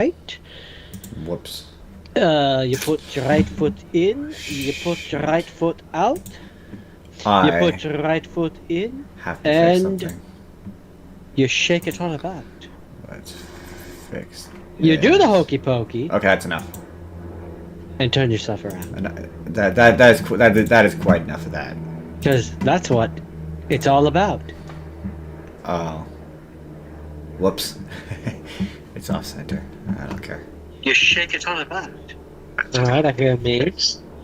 right. Whoops. You put your right foot in. You put your right foot out. You I put your right foot in, have to fix and something. you shake it all about. Let's fix You do the this. hokey pokey Okay, that's enough. and turn yourself around. And that is quite enough of that. Because that's what it's all about. Oh, whoops. It's off center. I don't care. You shake it all about. All right, I hear me.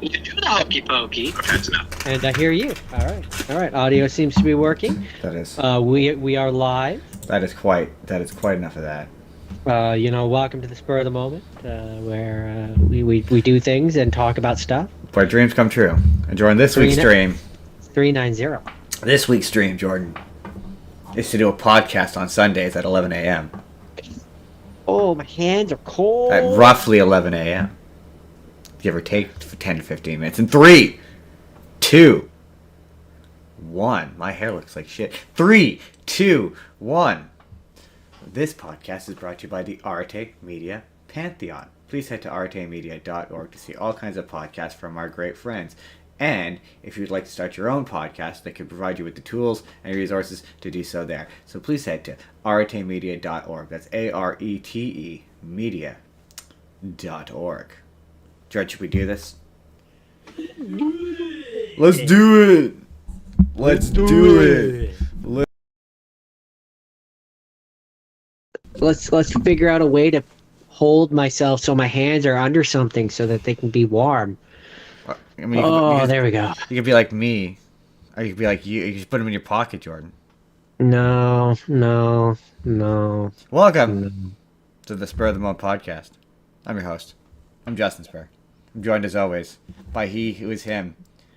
You do the hokey pokey. That's enough. And I hear you. All right. Audio seems to be working. That is We are live. that is quite enough of that. Welcome to the spur of the moment, where we do things and talk about stuff. Where dreams come true. And Jordan, this week's stream. 390. This week's stream, Jordan, is to do a podcast on Sundays at 11 a.m. Oh, my hands are cold. At roughly 11 a.m. Give or take 10 to 15 minutes. In 3, 2, 1. My hair looks like shit. 3, 2, 1. This podcast is brought to you by the Arte Media Pantheon. Please head to artemedia.org to see all kinds of podcasts from our great friends. And if you'd like to start your own podcast, they can provide you with the tools and resources to do so there. So please head to artemedia.org. That's ARETE media.org. George, should we do this? Let's do it! Let's do it! Let's figure out a way to hold myself so my hands are under something so that they can be warm. I mean, there we go. You could be like me. Or you could be like you. You just put them in your pocket, Jordan. No. Welcome to the Spur of the Moment podcast. I'm your host. I'm Justin Spurr. I'm joined as always by he who is him,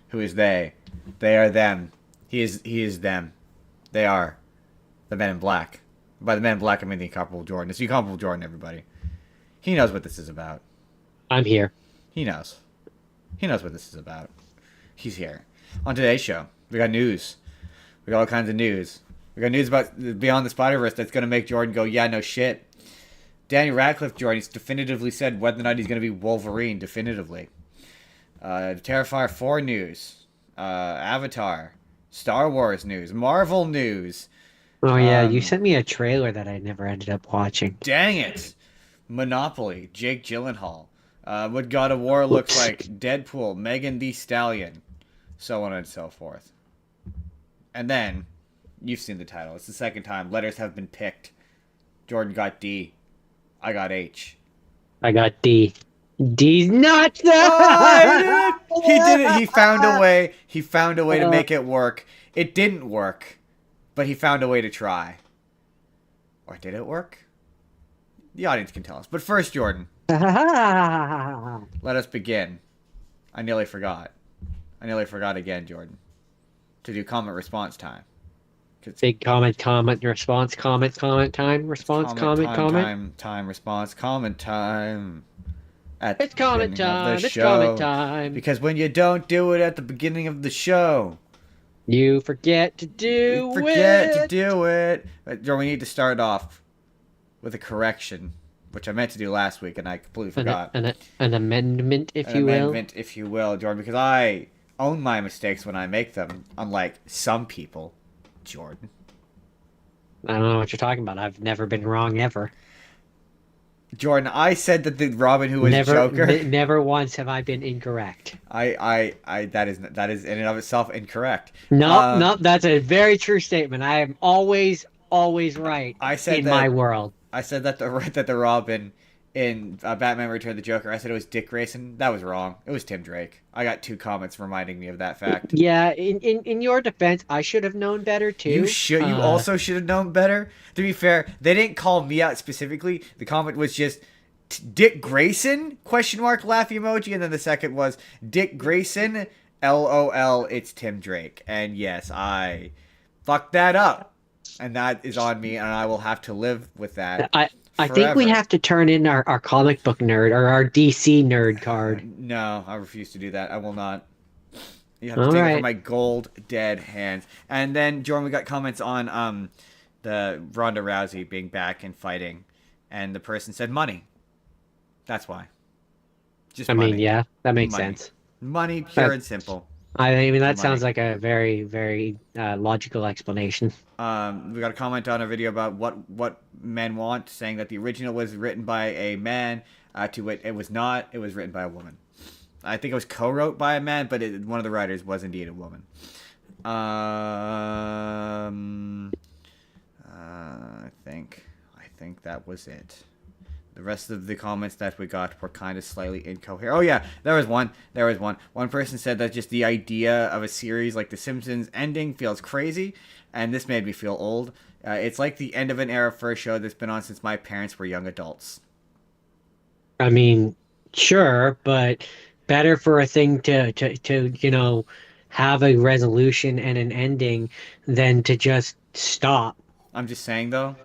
who is they. They are them. He is them. They are the men in black. By the men in black, I mean the incomparable Jordan. It's the incomparable Jordan, everybody. He knows what this is about. I'm here. He knows. He knows what this is about. He's here. On today's show, we got news. We got all kinds of news. We got news about Beyond the Spider-Verse that's going to make Jordan go, yeah, no shit. Daniel Radcliffe, Jordan, he's definitively said whether or not he's going to be Wolverine, definitively. Terrifier 4 news. Avatar. Star Wars news. Marvel news. Oh, yeah, you sent me a trailer that I never ended up watching. Dang it. Monopoly. Jake Gyllenhaal. What God of War looks like. Deadpool. Megan Thee Stallion. So on and so forth. And then, you've seen the title. It's the second time. Letters have been picked. Jordan got D. I got H. I got D. D's nuts! Oh, he did it. He found a way. He found a way to make it work. It didn't work. But he found a way to try. Or did it work? The audience can tell us. But first, Jordan. Let us begin. I nearly forgot. Again, Jordan. To do comment response time. Big comment, response, comment time, response, comment. Time, response, comment time. It's comment time. Because when you don't do it at the beginning of the show, you forget to do it. But, Jordan, we need to start off with a correction, which I meant to do last week and I completely forgot. An amendment, if you will, Jordan, because I own my mistakes when I make them, unlike some people, Jordan. I don't know what you're talking about. I've never been wrong ever. Jordan, I said that the Robin who was Joker. Never once have I been incorrect. That is in and of itself incorrect. No, that's a very true statement. I am always right. My world. I said that the Robin in Batman Return of the Joker, I said it was Dick Grayson. That was wrong. It was Tim Drake. I got 2 comments reminding me of that fact. Yeah, in your defense, I should have known better too. You also should have known better. To be fair, they didn't call me out specifically. The comment was just Dick Grayson ? Laugh emoji, and then the second was Dick Grayson LOL. It's Tim Drake, and yes, I fucked that up, and that is on me, and I will have to live with that. I think we have to turn in our comic book nerd or our DC nerd card. No, I refuse to do that. I will not. You have to take it from my gold dead hands. And then, Jordan, we got comments on the Ronda Rousey being back and fighting, and the person said money. That's why. Just I mean, money. yeah, that makes Money. sense. Money, pure That, and simple. I mean, For that money. sounds like a very, very logical explanation. We got a comment on a video about what men want, saying that the original was written by a man. To wit, it was not. It was written by a woman. I think it was co-wrote by a man, but one of the writers was indeed a woman. I think that was it. The rest of the comments that we got were kind of slightly incoherent. Oh yeah, there was one. There was one. One person said that just the idea of a series like The Simpsons ending feels crazy, and this made me feel old. It's like the end of an era for a show that's been on since my parents were young adults. I mean, sure, but better for a thing to have a resolution and an ending than to just stop. I'm just saying though.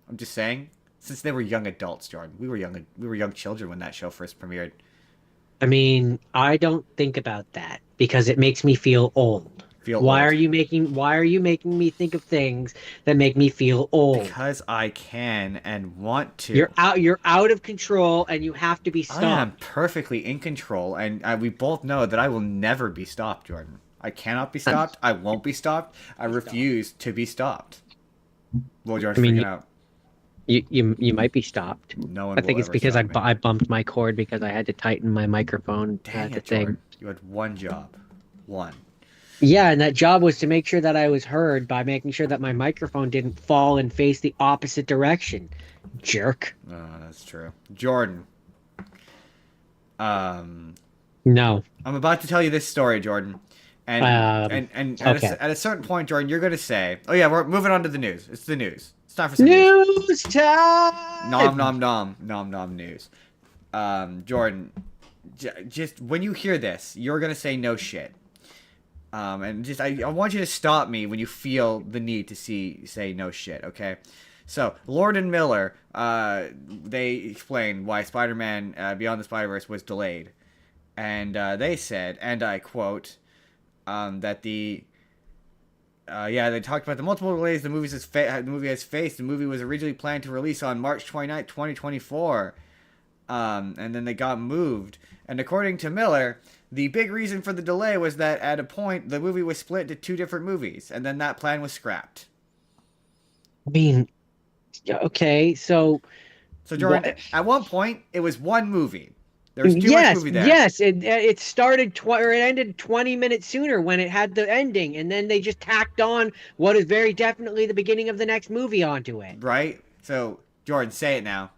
I'm just saying. Since they were young adults, Jordan, we were young. We were young children when that show first premiered. I mean, I don't think about that because it makes me feel old. Feel old. Why are you making me think of things that make me feel old? Because I can and want to. You're out of control and you have to be I am stopped. perfectly in control, and we both know that I will never be stopped, Jordan. I cannot be stopped. I won't be stopped. I refuse to be stopped. Well, Jordan's I mean, freaking out. you might be stopped. No one I think will it's ever because stop me. I bumped my cord because I had to tighten my microphone Dang the it, thing. Jordan. You had one job. One. Yeah, and that job was to make sure that I was heard by making sure that my microphone didn't fall and face the opposite direction. Jerk. Oh, that's true. Jordan. Um, No. I'm about to tell you this story, Jordan. And Okay. at a certain point, Jordan, you're going to say, oh yeah, we're moving on to the news. It's the news. It's time for some News time. Nom nom nom nom nom news. Jordan, just when you hear this, you're gonna say no shit. And just I want you to stop me when you feel the need to say no shit. Okay. So Lord and Miller, they explained why Spider-Man Beyond the Spider-Verse was delayed, and they said, and I quote, that they talked about the multiple delays the movie has faced. The movie was originally planned to release on March 29th, 2024. And then they got moved. And according to Miller, the big reason for the delay was that at a point, the movie was split into two different movies. And then that plan was scrapped. I mean, okay, so So, Jordan, what? at one point, it was one movie. There was too much movie there. Yes, it started or it ended 20 minutes sooner when it had the ending, and then they just tacked on what is very definitely the beginning of the next movie onto it. Right? So, Jordan, say it now.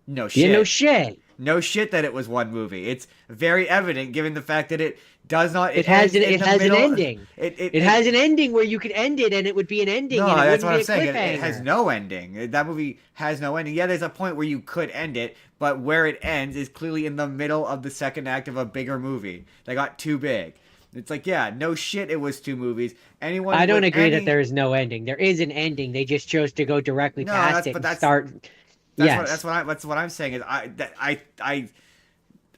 No shit. Yeah, no shit. No shit that it was one movie. It's very evident given the fact that it does not. It has an ending. It has an ending where you could end it and it would be an ending. No, and it that's what I'm wouldn't be a saying. It has cliffhanger. no ending. That movie has no ending. Yeah, there's a point where you could end it, but where it ends is clearly in the middle of the second act of a bigger movie. They got too big. It's like, yeah, no shit, it was two movies. Anyone I don't with agree any... that there is no ending. There is an ending. They just chose to go directly No, past it and start. Yes. That's what I'm saying is I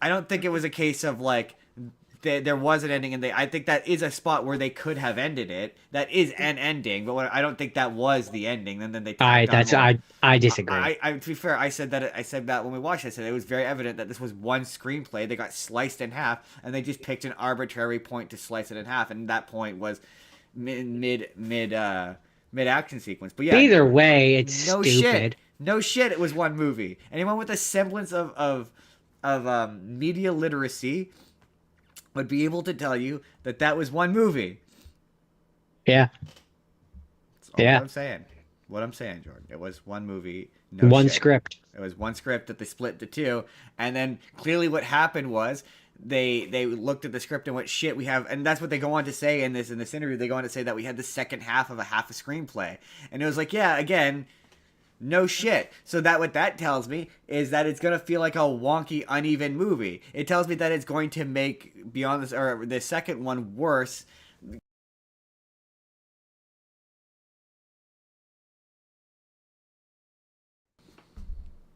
don't think it was a case of like there was an ending and I think that is a spot where they could have ended it. That is an ending, but I don't think that was the ending. And then they I disagree. To be fair, I said that when we watched it. I said it was very evident that this was one screenplay. They got sliced in half, and they just picked an arbitrary point to slice it in half, and that point was mid action sequence. But yeah, Either way, it's no stupid. shit. No shit, it was one movie. Anyone with a semblance of media literacy would be able to tell you that was one movie. Yeah. That's all Yeah. What I'm saying, Jordan. It was one movie. One script. It was one script that they split to two, and then clearly what happened was they looked at the script and went, shit, we have, and that's what they go on to say in this interview. They go on to say that we had the second half of a screenplay, and it was like, yeah, again. No shit. So what that tells me is that it's gonna feel like a wonky, uneven movie. It tells me that it's going to make Beyond this or the second one worse.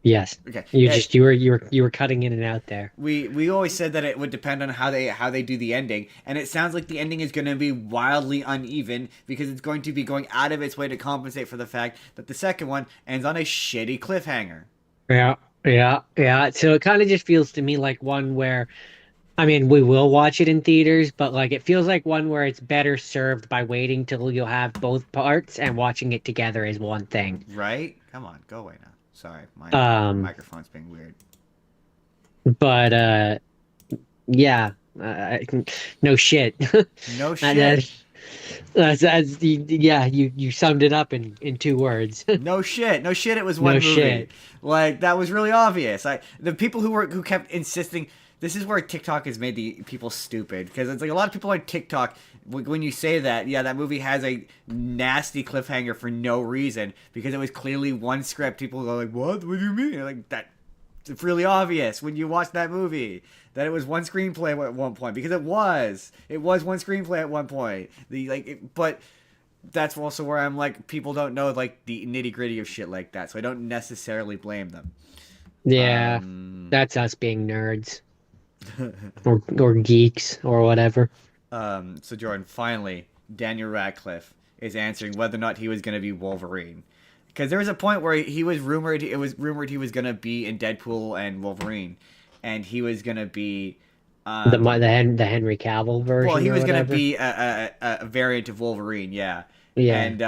Yes. Okay. You were cutting in and out there. We always said that it would depend on how they do the ending, and it sounds like the ending is going to be wildly uneven because it's going to be going out of its way to compensate for the fact that the second one ends on a shitty cliffhanger. Yeah. Yeah, yeah. So it kind of just feels to me like one where, I mean, we will watch it in theaters, but like it feels like one where it's better served by waiting till you'll have both parts and watching it together as one thing. Right? Come on, go away now. Sorry, my Um, microphone's being weird. but yeah, no shit. No And shit. yeah, you summed it up in 2 words. No shit. No shit. It was No one movie. shit. Like that was really obvious. The people who kept insisting. This is where TikTok has made the people stupid because it's like a lot of people on TikTok. When you say that, yeah, that movie has a nasty cliffhanger for no reason because it was clearly one script. People go like, "What? What do you mean?" Like that. It's really obvious when you watch that movie that it was one screenplay at one point because it was one screenplay at one point. But that's also where I'm like, people don't know like the nitty gritty of shit like that, so I don't necessarily blame them. Yeah, Um, that's us being nerds or geeks or whatever. so Jordan, finally, Daniel Radcliffe is answering whether or not he was going to be Wolverine, because there was a point where it was rumored he was going to be in Deadpool and Wolverine, and he was going to be, um, The Henry Cavill well, version he or was going to whatever. be a variant of Wolverine, yeah, Yeah. and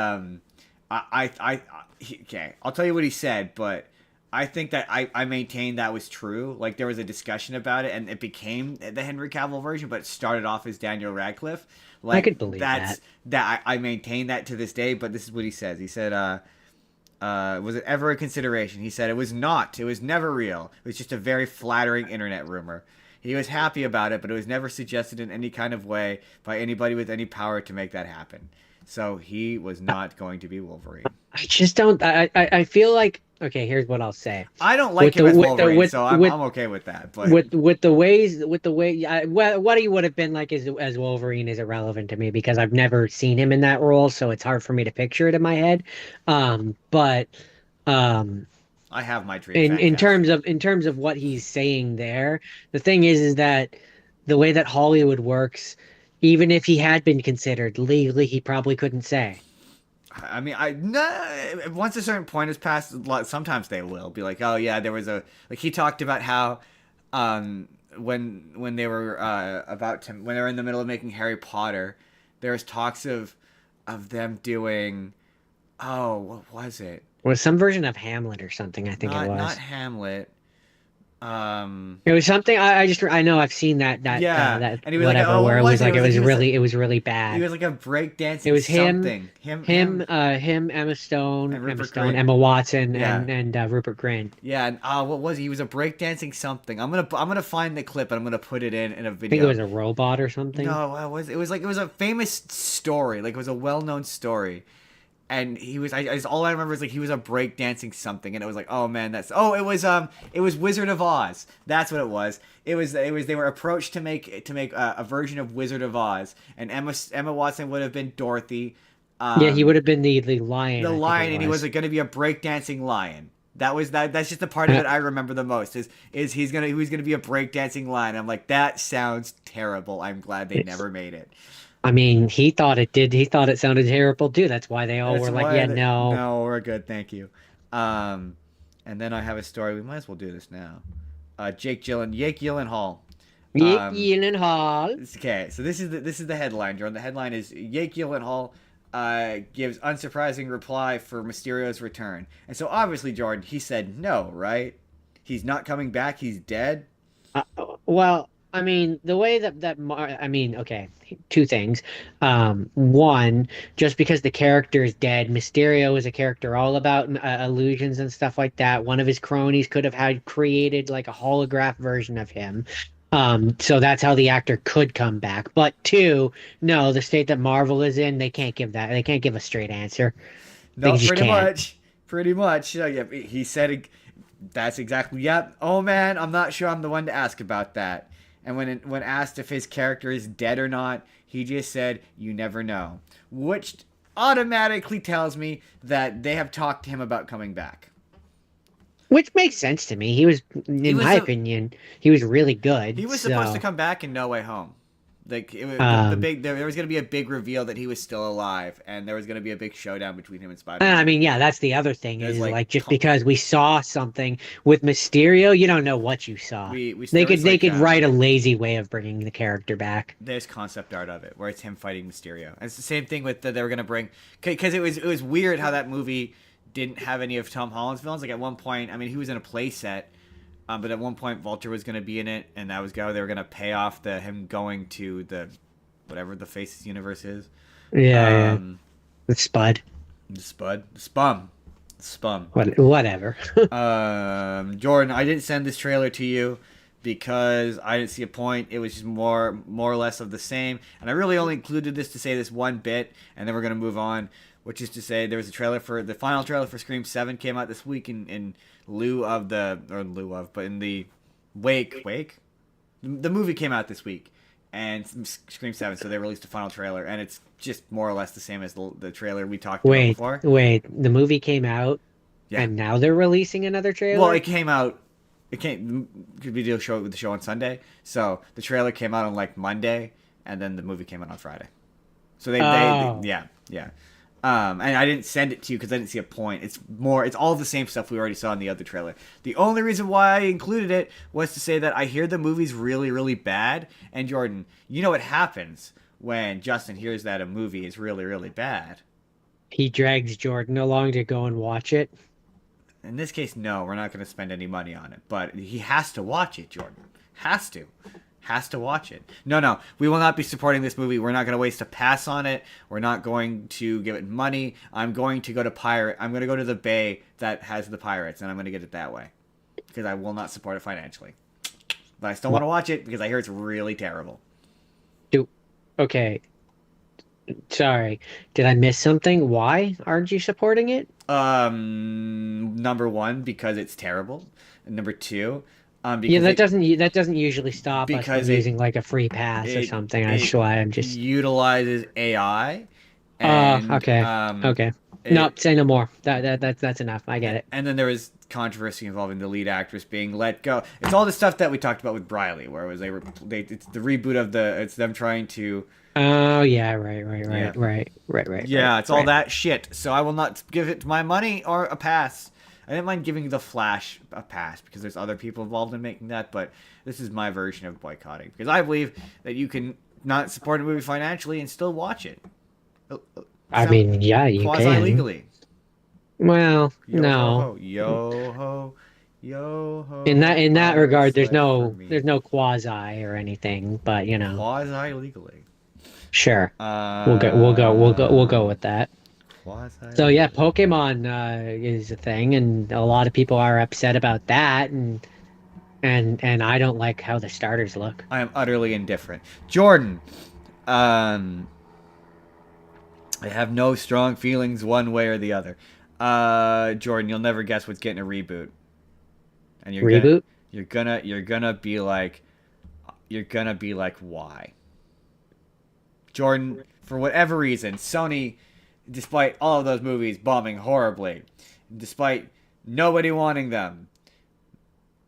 okay, I'll tell you what he said, but I think that I maintain that was true. Like there was a discussion about it, and it became the Henry Cavill version, but it started off as Daniel Radcliffe. I Like could believe that's that. that I maintain that to this day. But this is what he says. He said, was it ever a consideration? He said it was not. It was never real. It was just a very flattering internet rumor. He was happy about it, but it was never suggested in any kind of way by anybody with any power to make that happen. So he was not going to be Wolverine. I just don't. I feel like okay. Here's what I'll say. I don't like With him the as with the Wolverine, with so with I'm okay with that. But with the way what he would have been like as Wolverine is irrelevant to me because I've never seen him in that role, so it's hard for me to picture it in my head. But um, I have my dream fan in casting. terms of what he's saying there, the thing is that the way that Hollywood works, even if he had been considered legally, he probably couldn't say. I mean, I nah, once a certain point has passed, sometimes they will be like, oh yeah, there was a like he talked about how, when they were about to when they were in the middle of making Harry Potter, there was talks of them doing, oh, what was it? It was some version of Hamlet or something, I think it Not was. Hamlet. Um, It was something I know I've seen yeah, that and he was like, whatever oh, what where it was was it? It like was like it was really he bad. was like a It breakdancing was something. him, And Emma Rupert Stone, Grint. Emma Watson, Yeah. and Rupert Grint. Yeah, and what was he? He was a breakdancing something. I'm gonna find the clip and I'm gonna put it in a I think it video. was a robot or something. No, it was a famous story. Like it was a well known story. And he was I just all I remember is like he was a breakdancing something and it was like, oh man, that's oh it was Wizard of Oz. That's what it was. It was they were approached to make a version of Wizard of Oz and Emma Watson would have been Dorothy. Yeah, he Um would have been the lion, the I think it lion and he was was. going to be a breakdancing lion. That's just the part of Uh, it I remember the most is he was gonna be a breakdancing lion. I'm like that sounds terrible. I'm glad they it's, never made it. I mean, he thought it did. He thought it sounded terrible too. That's why they all That's were like, why "Yeah, no." no, we're good, thank you. Um, and then I have a story. We might as well do this now. Jake Gyllenhaal. Jake Um, Gyllenhaal. okay, so this is the headline, Jordan. The headline is Jake Gyllenhaal gives unsurprising reply for Mysterio's return. And so obviously, Jordan, he said no, right? He's not coming back. He's dead. Uh, well, I mean, the way I mean, okay, two things. One, just because the character is dead, Mysterio is a character all about illusions and stuff like that. One of his cronies could have had created like a holograph version of him. So that's how the actor could come back. But two, no, the state that Marvel is in, they can't give that. They can't give a straight answer. They No, just pretty can't. much. Pretty much. Yeah, he said that's exactly. Yep. Oh man, I'm not sure I'm the one to ask about that. And when asked if his character is dead or not, he just said, "You never know," which automatically tells me that they have talked to him about coming back. Which makes sense to me. He was, He in was my a opinion, he was really he good. was supposed to So. come back in No Way Home. Like the Um, big there was gonna be a big reveal that he was still alive, and there was gonna be a big showdown between him and and I Spider-Man. mean, yeah, that's the other thing There's is like like just because we saw something with Mysterio, you don't know what you saw. there was They like could write a lazy way of bringing the character back. there's concept art of it where it's him fighting Mysterio. And it's the same thing with they were gonna bring because it was weird how that movie didn't have any of Tom Holland's villains. Like at one point, I mean, he was in a play set, but at one point Vulture was gonna be in it, and that was they were gonna pay off the him going to the whatever the Faces universe is. Yeah, yeah. Um, The Spud. the Spud, the Spum, the Spum. Whatever. Jordan, I didn't send this trailer to you because I didn't see a point. It was just more or less of the same, and I really only included this to say this one bit, and then we're gonna move on. Which is to say, there was a trailer for the final trailer for Scream 7 came out this week in lieu of but in the wake. The movie came out this week, and Scream 7, so they released a final trailer, and it's just more or less the same as the trailer we talked about before. Wait. The movie came out, Yeah. and now they're releasing another trailer? Well, it came out. It came. Could we do a show with the show on Sunday? So the trailer came out on like Monday, and then the movie came out on Friday. So they yeah. And I didn't send it to you because I didn't see a point. It's all the same stuff we already saw in the other trailer. The only reason why I included it was to say that I hear the movie's really, really bad. And Jordan, you know what happens when Justin hears that a movie is really, really bad? He drags Jordan along to go and watch it. In this case, no, we're not going to spend any money on it. But he has to watch it, Jordan. Has to watch it. No, we will not be supporting this movie. We're not going to waste a pass on it. We're not going to give it money. I'm going to go to I'm going to go to the bay that has the pirates, and I'm going to get it that way because I will not support it financially. But I still want to watch it because I hear it's really terrible. Okay. Sorry. Did I miss something? Why aren't you supporting it? Number one, because it's terrible. And number two, Yeah, because that doesn't usually stop us from using like a free pass or something. That's why I'm just utilizes AI. And, okay. Okay. No, say no more. That's enough. I get it. And then there was controversy involving the lead actress being let go. It's all the stuff that we talked about with Briley, where it was it's the reboot of it's them trying to. Oh yeah, right. Yeah, it's all that shit. So I will not give it my money or a pass. I didn't mind giving The Flash a pass because there's other people involved in making that, but this is my version of boycotting because I believe that you can not support a movie financially and still watch it. I mean, yeah, you can. Quasi-legally. Well, Yo no. ho, yo ho, yo ho. In that regard, there's no no quasi or anything, but you know. Quasi-legally. Sure. We'll go with that. So yeah, Pokemon is a thing, and a lot of people are upset about that, and I don't like how the starters look. I am utterly indifferent. Jordan, I have no strong feelings one way or the other. Jordan, you'll never guess what's getting a reboot. And you're gonna be like, why? Jordan, for whatever reason, Sony, despite all of those movies bombing horribly, despite nobody wanting them,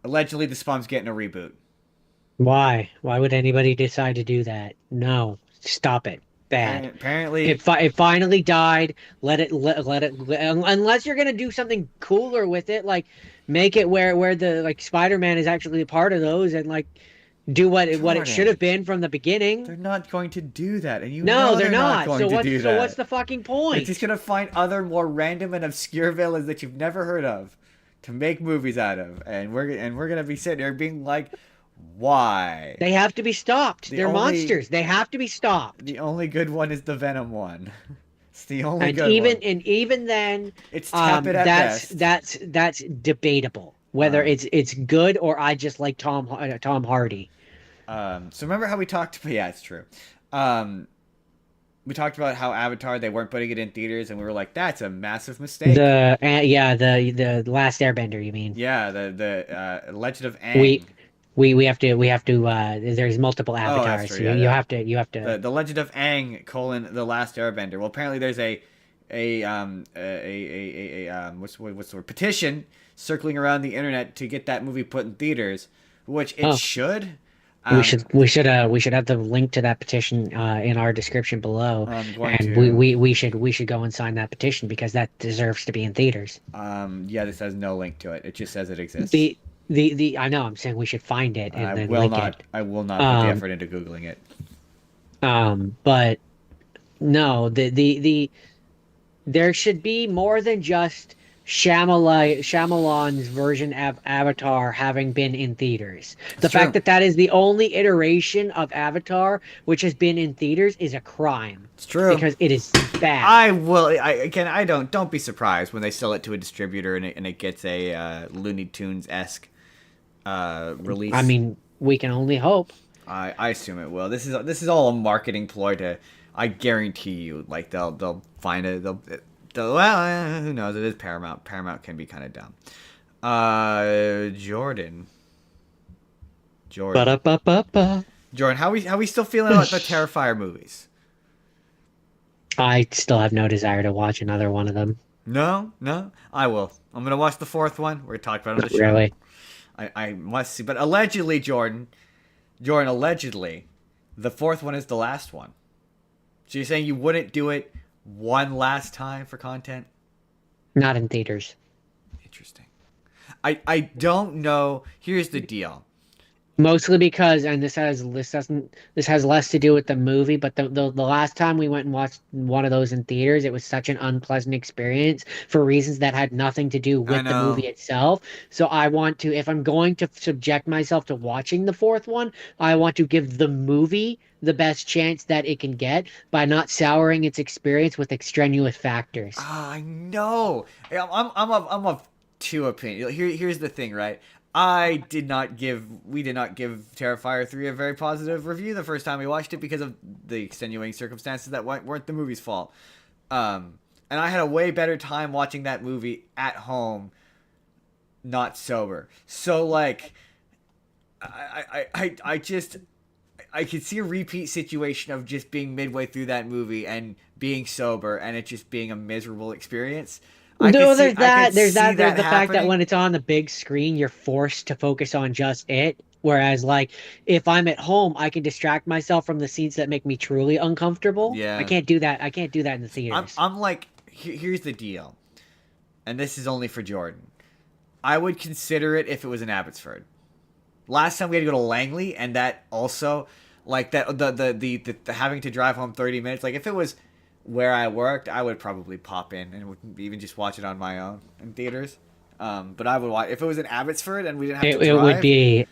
allegedly the Spum's getting a reboot. Why? Why would anybody decide to do that? No, stop it. Bad. Apparently, it finally died. Let it unless you're gonna do something cooler with it, like make it where the like Spider-Man is actually a part of those, and like do what it should have been from the beginning. They're not going to do that, and they're not going to do that. So what's the fucking point? They're just gonna find other more random and obscure villains that you've never heard of to make movies out of, and we're gonna be sitting here being like, why? They have to be stopped. They're monsters. They have to be stopped. The only good one is the Venom one. It's the only good one. And even then, it's tepid at best. That's debatable whether it's good or I just like Tom Hardy. So remember how we talked? Yeah, it's true. We talked about how Avatar, they weren't putting it in theaters, and we were like, that's a massive mistake. The Last Airbender, you mean? Yeah, the Legend of Aang. We have to there's multiple avatars. True, you have to the Legend of Aang: The Last Airbender. Well, apparently there's a what's the word, petition circling around the internet to get that movie put in theaters, which it should. Um, we should have the link to that petition in our description below, I'm going and to. we should go and sign that petition because that deserves to be in theaters. Yeah, this has no link to it. It just says it exists. The the I know I'm saying we should find it and then link it. I will not put the Um effort into googling it. but no, the there should be more than just Shyamalan's version of Avatar having been in theaters. It's The fact true. that that is the only iteration of Avatar which has been in theaters is a crime It's true. because it is bad. I will. I again. I don't be surprised when they sell it to a distributor and it gets a Looney Tunes esque I release. mean, we can only hope. I assume it will. This is all a marketing ploy to. I guarantee you, like they'll find it. Well, who knows? It is Paramount. Paramount can be kind of dumb. Jordan. Jordan. Ba-da-ba-ba-ba. Jordan. How we still feeling about the Terrifier movies? I still have no desire to watch another one of them. No, no. I will. I'm gonna watch the fourth one. We're gonna talk about it on the Not show. really. I must see. But allegedly, Jordan, allegedly, the fourth one is the last one. So you're saying you wouldn't do it one last time for content? Not in theaters. Interesting. I don't know. Here's the deal. Mostly because, and this has less to do with the movie, but the last time we went and watched one of those in theaters, it was such an unpleasant experience for reasons that had nothing to do I with the movie know. itself. So I want to, if I'm going to subject myself to watching the fourth one, I want to give the movie the best chance that it can get by not souring its experience with extraneous factors. I know. I'm of two opinions. Here's the thing, right? We did not give Terrifier 3 a very positive review the first time we watched it because of the extenuating circumstances that weren't the movie's fault. And I had a way better time watching that movie at home, not sober. So like, I just I could see a repeat situation of just being midway through that movie and being sober and it just being a miserable experience. No, there's I could that. There's see that. There's that the fact that when happening. it's on the big screen, you're forced to focus on just it. Whereas, like, if I'm at home, I can distract myself from the scenes that make me truly uncomfortable. I Yeah. can't do that. I can't do that in the theaters. I'm like, here's the deal, and this is only for Jordan. I would consider it if it was in Abbotsford. Last time we had to go to Langley, and that also, like that the having to drive home 30 minutes. Like if it was where I worked, I would probably pop in and would even just watch it on my own in theaters. But I would watch if it was in Abbotsford and we didn't have to drive.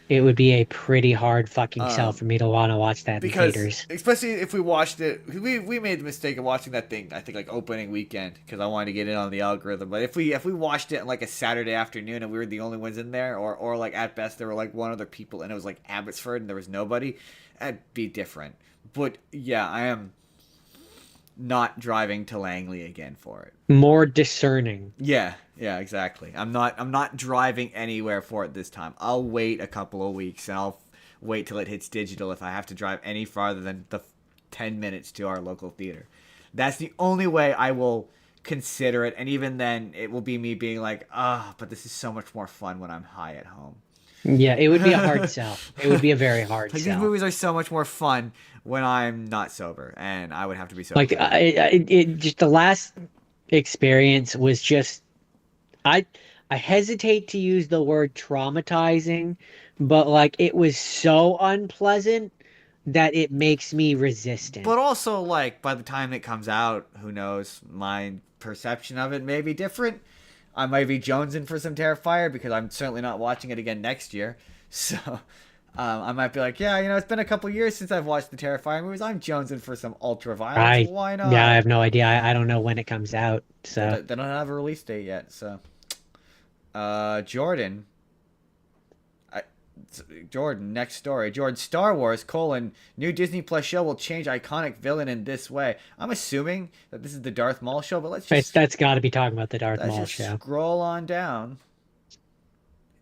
It would be a pretty hard fucking sell Um, for me to want to watch that in because theaters. especially if we watched it, we made the mistake of watching that thing. I think like opening weekend because I wanted to get in on the algorithm. But if we watched it on like a Saturday afternoon and we were the only ones in there, or like at best there were like one other people and it was like Abbotsford and there was nobody, that'd be different. But yeah, I am not driving to Langley again for it. More discerning. Yeah, yeah, exactly. I'm not driving anywhere for it this time. I'll wait a couple of weeks and I'll wait till it hits digital if I have to drive any farther than the 10 minutes to our local theater. That's the only way I will consider it, and even then it will be me being like, "Ah, but this is so much more fun when I'm high at home." Yeah, it would be a hard sell. It would be a very hard Like these sell. movies are so much more fun when I'm not sober, and I would have to be sober Like for that. it just the last experience was just I I hesitate to use the word traumatizing, but like it was so unpleasant that it makes me resistant. But also, like, by the time it comes out, who knows? My perception of it may be different. I might be jonesing for some Terrifier because I'm certainly not watching it again next year. So, I might be like, yeah, it's been a couple years since I've watched the Terrifier movies. I'm jonesing for some ultra violence. I Why Yeah, I not? have no idea. I don't know when it comes out. So They don't have a release date yet. So, Jordan. I, Jordan, next story. Jordan, Star Wars, new Disney Plus show will change iconic villain in this way. I'm assuming that this is the Darth Maul show, but that's got to be talking about the Darth let's Maul just show. scroll on down.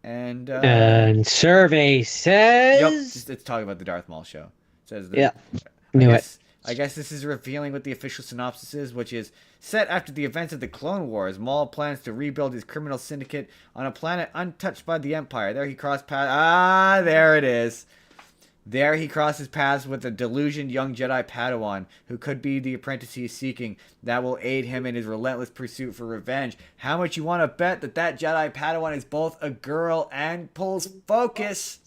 And, And survey yep, says, it's talking about the Darth Maul show. It says that, yeah, I knew it. guess, I guess this is revealing what the official synopsis is, which is set after the events of the Clone Wars. Maul plans to rebuild his criminal syndicate on a planet untouched by the Empire. There he crossed paths. Ah, there it is. There he crosses paths with a delusioned young Jedi Padawan who could be the apprentice he is seeking that will aid him in his relentless pursuit for revenge. How much you want to bet that Jedi Padawan is both a girl and pulls focus?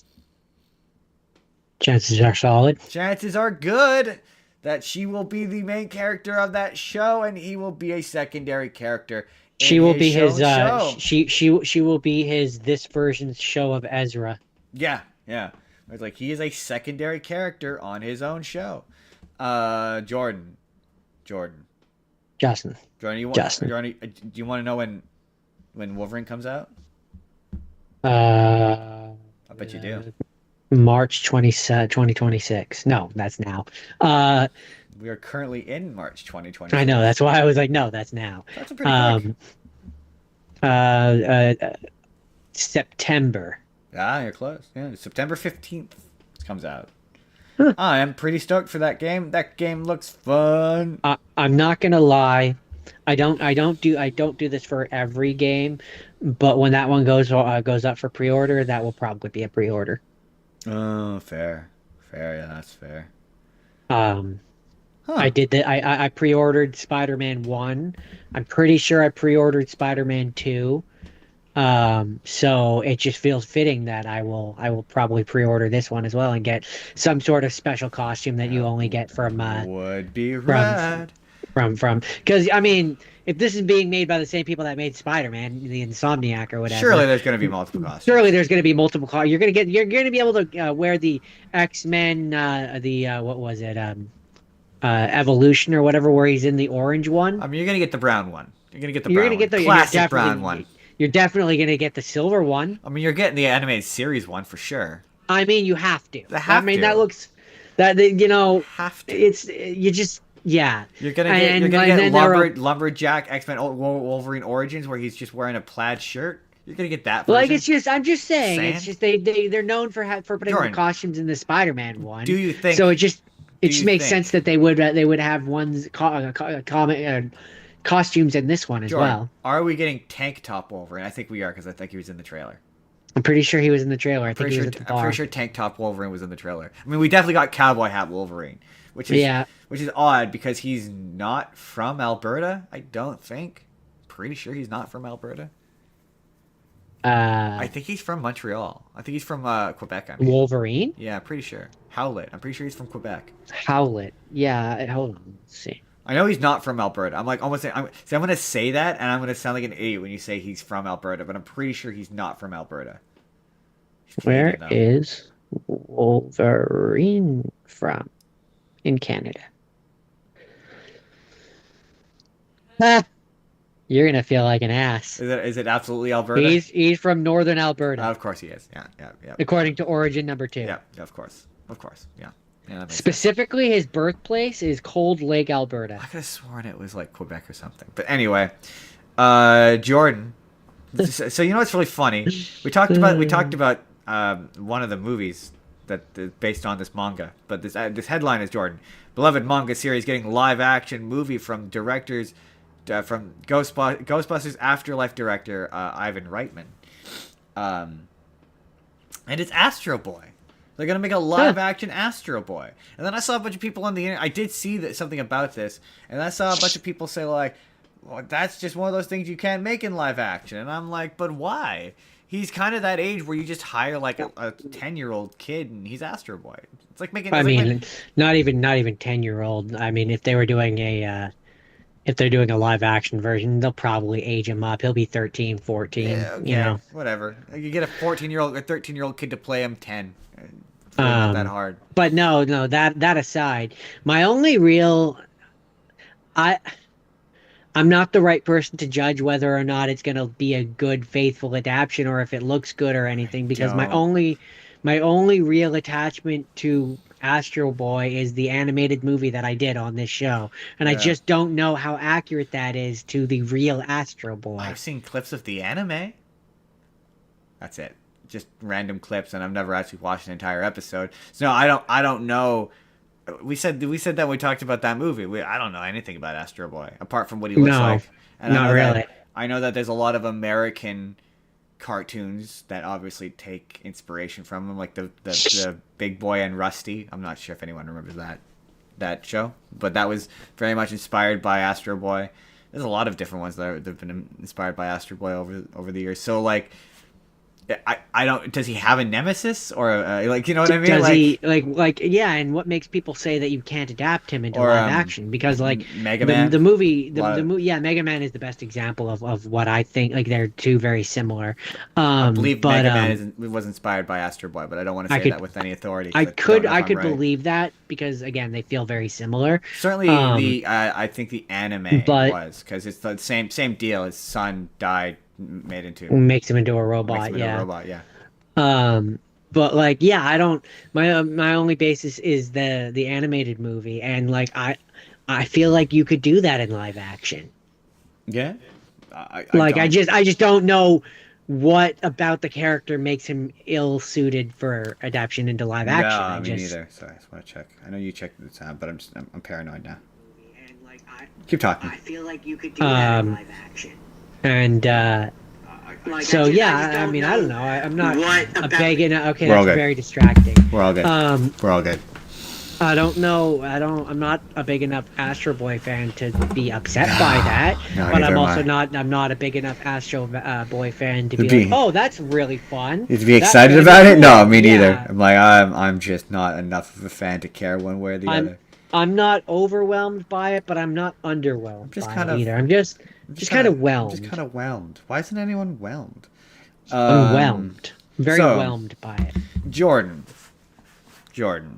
Chances are solid. Chances are good that she will be the main character of that show and he will be a secondary character She in will his be his show. she will be his this version's show of Ezra. Yeah, yeah. It's like he is a secondary character on his own show. Jordan. Justin. Jordan, Justin. Jordan, do you want to know when Wolverine comes out? I bet you do. March 2026. No, that's now. We are currently in March 2020. I know, that's why I was like, no, that's now. That's pretty quick. September. Ah, you're close. Yeah, September 15th comes out. Huh. I am pretty stoked for that game. That game looks fun. I'm not gonna lie. I don't do this for every game, but when that one goes up for pre-order, that will probably be a pre-order. Oh, fair. Yeah, that's fair. I did that. I pre-ordered Spider-Man 1. I'm pretty sure I pre-ordered Spider-Man 2. So it just feels fitting that I will probably pre-order this one as well and get some sort of special costume that you only get from would be rad. From because I mean, if this is being made by the same people that made Spider-Man, the Insomniac or whatever, surely there's going to be multiple costumes. Surely there's going to be multiple costumes. You're gonna be able to wear the X-Men what was it Evolution or whatever, where he's in the orange one. I mean, you're gonna get the brown one. You're gonna get the classic brown one. You're definitely gonna get the silver one. I mean, you're getting the animated series one for sure. I mean, you have to. I mean, that looks you know. Have to. It's you just. Yeah, you're gonna get lumberjack X-Men Wolverine Origins where he's just wearing a plaid shirt. You're gonna get that version. Like I'm just saying, it's just they're known for putting the costumes in the Spider-Man one. Do you think? So it just makes sense that they would have one's costumes in this one as well. Are we getting tank top Wolverine? I think we are because I think he was in the trailer. I'm pretty sure he was in the trailer. I think he was at the bar. I'm pretty sure tank top Wolverine was in the trailer. I mean, we definitely got cowboy hat Wolverine, which is odd because he's not from Alberta. I don't think. Pretty sure he's not from Alberta. I think he's from Montreal. I think he's from Quebec. I mean. Wolverine? Yeah, pretty sure. Howlett. I'm pretty sure he's from Quebec. Howlett. Yeah. Hold on. Let's see. I know he's not from Alberta. I'm like almost saying. I'm going to say that, and I'm going to sound like an idiot when you say he's from Alberta, but I'm pretty sure he's not from Alberta. Where is Wolverine from? In Canada. You're gonna feel like an ass. Is it absolutely Alberta? He's from northern Alberta. Of course he is. Yeah. According to Origin number 2. Yeah, of course. Yeah. Specifically, his birthplace is Cold Lake, Alberta. I could have sworn it was like Quebec or something. But anyway, Jordan. So you know what's really funny? We talked about one of the movies that is based on this manga. But this headline is Jordan, beloved manga series getting live action movie from directors from Ghostbusters Afterlife director Ivan Reitman, and it's Astro Boy. They're gonna make a live action Astro Boy. And then I saw a bunch of people on the internet. I did see something about this, and I saw a bunch of people say like, "Well, that's just one of those things you can't make in live action." And I'm like, "But why?" He's kind of that age where you just hire like a 10-year-old kid and he's Astro Boy. It's like making. Not even 10-year-old. I mean, if they're doing a live action version, they'll probably age him up. He'll be 13, 14. Yeah, okay, you know, whatever. You get a 14-year-old or 13-year-old kid to play him 10. It's really not that hard. But no. That aside, my only real, I'm not the right person to judge whether or not it's gonna be a good, faithful adaptation or if it looks good or anything. Because my only real attachment to Astro Boy is the animated movie that I did on this show, and I just don't know how accurate that is to the real Astro Boy. I've seen clips of the anime. That's it. Just random clips, and I've never actually watched an entire episode. So no, I don't know. We said that when we talked about that movie. I don't know anything about Astro Boy apart from what he looks like. And not really. I know that there's a lot of American cartoons that obviously take inspiration from them, like the Big Boy and Rusty. I'm not sure if anyone remembers that show, but that was very much inspired by Astro Boy. There's a lot of different ones that have been inspired by Astro Boy over the years. So like, I don't. Does he have a nemesis or like, you know what I mean? Does Like, he yeah? And what makes people say that you can't adapt him into or live action? Because like Mega Man. the movie Lot of- yeah, Mega Man is the best example of what I think. Like they're two very similar. I believe But Mega Man was inspired by Astro Boy, but I don't want to I say could that with any authority. I 'Cause could don't know I if I'm could right. believe that because again they feel very similar. Certainly, Um, I think the anime but was, because it's the same deal. His son died, made into makes him into a makes robot. him into a Yeah. robot. Yeah. But like, yeah, I don't. My only basis is the animated movie, and like I feel like you could do that in live action. Yeah. Like don't. I just don't know what about the character makes him ill suited for adaptation into live action. No, I me just neither. Sorry, I just want to check. I know you checked the time, but I'm paranoid now. and like Keep talking. I feel like you could do that in live action. And Like, so yeah, I mean I don't know. I'm not a begging. Okay, that's very distracting. We're all good. We're all good. I don't know. I'm not a big enough Astro Boy fan to be upset by that. No, but neither I'm am also I. not. I'm not a big enough Astro Boy fan to To be be- like, oh, that's really fun. To be That's excited really about it? cool." No, me neither. Yeah. I'm like, I'm just not enough of a fan to care one way or the other. I'm not overwhelmed by it, but I'm not underwhelmed just by kind it of- either. I'm just kind of I'm whelmed. just kind of whelmed. Why isn't anyone whelmed? I'm whelmed. Very so- whelmed by it. Jordan.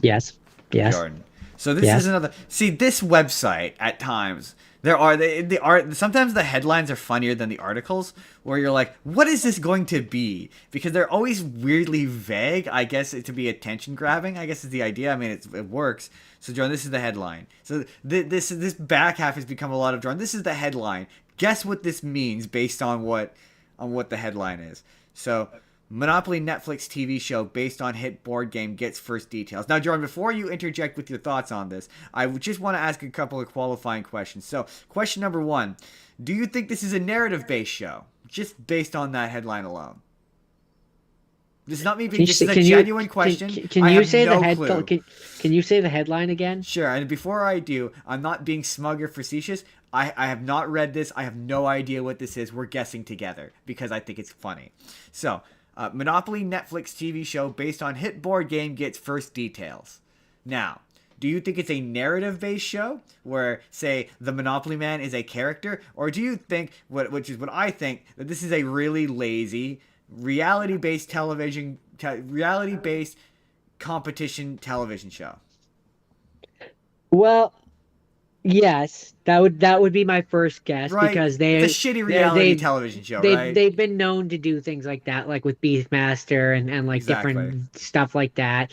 Yes. Yes. Jordan. So this Yes. is another. See, this website at times there are the art. Sometimes the headlines are funnier than the articles, where you're like, "What is this going to be?" Because they're always weirdly vague. I guess to be attention grabbing. I guess is the idea. I mean, it works. So Jordan, this is the headline. So this back half has become a lot of Jordan. This is the headline. Guess what this means based on what the headline is. So. Monopoly Netflix TV show based on hit board game gets first details. Now, Jordan, before you interject with your thoughts on this, I just want to ask a couple of qualifying questions. So, question number 1. Do you think this is a narrative-based show? Just based on that headline alone. This is not me being just a genuine question. Can I you have say no the head? clue. Can you say the headline again? Sure, and before I do, I'm not being smug or facetious. I have not read this. I have no idea what this is. We're guessing together because I think it's funny. So, Monopoly Netflix TV show based on hit board game gets first details. Now, do you think it's a narrative-based show where, say, the Monopoly Man is a character, or do you think, which is what I think, that this is a really lazy reality-based reality-based competition television show? Well, yes, that would be my first guess Right? because It's a shitty reality they television show, they right? they've been known to do things like that, like with Beastmaster and like Exactly. different stuff like that.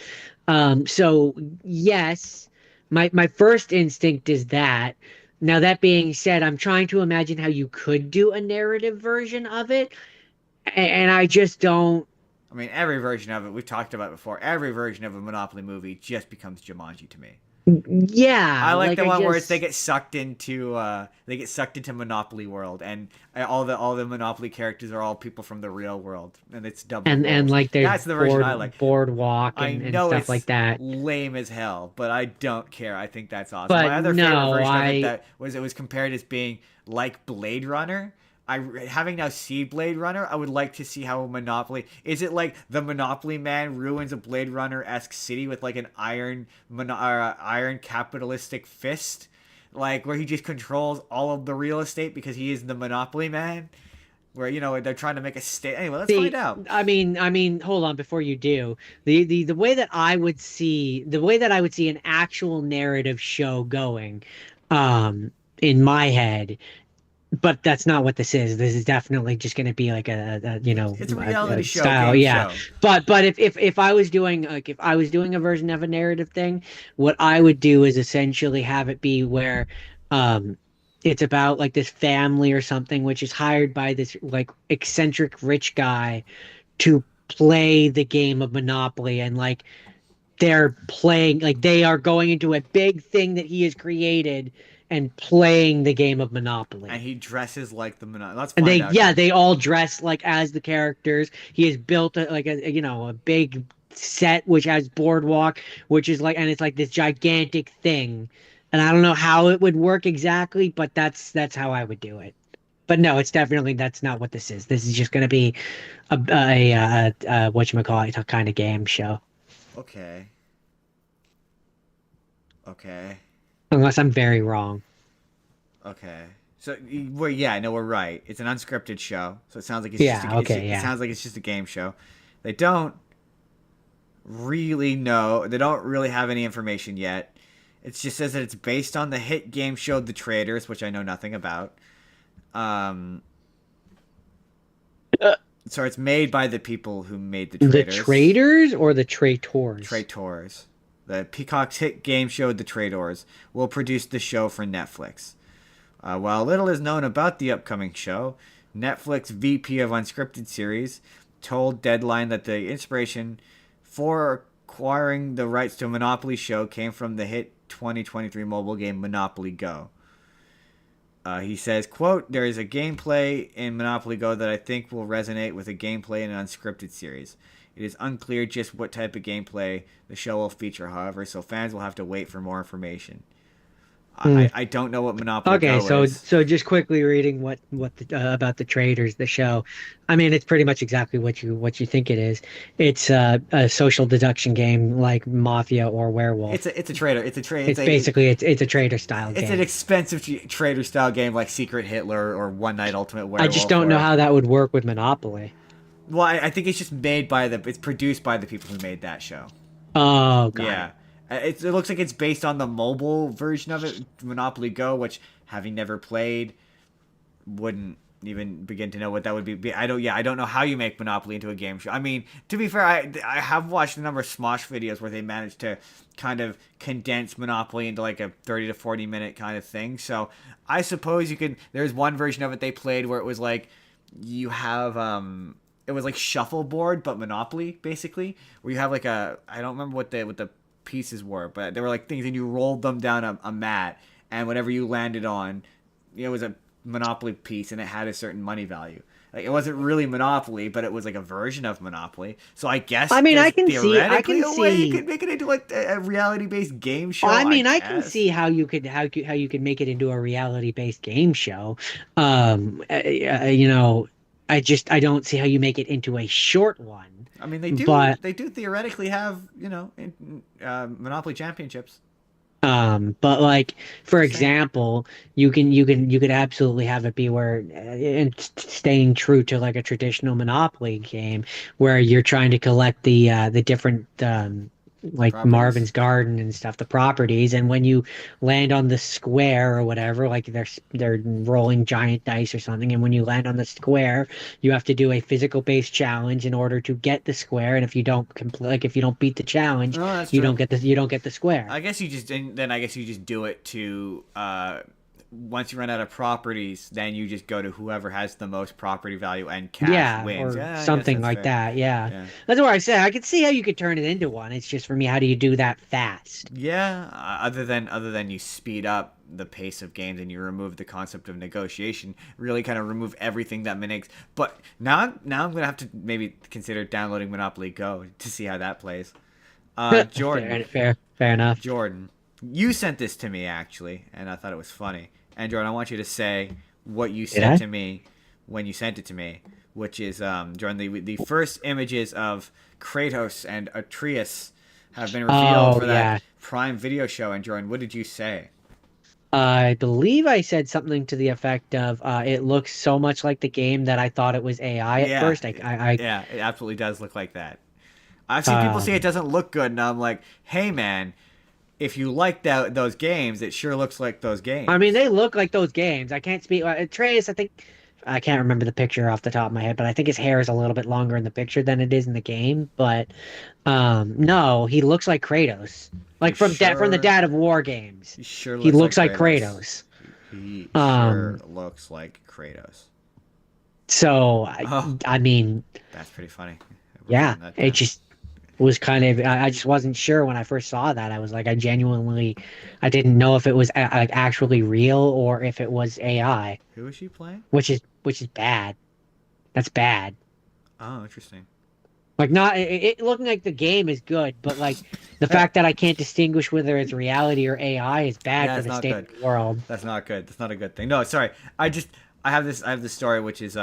So yes, my first instinct is that. Now that being said, I'm trying to imagine how you could do a narrative version of it, and I just don't. I mean, every version of it, we've talked about before, every version of a Monopoly movie just becomes Jumanji to me. Yeah, I like the one where just- they get sucked into Monopoly World, and all the Monopoly characters are all people from the real world, and it's double. and like there's that's the version I like. boardwalk I and know stuff it's like that. lame as hell, but I don't care. I think that's awesome. But My other no, favorite version of I- it that was compared as being like Blade Runner. Having now seen Blade Runner, I would like to see how Monopoly is it like the Monopoly Man ruins a Blade Runner-esque city with like an iron capitalistic fist, like where he just controls all of the real estate because he is the Monopoly Man. Where they're trying to make a state. Anyway, let's find out. I mean, hold on before you do. The way that I would see an actual narrative show going, in my head. But that's not what this is. This is definitely just going to be like It's a reality show, style, game yeah. show. But if I was doing a version of a narrative thing, what I would do is essentially have it be where, it's about like this family or something which is hired by this like eccentric rich guy to play the game of Monopoly, and like they're playing like they are going into a big thing that he has created and playing the game of And Monopoly. he dresses like the Monopoly. Let's And find out here. they all dress like as the characters. He has built a big set which has boardwalk, which is like, and it's like this gigantic thing. And I don't know how it would work exactly, but that's how I would do it. But no, it's definitely that's not what this is. This is just going to be a whatchamacallit kind of game show. Okay. Okay. Unless I'm very wrong. Okay. So, well, yeah, no, we're right. It's an unscripted show, so it sounds like Yeah, okay, it yeah. sounds like it's just a game show. They don't really know. They don't really have any information yet. It just says that it's based on the hit game show The Traders, which I know nothing about. Um, Uh, so it's made by the people who made The the Traders. traders or the traitors? Traitors. The Peacock's hit game show The Traitors will produce the show for Netflix. While little is known about the upcoming show, Netflix VP of Unscripted Series told Deadline that the inspiration for acquiring the rights to a Monopoly show came from the hit 2023 mobile game Monopoly Go. He says, quote, there is a gameplay in Monopoly Go that I think will resonate with a gameplay in an unscripted series. It is unclear just what type of gameplay the show will feature, however, so fans will have to wait for more information. Hmm. I don't know what Monopoly Okay, Go so is. so just quickly reading about the traders, the show. I mean, it's pretty much exactly what you think it is. It's a social deduction game like Mafia or Werewolf. It's a trader. It's basically it's a trader style It's an game. expensive trader style game like Secret Hitler or One Night Ultimate I just Werewolf don't know or how that would work with Monopoly. well, I think it's just made by the it's produced by the people who made that show. Oh, got Yeah. it. It looks like it's based on the mobile version of it, Monopoly Go, which having never played, wouldn't even begin to know what that would be. I don't know how you make Monopoly into a game show. I mean, to be fair, I have watched a number of Smosh videos where they managed to kind of condense Monopoly into like a 30 to 40 minute kind of thing. So I suppose you could. There's one version of it they played where it was like you have it was like shuffleboard but Monopoly basically, where you have like a I don't remember what the pieces were, but they were like things, and you rolled them down a mat, and whatever you landed on, it was a Monopoly piece, and it had a certain money value. Like it wasn't really Monopoly, but it was like a version of Monopoly. So I guess I mean, there's I theoretically can a way you see. could make it into like a reality-based game show. I I mean, I can guess. see how you could make it into a reality-based game show. You know, I don't see how you make it into a short one. I mean, But they do theoretically have Monopoly championships. but like for Just saying. example, you could absolutely have it be where and staying true to like a traditional Monopoly game where you're trying to collect the different like Properties. Marvin's Garden and stuff, the properties, and when you land on the square or whatever, like they're rolling giant dice or something, and when you land on the square, you have to do a physical based challenge in order to get the square, and if you don't complete, like if you don't beat the challenge, Oh, that's true. you don't get the square. I guess you just then I guess you just do it to once you run out of properties, then you just go to whoever has the most property value and cash Yeah, wins. or Yeah, I guess something that's like fair. that. Yeah. Yeah. That's what I said. I could see how you could turn it into one. It's just for me, how do you do that fast? Yeah, other than you speed up the pace of games and you remove the concept of negotiation, really kind of remove everything that makes. But now I'm gonna have to maybe consider downloading Monopoly Go to see how that plays. Jordan, Fair enough. Jordan, you sent this to me actually, and I thought it was funny. And Jordan, I want you to say what you Did said I? to me when you sent it to me, which is Jordan, the first images of Kratos and Atreus have been revealed Oh, for that yeah. Prime Video show. And Jordan, what did you say? I believe I said something to the effect of, it looks so much like the game that I thought it was AI at Yeah, first. I yeah, it absolutely does look like that. I've seen people say it um, doesn't look good, and I'm like, hey man, if you like those games, it sure looks like those I mean, games. they look like those games. I can't speak. Atreus, I think, I can't remember the picture off the top of my head, but I think his hair is a little bit longer in the picture than it is in the game. But no, he looks like Kratos, He like from the sure Dad of War games. he sure He looks like looks like Kratos. Kratos. He sure Um, looks like Kratos. so Oh, I mean, that's pretty funny. We're yeah, putting that it down. just was kind of I just wasn't sure when I first saw that. I was like, I didn't know if it was like actually real or if it was AI, Who is she playing? which is bad. That's bad. Oh, interesting. Like not it looking like the game is good, but like the fact that I can't distinguish whether it's reality or AI is bad Yeah, for it's the not state good. of the world. That's not good. That's not a good thing. No, sorry. I have this story which is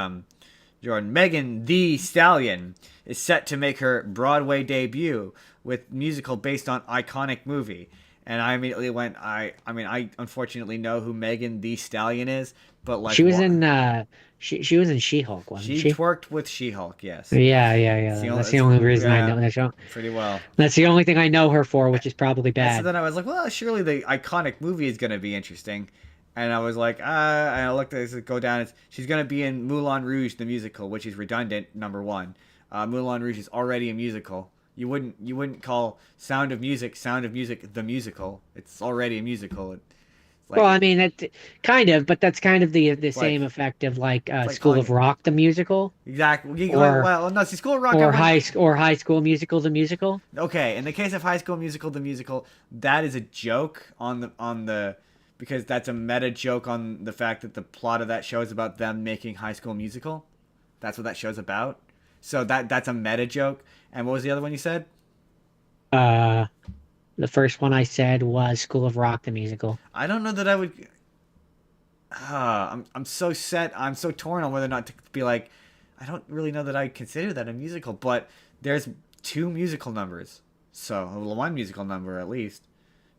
Jordan. Megan the Stallion is set to make her Broadway debut with musical based on iconic movie. And I immediately went I mean I unfortunately know who Megan the Stallion is, but like She was what in she was in She-Hulk, wasn't she she? twerked with She-Hulk, yes. Yeah, yeah, It's the yeah. only That's the only reason I yeah, know that show. pretty well. That's the only thing I know her for, which is probably And so bad. then I was like, well, surely the iconic movie is going to be interesting. And I was like, and I looked at it, go down. She's going to be in Moulin Rouge, the musical, which is redundant, number one. Moulin Rouge is already a musical. You wouldn't call Sound of Music, the musical. It's already a musical. It's Well, I like, mean, it kind of, but that's kind of the it's like, same effect of like it's like School calling of it. Rock the musical, Exactly. or Well, no, see, School of Rock, I went. High School Musical the musical. Okay, in the case of High School Musical, the musical, that is a joke on the because that's a meta joke on the fact that the plot of that show is about them making High School Musical. That's what that show's about. So that's a meta joke. And what was the other one you said? Uh, the first one I said was School of Rock the musical. I don't know that I would. I'm so set. I'm so torn on whether or not to be like. I don't really know that I consider that a musical, but there's two musical numbers, so well, one musical number at least.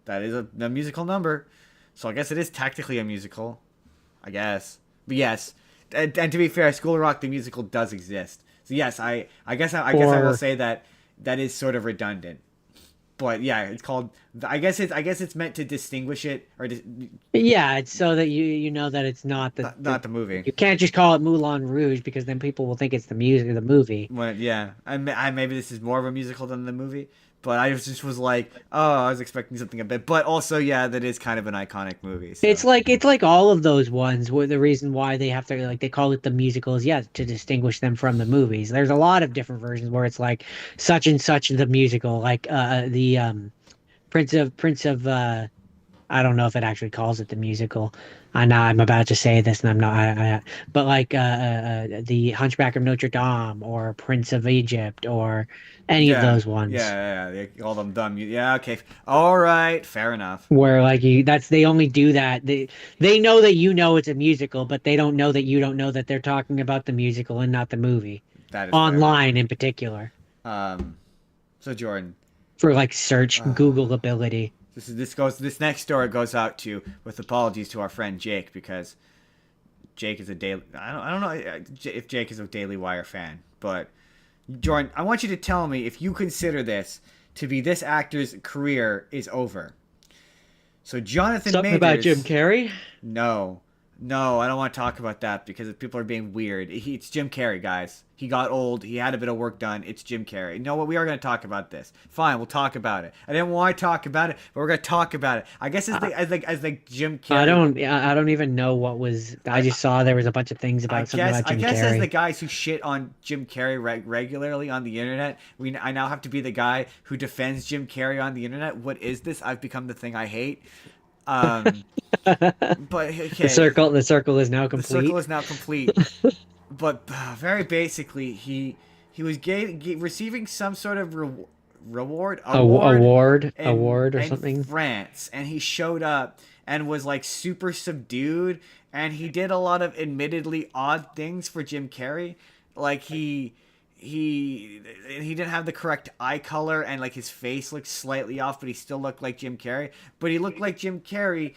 That is a musical number, so I guess it is technically a musical, I guess. But yes, and to be fair, School of Rock the musical does exist. So yes, I guess I will Or say that that is sort of redundant. But yeah, it's called. I guess it's meant to distinguish it or yeah, it's so that you know that it's not not the movie. you can't just call it Moulin Rouge because then people will think it's the music of the movie. When yeah, I maybe this is more of a musical than the movie, but I just was like, oh, I was expecting something a bit, but also yeah, that is kind of an iconic movie. So It's like all of those ones where the reason why they have to like they call it the musical is yeah to distinguish them from the movies. There's a lot of different versions where it's like such and such the musical, like the Prince of I don't know if it actually calls it the musical. I know I'm about to say this and I'm not but like the Hunchback of Notre Dame or Prince of Egypt or any of yeah, those ones. they call them dumb. Yeah, okay, all right, fair enough. Where like they only do that they know that you know it's a musical but they don't know that you don't know that they're talking about the musical and not the movie That is fair. online in particular Um, so Jordan, for like search uh, Google ability. this next story goes out to with apologies to our friend Jake because Jake is a daily. I don't know if Jake is a Daily Wire fan, but Jordan, I want you to tell me if you consider this to be this actor's career is over. So Jonathan Something about Jim Majors, Carrey. no, no, I don't want to talk about that because people are being weird. It's Jim Carrey, guys. He got old. He had a bit of work done. It's Jim Carrey. You know what? We are going to talk about this. Fine, we'll talk about it. I didn't want to talk about it, but we're going to talk about it. I guess as the Jim Carrey. I don't even know what was. I just saw there was a bunch of things about something about I Jim guess as the Carrey. guys who shit on Jim Carrey regularly on the internet, I now have to be the guy who defends Jim Carrey on the internet. What is this? I've become the thing I hate. Um, but okay, The circle is now the circle complete. is now complete. But very basically, he was receiving some sort of Award or in something. France, and he showed up and was like super subdued, and he did a lot of admittedly odd things for Jim Carrey, like he didn't have the correct eye color and like his face looked slightly off, but he still looked like Jim Carrey. But he looked like Jim Carrey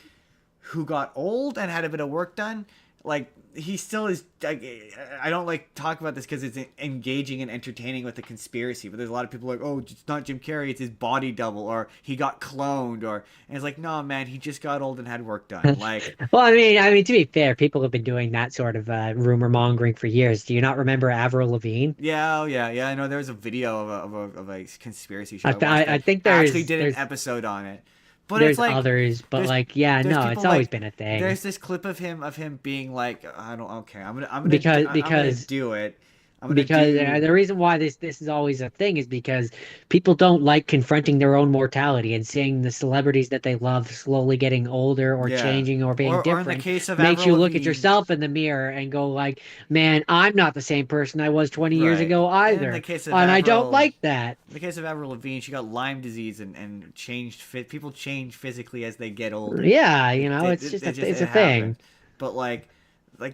who got old and had a bit of work done. Like he still is. I don't like talk about this because it's engaging and entertaining with the conspiracy. But there's a lot of people like, oh, it's not Jim Carrey, it's his body double, or he got cloned, or and it's like, no, man, he just got old and had work done. Like, Well, I mean, to be fair, people have been doing that sort of rumor mongering for years. Do you not remember Avril Lavigne? yeah, oh yeah. I know there was a video of a conspiracy show I watched I that think actually did an there's episode on it. But it's there's like others, but there's like yeah, there's no, people it's always like been a thing there's this clip of him being like I don't okay I'm gonna because I'm gonna because do it I'm gonna Because do the reason why this is always a thing is because people don't like confronting their own mortality and seeing the celebrities that they love slowly getting older or yeah. changing or being Or in the different case of makes Avril you look at Lavigne, yourself in the mirror and go like, man, I'm not the same person I was 20 years right? ago And in the either. case of And I don't Avril, like that. in the case of Avril Lavigne, she got Lyme disease and changed fit. People change physically as they get older. Yeah, It it's just it it's a thing. happens. But like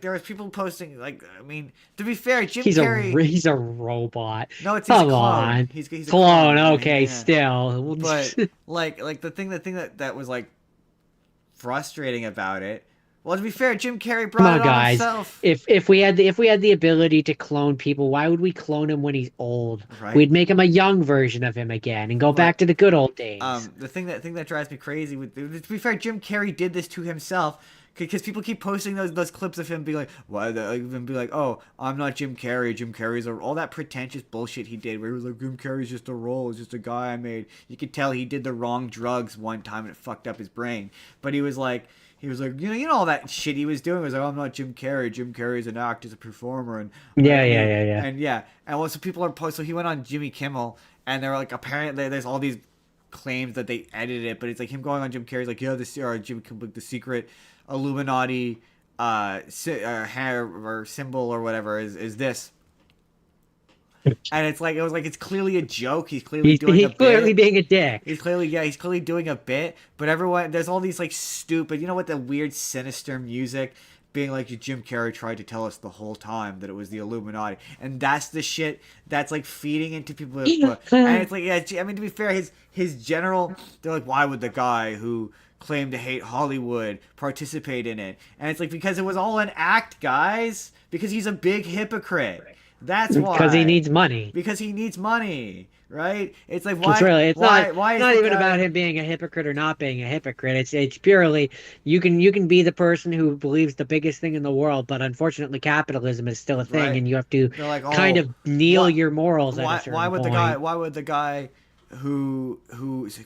there was people posting like I mean to be fair, Jim Carrey. He's a robot. No, he's a Come clone. on. He's a Clone, clone. okay, Yeah. still. But like the thing that was like frustrating about it. Well, to be fair, Jim Carrey Come brought on, it on guys. himself, If we had the ability to clone people, why would we clone him when he's old? right? We'd make him a young version of him again and go back But to the good old days. the thing that drives me crazy with to be fair, Jim Carrey did this to himself because people keep posting those clips of him being like, why and be like, oh, I'm not Jim Carrey. Jim Carrey's all that pretentious bullshit he did where he was like, Jim Carrey's just a role, it's just a guy I made. You could tell he did the wrong drugs one time and it fucked up his brain. But he was like, you know all that shit he was doing. He was like, oh, I'm not Jim Carrey. Jim Carrey's an actor, he's a performer, and Yeah. and yeah, and also people are posting. So he went on Jimmy Kimmel, and they're like, apparently there's all these claims that they edited it, but it's like him going on Jim Carrey's like, yeah, this or Jim Kimmel, the secret Illuminati hair or symbol or whatever is this. And it's like it was like it's clearly a joke. He's clearly doing a He's clearly bit. being a dick. He's clearly doing a bit, but everyone there's all these like stupid, you know what, the weird sinister music being like Jim Carrey tried to tell us the whole time that it was the Illuminati, and that's the shit that's like feeding into people. And it's like, yeah, I mean to be fair, his general, they're like, why would the guy who claimed to hate Hollywood participate in it? And it's like because it was all an act, guys. Because he's a big hypocrite. That's why. Because he needs money. Because he needs money, right? It's like why? It's why is not the even guy... about him being a hypocrite or not being a hypocrite. It's purely you can be the person who believes the biggest thing in the world, but unfortunately capitalism is still a thing, Right. and you have to They're like, kind oh, of kneel your morals at why, a certain why would point. the guy who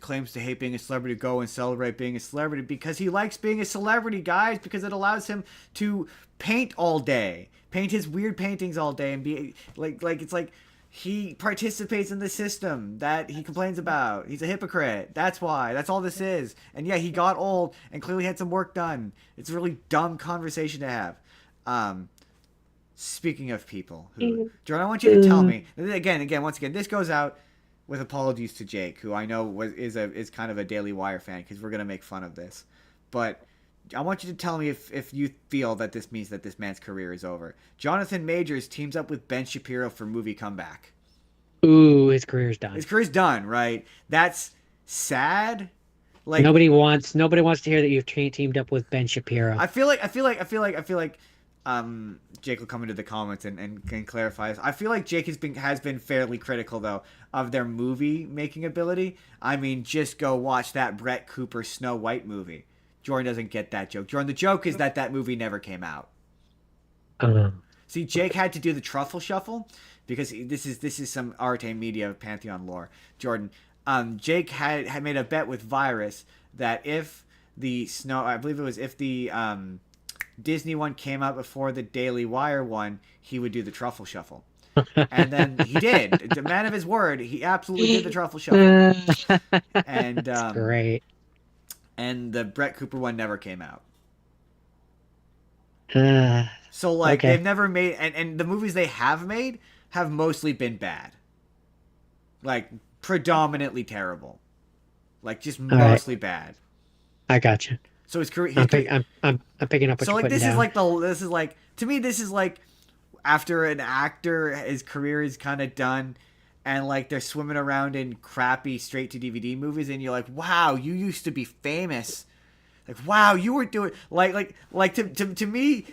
claims to hate being a celebrity go and celebrate being a celebrity? Because he likes being a celebrity, guys, because it allows him to paint all day, paint his weird paintings all day, and be like it's like he participates in the system that he complains about. He's a hypocrite. That's why. That's all this is. And yeah, he got old and clearly had some work done. It's a really dumb conversation to have. Speaking of people who, Jordan, I want you to tell me once again, this goes out with apologies to Jake, who I know is kind of a Daily Wire fan, because we're gonna make fun of this, but I want you to tell me if you feel that this means that this man's career is over. Jonathan Majors teams up with Ben Shapiro for movie comeback. Ooh, his career's done. His career's done, right? That's sad. Like Nobody wants to hear that you've teamed up with Ben Shapiro. I feel like Jake will come into the comments and clarify this. I feel like Jake has been fairly critical though of their movie making ability. I mean, just go watch that Brett Cooper Snow White movie. Jordan doesn't get that joke. Jordan, the joke is that movie never came out. See, Jake had to do the truffle shuffle because this is some Arte Media Pantheon lore. Jordan, Jake had made a bet with Virus that if the Disney one came out before the Daily Wire one, he would do the truffle shuffle. And then he did. The man of his word, he absolutely did the truffle shuffle. And That's great. And the Brett Cooper one never came out. Uh, So like okay. they've never made, and the movies they have made have mostly been bad. Like predominantly terrible. Like just mostly bad. I got you. So his career, I'm picking up what so you're like putting down. this is like to me this is like after an actor his career is kind of done, and like they're swimming around in crappy straight to DVD movies, and you're like, wow, you used to be famous. Like, wow, you were doing to me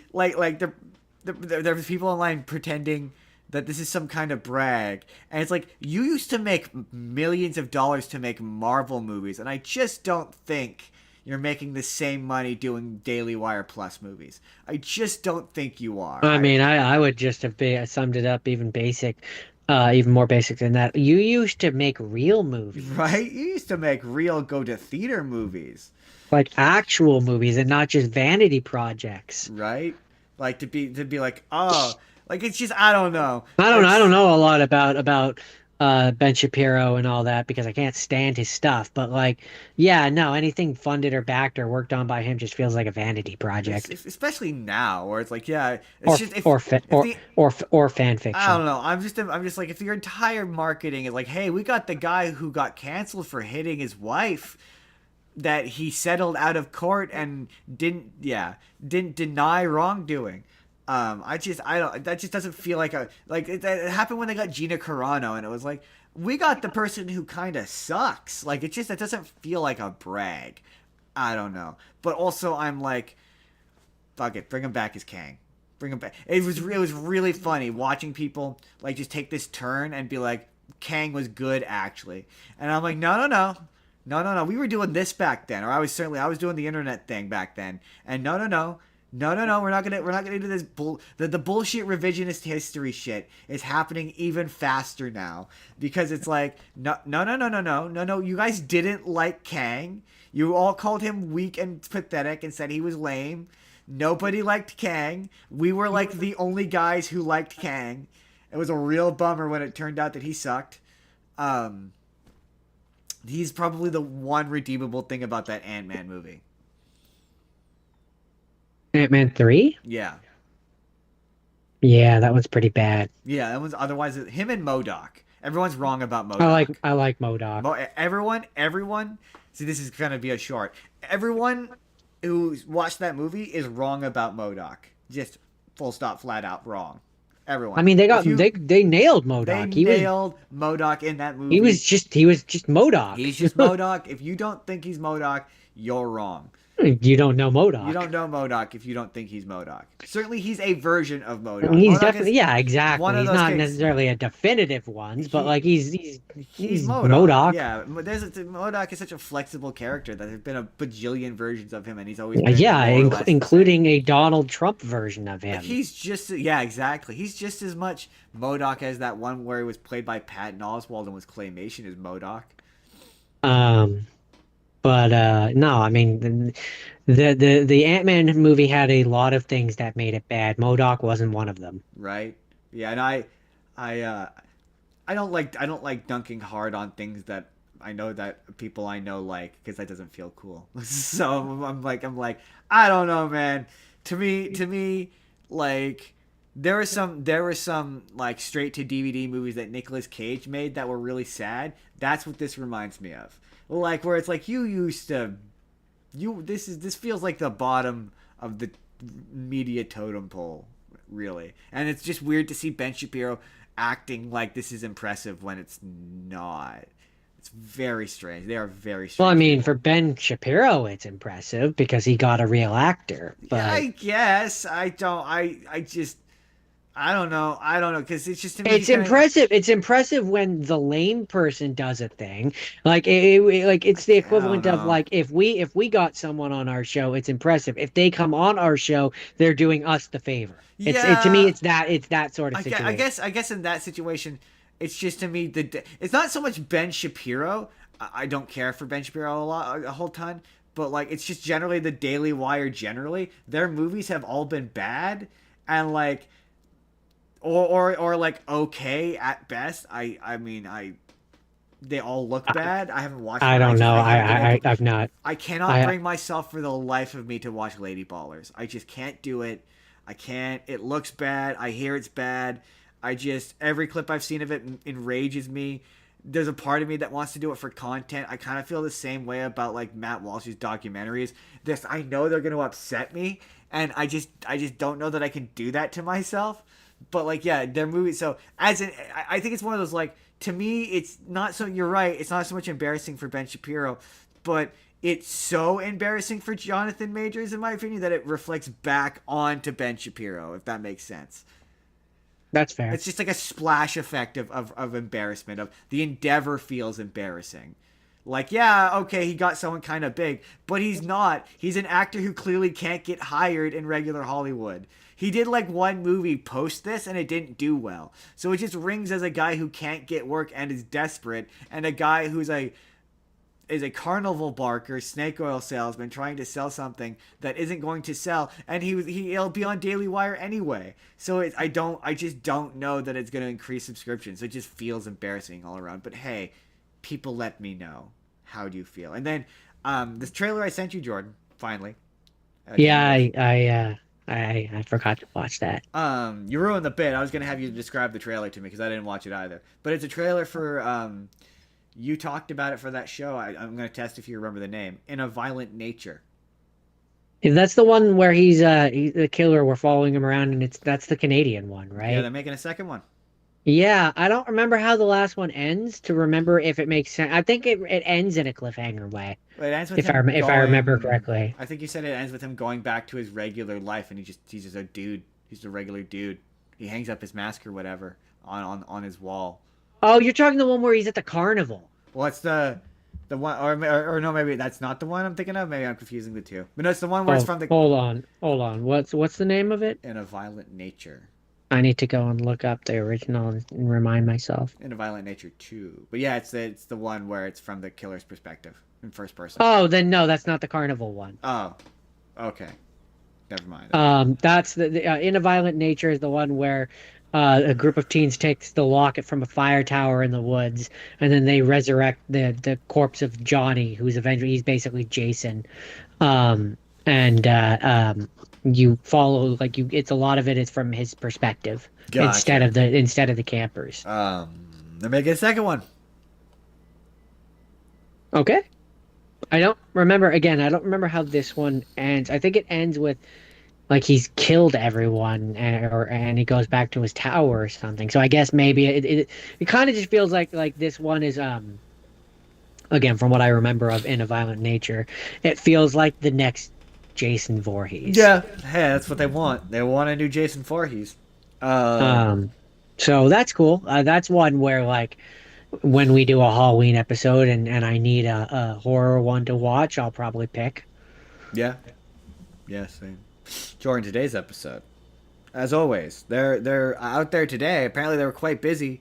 there's people online pretending that this is some kind of brag, and it's like you used to make millions of dollars to make Marvel movies, and I just don't think you're making the same money doing Daily Wire Plus movies. I just don't think you are. I mean, I would just have summed it up even more basic than that. You used to make real movies. Right? You used to make real go to theater movies. Like actual movies and not just vanity projects. Right? Like to be like, oh, Like it's just I don't know. I don't It's know a lot about Ben Shapiro and all that because I can't stand his stuff. But like, yeah, no, anything funded or backed or worked on by him just feels like a vanity project especially now where it's like yeah, it's or just or fa- if the or fan I fiction. don't know. I'm just like if your entire marketing is like, hey, we got the guy who got canceled for hitting his wife that he settled out of court and didn't deny wrongdoing. I don't that just doesn't feel like a like it happened when they got Gina Carano and it was like we got the person who kind of sucks. Like it just it doesn't feel like a brag. I don't know, but also I'm like fuck it, bring him back as Kang. Bring him back. It was really funny watching people like just take this turn and be like Kang was good actually, and I'm like no. We were doing this back then, or I was doing the internet thing back then, and no. We're not gonna do this the bullshit revisionist history shit is happening even faster now because it's like no. You guys didn't like Kang. You all called him weak and pathetic and said he was lame. Nobody liked Kang. We were like the only guys who liked Kang. It was a real bummer when it turned out that he sucked. Um, he's probably the one redeemable thing about that Ant-Man movie. Ant-Man 3? Yeah. Yeah, that one's pretty bad. Yeah, that was otherwise him and Modoc. Everyone's wrong about Modoc. I like MODOK. Everyone. See, this is gonna be a short. Everyone who watched that movie is wrong about Modoc. Just full stop, flat out wrong. I Everyone. mean, If you they nailed they MODOK. nailed Modoc in that movie. He was just MODOK. He's just Modoc. If you don't think he's Modoc, you're wrong. You don't know You MODOK. don't know Modoc if you don't think he's Modoc. Certainly, he's a version of I mean, Modoc. he's Modoc is definitely yeah, one exactly. of He's those not cases. necessarily a definitive ones, but He like he's he's Modoc. MODOK. Yeah, Modoc is such a flexible character that there's been a bajillion versions of him, and he's always been Yeah, more or less the same. including a Donald Trump version of Like him. he's just yeah, exactly. He's just as much Modoc as that one where he was played by Patton Oswalt and was claymation as Modoc. Um, but no, I mean the Ant-Man movie had a lot of things that made it bad. MODOK wasn't one of them. Right? Yeah, and I I don't like dunking hard on things that I know that people I know like because that doesn't feel cool. So I'm like I don't know, man. To me, like there were some like straight to DVD movies that Nicolas Cage made that were really sad. That's what this reminds me of. Like where it's like you used to you this feels like the bottom of the media totem pole really, and it's just weird to see Ben Shapiro acting like this is impressive when it's not. It's very strange. They are very Well, I strange mean, people. for Ben Shapiro, it's impressive because he got a real actor. Yeah, But I guess I don't. I just I don't know because it's just to me he it's kind of impressive. It's impressive when the lame person does a thing. Like like it's the I don't equivalent of know. like if we got someone on our show, it's impressive. If they come on our show, they're doing us the favor. To me, Yeah, it's that sort of situation. I guess in that situation, it's just to me it's not so much Ben Shapiro. I don't care for Ben Shapiro a whole ton, but like it's just generally the Daily Wire. Generally, their movies have all been bad, and like or like okay at best. I mean they all look bad. I haven't watched I one. don't know. I haven't been able. I've not. I cannot I bring myself for the life of me to watch Lady Ballers. I just can't do it. I can't. It looks bad. I hear it's bad. I just every clip I've seen of it enrages me. There's a part of me that wants to do it for content. I kind of feel the same way about like Matt Walsh's documentaries. This I know they're going to upset me, and I just don't know that I can do that to myself. But like yeah, their movies. So I think it's one of those like to me it's not so. You're right. It's not so much embarrassing for Ben Shapiro, but it's so embarrassing for Jonathan Majors, in my opinion, that it reflects back onto Ben Shapiro, if that makes sense. That's fair. It's just like a splash effect of embarrassment, of the endeavor feels embarrassing. Like, yeah, okay, he got someone kind of big, but he's not. He's an actor who clearly can't get hired in regular Hollywood. He did like one movie post this and it didn't do well. So it just rings as a guy who can't get work and is desperate, and a guy who's a is a carnival barker, snake oil salesman trying to sell something that isn't going to sell, and he'll be on Daily Wire anyway. So I just don't know that it's going to increase subscriptions. It just feels embarrassing all around. But hey, people, let me know, how do you feel? And then this trailer I sent you, Jordan, finally. Yeah, I forgot to watch that. You ruined the bit. I was gonna have you describe the trailer to me because I didn't watch it either. But it's a trailer for you talked about it for that show. I'm gonna test if you remember the name. In a Violent Nature. If that's the one where he's the killer, we're following him around, and that's the Canadian one, Yeah, right? they're making a second one. Yeah, I don't remember how the last one ends to remember if it makes sense. I think it ends in a cliffhanger way, It ends with him if I remember going. correctly. I think you said it ends with him going back to his regular life, and he's just a dude. He's a regular dude. He hangs up his mask or whatever on his wall. Oh, you're talking the one where he's at the carnival. Well, it's the one, or no, maybe that's not the one I'm thinking of. Maybe I'm confusing the two. But no, it's the one where it's Oh, from the hold on. What's the name of it? In a Violent Nature. I need to go and look up the original and remind myself. In a Violent Nature 2. But yeah, it's the one where it's from the killer's perspective in first person. Oh, then no, that's not the carnival one. Oh, okay. Never mind. That's the In a Violent Nature is the one where a group of teens takes the locket from a fire tower in the woods, and then they resurrect the corpse of Johnny, who's eventually he's basically Jason. And you follow like you. It's a lot of it is from his perspective Gotcha. instead of the campers. They're making a second one. Okay. I don't remember again. I don't remember how this one ends. I think it ends with like he's killed everyone and he goes back to his tower or something. So I guess maybe it kind of just feels like this one is again from what I remember of In a Violent Nature, it feels like the next Jason Voorhees. Yeah. Hey, that's what they want. They want a new Jason Voorhees. So that's cool. That's one where like when we do a Halloween episode and I need a horror one to watch, I'll probably pick. Yeah. Yeah, same. Jordan, today's episode. As always, they're out there today. Apparently, they were quite busy.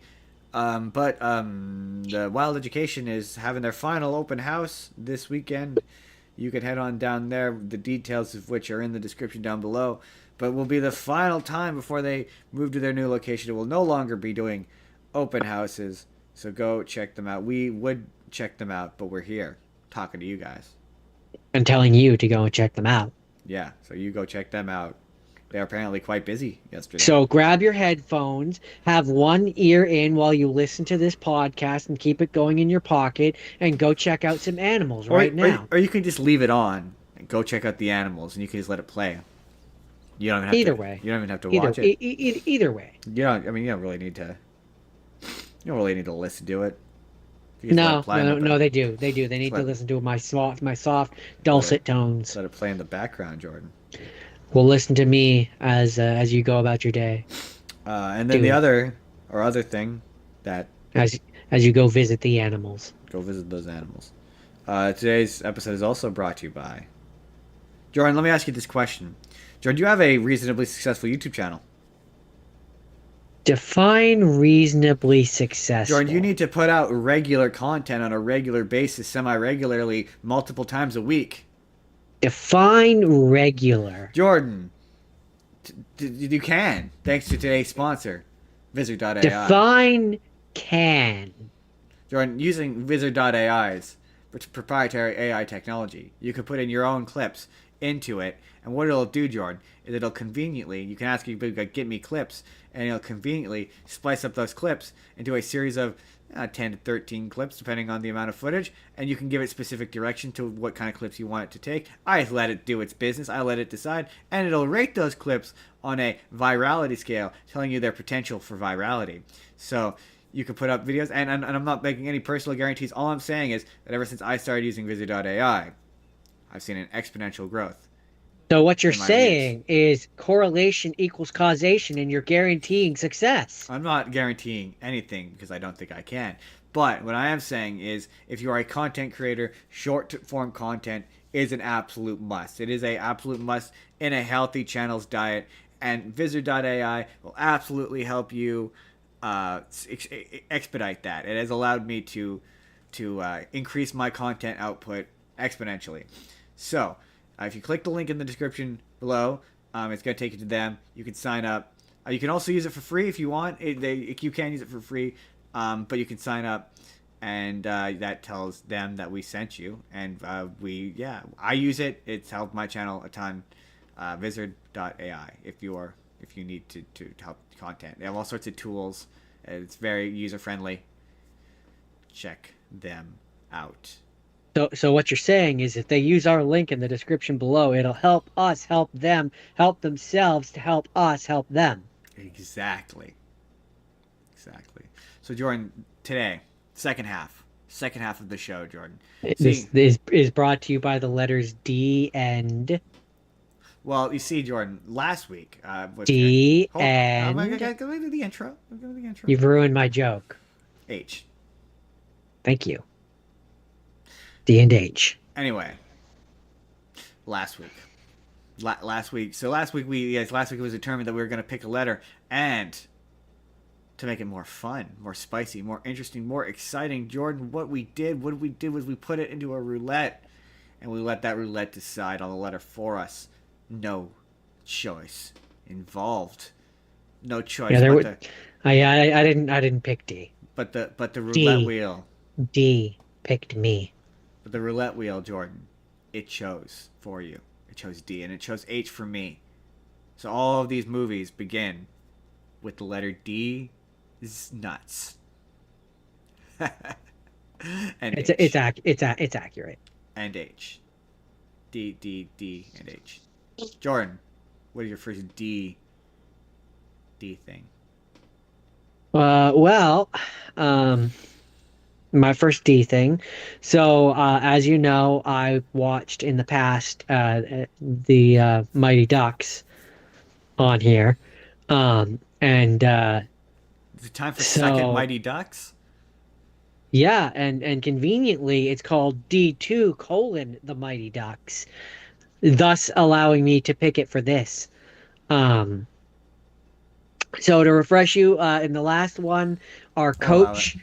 But the Wild Education is having their final open house this weekend. You can head on down there, the details of which are in the description down below. But will be the final time before they move to their new location. It will no longer be doing open houses. So go check them out. We would check them out, but we're here talking to you guys. And telling you to go and check them out. Yeah, so you go check them out. They're apparently quite busy yesterday. So grab your headphones, have one ear in while you listen to this podcast and keep it going in your pocket and go check out some animals right now. Or you can just leave it on and go check out the animals and you can just let it play. You don't even have Either to, way. You don't even have to watch it. Either way. I mean, you don't really need to. You don't really need to listen to it. No, they do. They do. They need to listen to my soft, dulcet tones. Let it play in the background, Jordan. Well, listen to me as you go about your day. And then the other thing that as you go visit the animals. Go visit those animals. Today's episode is also brought to you by Jordan. Let me ask you this question, Jordan. You have a reasonably successful YouTube channel. Define reasonably successful. Jordan, you need to put out regular content on a regular basis, semi-regularly, multiple times a week. Define regular. Jordan, you can, thanks to today's sponsor, vizard.Ai. Define can. Jordan, using vizard.AI's proprietary AI technology, you can put in your own clips into it, and what it'll do, Jordan, is it'll conveniently, you can ask you, get me clips, and it'll conveniently splice up those clips into a series of 10 to 13 clips, depending on the amount of footage, and you can give it specific direction to what kind of clips you want it to take. I let it do its business, I let it decide, and it'll rate those clips on a virality scale, telling you their potential for virality. So you can put up videos, and I'm not making any personal guarantees. All I'm saying is that ever since I started using vizard.ai, I've seen an exponential growth. So what you're saying is correlation equals causation, and you're guaranteeing success. I'm not guaranteeing anything because I don't think I can. But what I am saying is if you are a content creator, short-form content is an absolute must. It is an absolute must in a healthy channel's diet, and vizard.ai will absolutely help you expedite that. It has allowed me to increase my content output exponentially. So, if you click the link in the description below, it's going to take you to them. You can sign up. You can also use it for free if you want. You can use it for free, but you can sign up, and that tells them that we sent you. And I use it. It's helped my channel a ton. Vizard.Ai if you need to help content. They have all sorts of tools. It's very user friendly. Check them out. So what you're saying is if they use our link in the description below, it'll help us help them help themselves to help us help them. Exactly. So Jordan, today, second half of the show, Jordan. This is brought to you by the letters D and Well, you see, Jordan, last week, D I'm and going to do the intro. You've ruined my joke. H. Thank you. D and H. Anyway, last week. Last week it was determined that we were going to pick a letter, and to make it more fun, more spicy, more interesting, more exciting, Jordan, what we did was we put it into a roulette, and we let that roulette decide on the letter for us. No choice involved. No choice. Yeah, I didn't pick D. But the roulette wheel. D picked me. But the roulette wheel, Jordan, it chose for you. It chose D, and it chose H for me. So all of these movies begin with the letter D. Is nuts. And it's accurate. And H. D, and H. Jordan, what is your first D thing? My first D thing. So, as you know, I watched in the past the Mighty Ducks on here, and is it time for second Mighty Ducks? Yeah, and conveniently, it's called D2 colon the Mighty Ducks, thus allowing me to pick it for this. So to refresh you, in the last one, our coach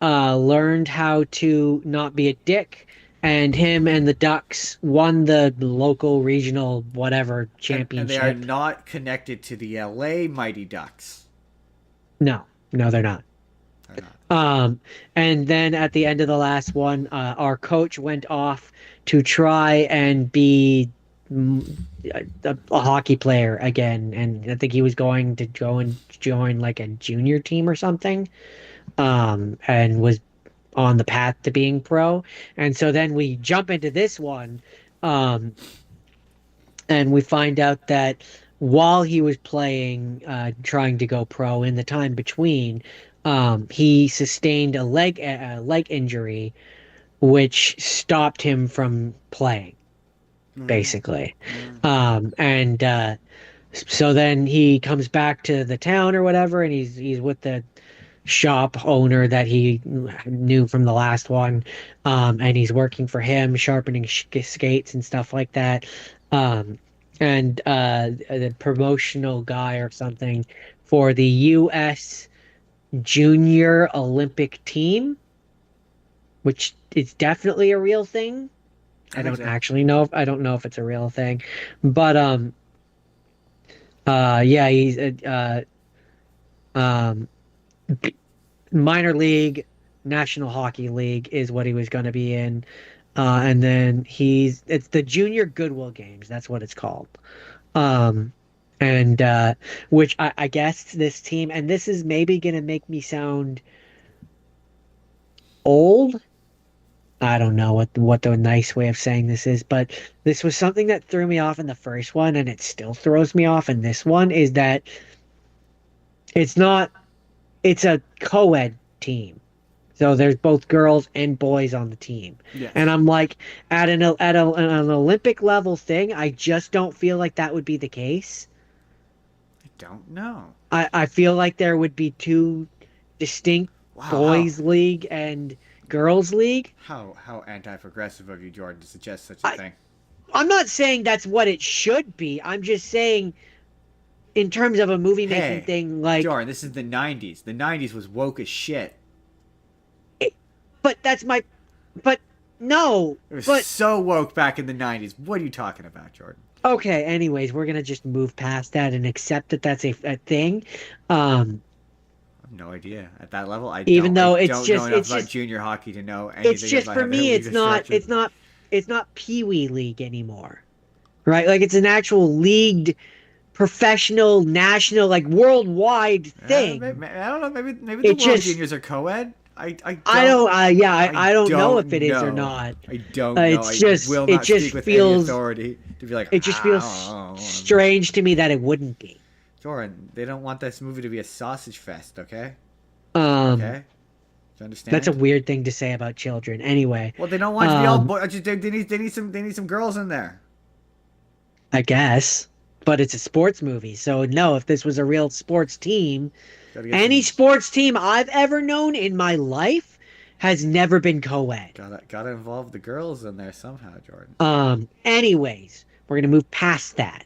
learned how to not be a dick, and him and the Ducks won the local, regional, whatever championship. And they are not connected to the LA Mighty Ducks. No, they're not. And then at the end of the last one, our coach went off to try and be a hockey player again, and I think he was going to go and join like a junior team or something, and was on the path to being pro. And so then we jump into this one, and we find out that while he was playing, trying to go pro, in the time between, he sustained a leg injury, which stopped him from playing, basically. And so then he comes back to the town or whatever, and he's with the shop owner that he knew from the last one, and he's working for him, sharpening skates and stuff like that. And the promotional guy or something for the U.S. Junior Olympic team, which is definitely a real thing. I don't know if it's a real thing, but yeah, he's minor league, National Hockey League is what he was going to be in. And then it's the Junior Goodwill Games. That's what it's called. And which I guess this team, and this is maybe going to make me sound old. I don't know what the nice way of saying this is, but this was something that threw me off in the first one, and it still throws me off in this one, is that it's a co-ed team. So there's both girls and boys on the team. Yes. And I'm like, at an Olympic level thing, I just don't feel like that would be the case. I don't know. I feel like there would be two distinct boys league and girls league. How anti-progressive of you, Jordan, to suggest such a thing. I'm not saying that's what it should be. I'm just saying, in terms of a movie making thing, like, Jordan, this is the 90s. The 90s was woke as shit. but that's my, but no, It was but so woke back in the 90s. What are you talking about, Jordan? okay. Anyways, we're gonna just move past that and accept that that's a thing. Um, I have no idea. At that level, I even don't. I though don't know enough about junior hockey to know it's anything just about for how their me, leagues are structured. it's not Pee Wee League anymore, right? Like it's an actual leagued, professional, national, like worldwide thing. I don't know. Maybe the It World just Juniors are co-ed. I I don't don't yeah, I I don't know if don't it is or know. not. I don't know. I will It not just speak with any feels authority to be like, it just feels strange to me that it wouldn't be. Jordan, they don't want this movie to be a sausage fest, okay? Um, Okay? Do you that's a understand? weird thing to say about children. Anyway, Well, they don't want it to be all um, boy. They need some girls in there. I guess, but it's a sports movie, so no. If this was a real sports team, Gotta get any some. sports team I've ever known in my life has never been co-ed. Gotta involve the girls in there somehow, Jordan. Anyways, we're gonna move past that.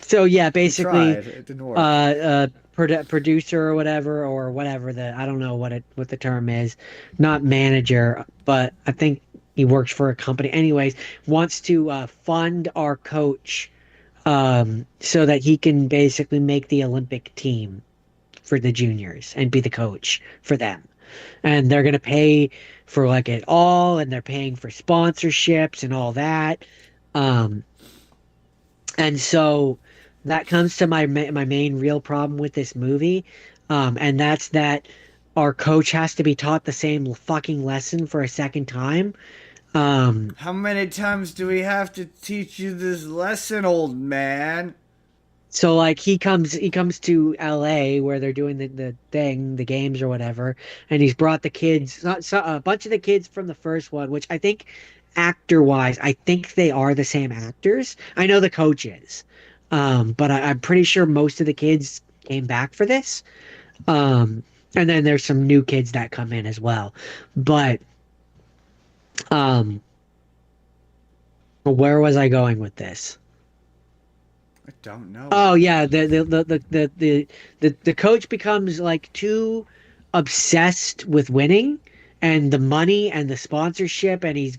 So yeah, We basically, tried. It didn't uh, work. producer or whatever I don't know what the term is, not manager, but I think he works for a company. Anyways, wants to fund our coach, so that he can basically make the Olympic team for the juniors and be the coach for them. And they're gonna pay for like it all, and they're paying for sponsorships and all that. Um, and so that comes to my main real problem with this movie, and that's that our coach has to be taught the same fucking lesson for a second time. Um, How many times do we have to teach you this lesson, old man? so like he comes to LA where they're doing the thing, the games or whatever, and he's brought the kids, a bunch of the kids from the first one, which I think actor wise, I think they are the same actors. I know the coach is. But I'm pretty sure most of the kids came back for this. Um, and then there's some new kids that come in as well. But um, where was I going with this? I don't know, Oh man. yeah, the coach becomes like too obsessed with winning and the money and the sponsorship, and he's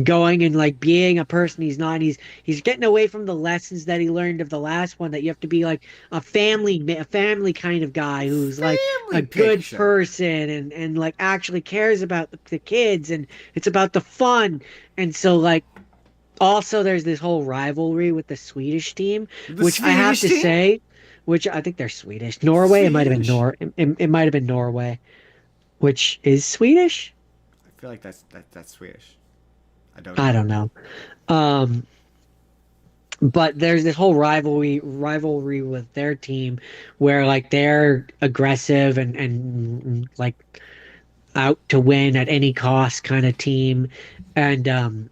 going and like being a person he's not. He's getting away from the lessons that he learned of the last one, that you have to be like a family kind of guy who's like a Family good picture. person and like actually cares about the kids, and it's about the fun. And so like also, there's this whole rivalry with the Swedish team, The which I have Swedish to team? say, which I think they're Swedish. Norway, it might have been Swedish? It might have been Norway, which is Swedish. I feel like that's Swedish. I don't I know. don't know. Um, but there's this whole rivalry with their team, where like they're aggressive and like out to win at any cost kind of team, and um,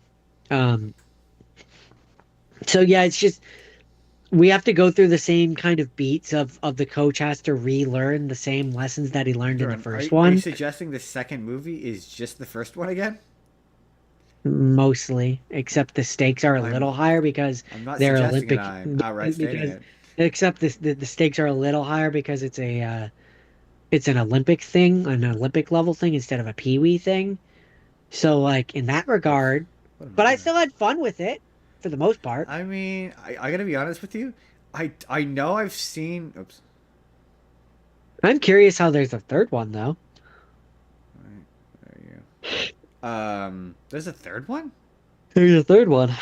so yeah, it's just we have to go through the same kind of beats of the coach has to relearn the same lessons that he learned in the Jordan, first are you one, suggesting the second movie is just the first one again? mostly, except the stakes are a I'm little higher because I'm not they're suggesting it. Olympic, I'm outright stating because it. except the stakes are a little higher because it's an Olympic thing, an Olympic level thing instead of a Pee Wee thing. So like in that regard, What am I but I doing? still had fun with it for the most part. I mean, I gotta be honest with you. I know I've seen. Oops. I'm curious how there's a third one though. Right, there you go. There's a third one? There's a third one.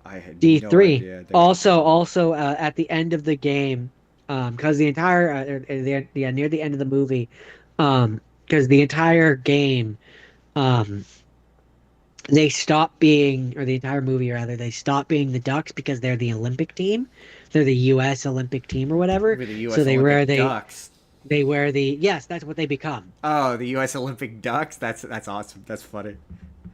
I had no D3. idea there was a third Also, one. at the end of the game, because the entire yeah, near the end of the movie, because the entire game, um, they stop being, or the entire movie rather, they stop being the Ducks because they're the Olympic team. They're the U.S. Olympic team or whatever. Maybe the So U.S. Olympic they Ducks. they wear the yes, that's what they become. Oh, the U.S. Olympic Ducks. That's awesome. That's funny.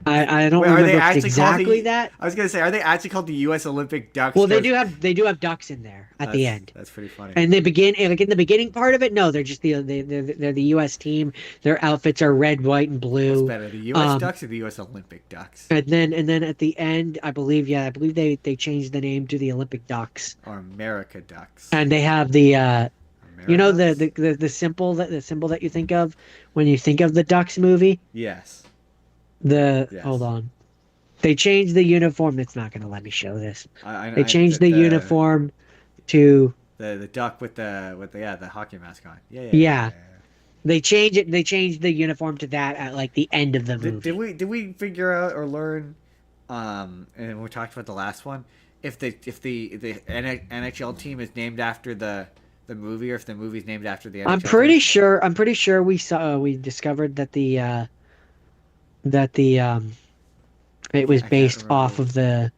I don't Wait, are they remember if it's actually called exactly the? that. I was gonna say, are they actually called the U.S. Olympic Ducks? Well, Because they do have ducks in there at the end. that's pretty funny. And they begin like in the beginning part of it. No, they're just they're the U.S. team. Their outfits are red, white, and What's blue. better, the U.S. Um, Ducks or the U.S. Olympic Ducks? and then at the end, I believe they changed the name to the Olympic Ducks. Or America Ducks? And they have the you know Ameriducks? the symbol that you think of when you think of the Ducks movie. Yes. Hold Yes. on. They changed the uniform. It's not going to let me show this. They The, changed the the uniform to, the duck with the yeah, the hockey mask on. Yeah, yeah, yeah, yeah, yeah. yeah. They changed it. They changed the uniform to that at like the end of the Did movie. we figure out or learn and we talked about the last one, if the NHL team is named after the movie, or if the movie's named after the NHL team? I'm pretty sure we discovered that the it was I can't based remember. off of the.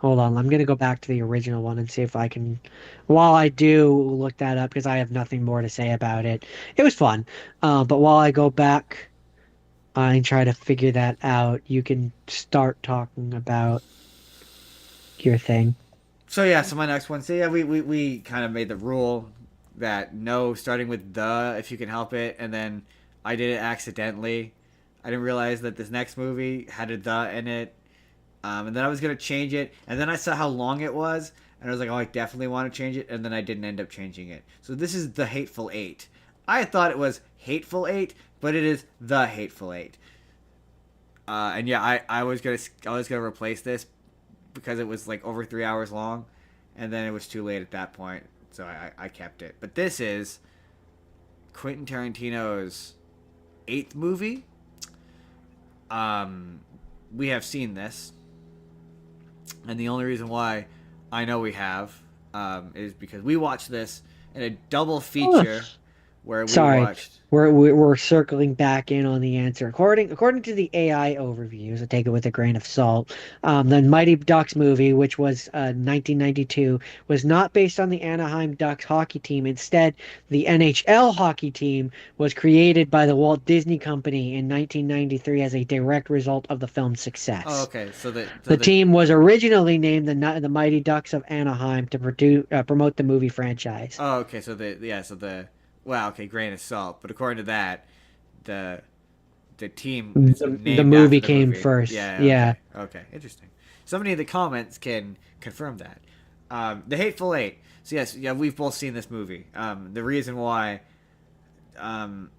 Hold on, I'm gonna go back to the original one and see if I can. While I do look that up, because I have nothing more to say about it. It was fun, but while I go back and try to figure that out, you can start talking about your thing. So yeah, so my next one. So yeah, we kind of made the rule that no starting with the if you can help it, and then I did it accidentally. I didn't realize that this next movie had a the in it, and then I was gonna change it, and then I saw how long it was, and I was like, oh, I definitely want to change it, and then I didn't end up changing it. So this is the Hateful Eight. I thought it was Hateful Eight, but it is the Hateful Eight. And yeah, I was gonna replace this because it was like over 3 hours long, and then it was too late at that point, so I kept it. But this is Quentin Tarantino's eighth movie. We have seen this, and the only reason why I know we have is because we watched this in a double feature where we Sorry, watched. we're circling back in on the answer. According to the AI overviews, I take it with a grain of salt. The Mighty Ducks movie, which was 1992, was not based on the Anaheim Ducks hockey team. Instead, the NHL hockey team was created by the Walt Disney Company in 1993 as a direct result of the film's Oh, success. okay. The team was originally named the Mighty Ducks of Anaheim to promote the movie franchise. Oh, okay. So the wow. Okay, grain of salt. But according to that, the the team is The named after movie the came movie. first. Yeah. Yeah. Okay. Okay. Interesting. Somebody in the comments can confirm that. The Hateful Eight. So yes, yeah, we've both seen this movie. The reason why, um,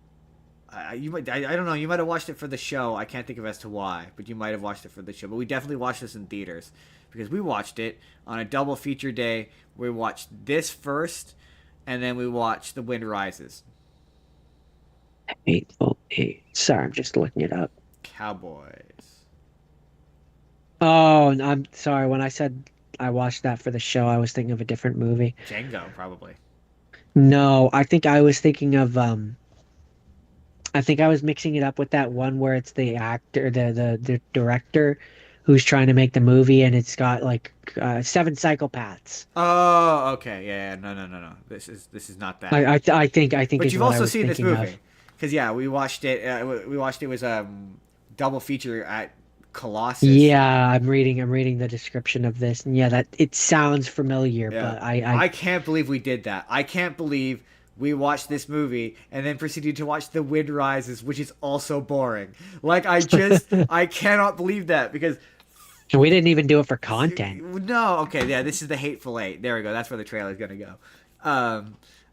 I don't know. You might have watched it for the show. I can't think of as to why, but you might have watched it for the show. But we definitely watched this in theaters because we watched it on a double feature day. We watched this first, and then we watched The Wind Rises. 808. Sorry, I'm just looking it up. Cowboys. Oh, I'm sorry. When I said I watched that for the show, I was thinking of a different movie. Django, probably. No, I think I was thinking of I think I was mixing it up with that one where it's the actor, the director who's trying to make the movie and it's got like seven psychopaths. Oh, okay. Yeah, yeah. No, no, no, no. This is not that. I think But is you've what I also was seen this thinking of. movie, because yeah, we watched it. We watched it was double feature at Colossus. Yeah, I'm reading the description of this, and yeah, that it sounds familiar, Yeah, but I can't believe we did that. I can't believe we watched this movie and then proceeded to watch The Wind Rises, which is also boring. Like I cannot believe that because we didn't even do it for content. no, okay, yeah, this is the Hateful Eight. There we go. That's where the trailer's gonna go.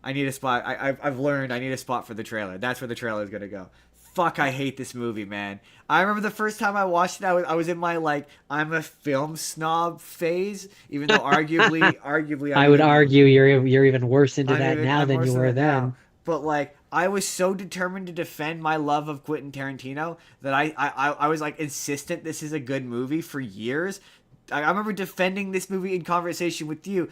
I need a spot. I've learned I need a spot for the trailer. That's where the trailer's gonna go. Fuck, I hate this movie, man. I remember the first time I watched it, I was in my like I'm a film snob phase, even though arguably I would argue you're even worse into that now I'm than you worse than were it now. then. But like I was so determined to defend my love of Quentin Tarantino that I was like insistent this is a good movie for years. I remember defending this movie in conversation with you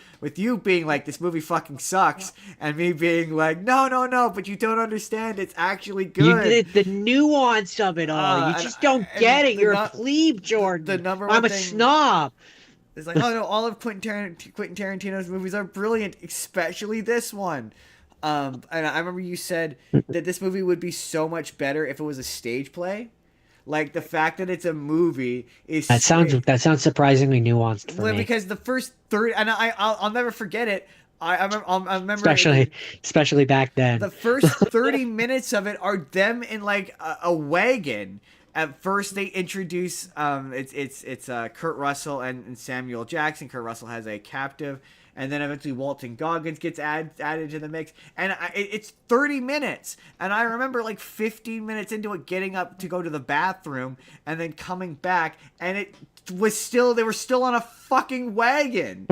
being like, this movie fucking sucks, and me being like, no, no, no, but you don't understand, it's actually You good. did the nuance of it all. You And, just don't and get it. You're a plebe, the Jordan. number I'm one a thing snob. is like, oh no, all of Quentin Tarantino's movies are brilliant, especially this one. And I remember you said that this movie would be so much better if it was a stage play. Like the fact that it's a movie is That sounds surprisingly nuanced for well, me. because the first 30, and I'll never forget it. I remember Especially back then. the first 30 minutes of it are them in like a wagon. At first, they introduce it's Kurt Russell and Samuel Jackson. Kurt Russell has a captive, and then eventually Walton Goggins gets added to the mix, and it's 30 minutes, and I remember like 15 minutes into it getting up to go to the bathroom and then coming back, and they were still on a fucking wagon.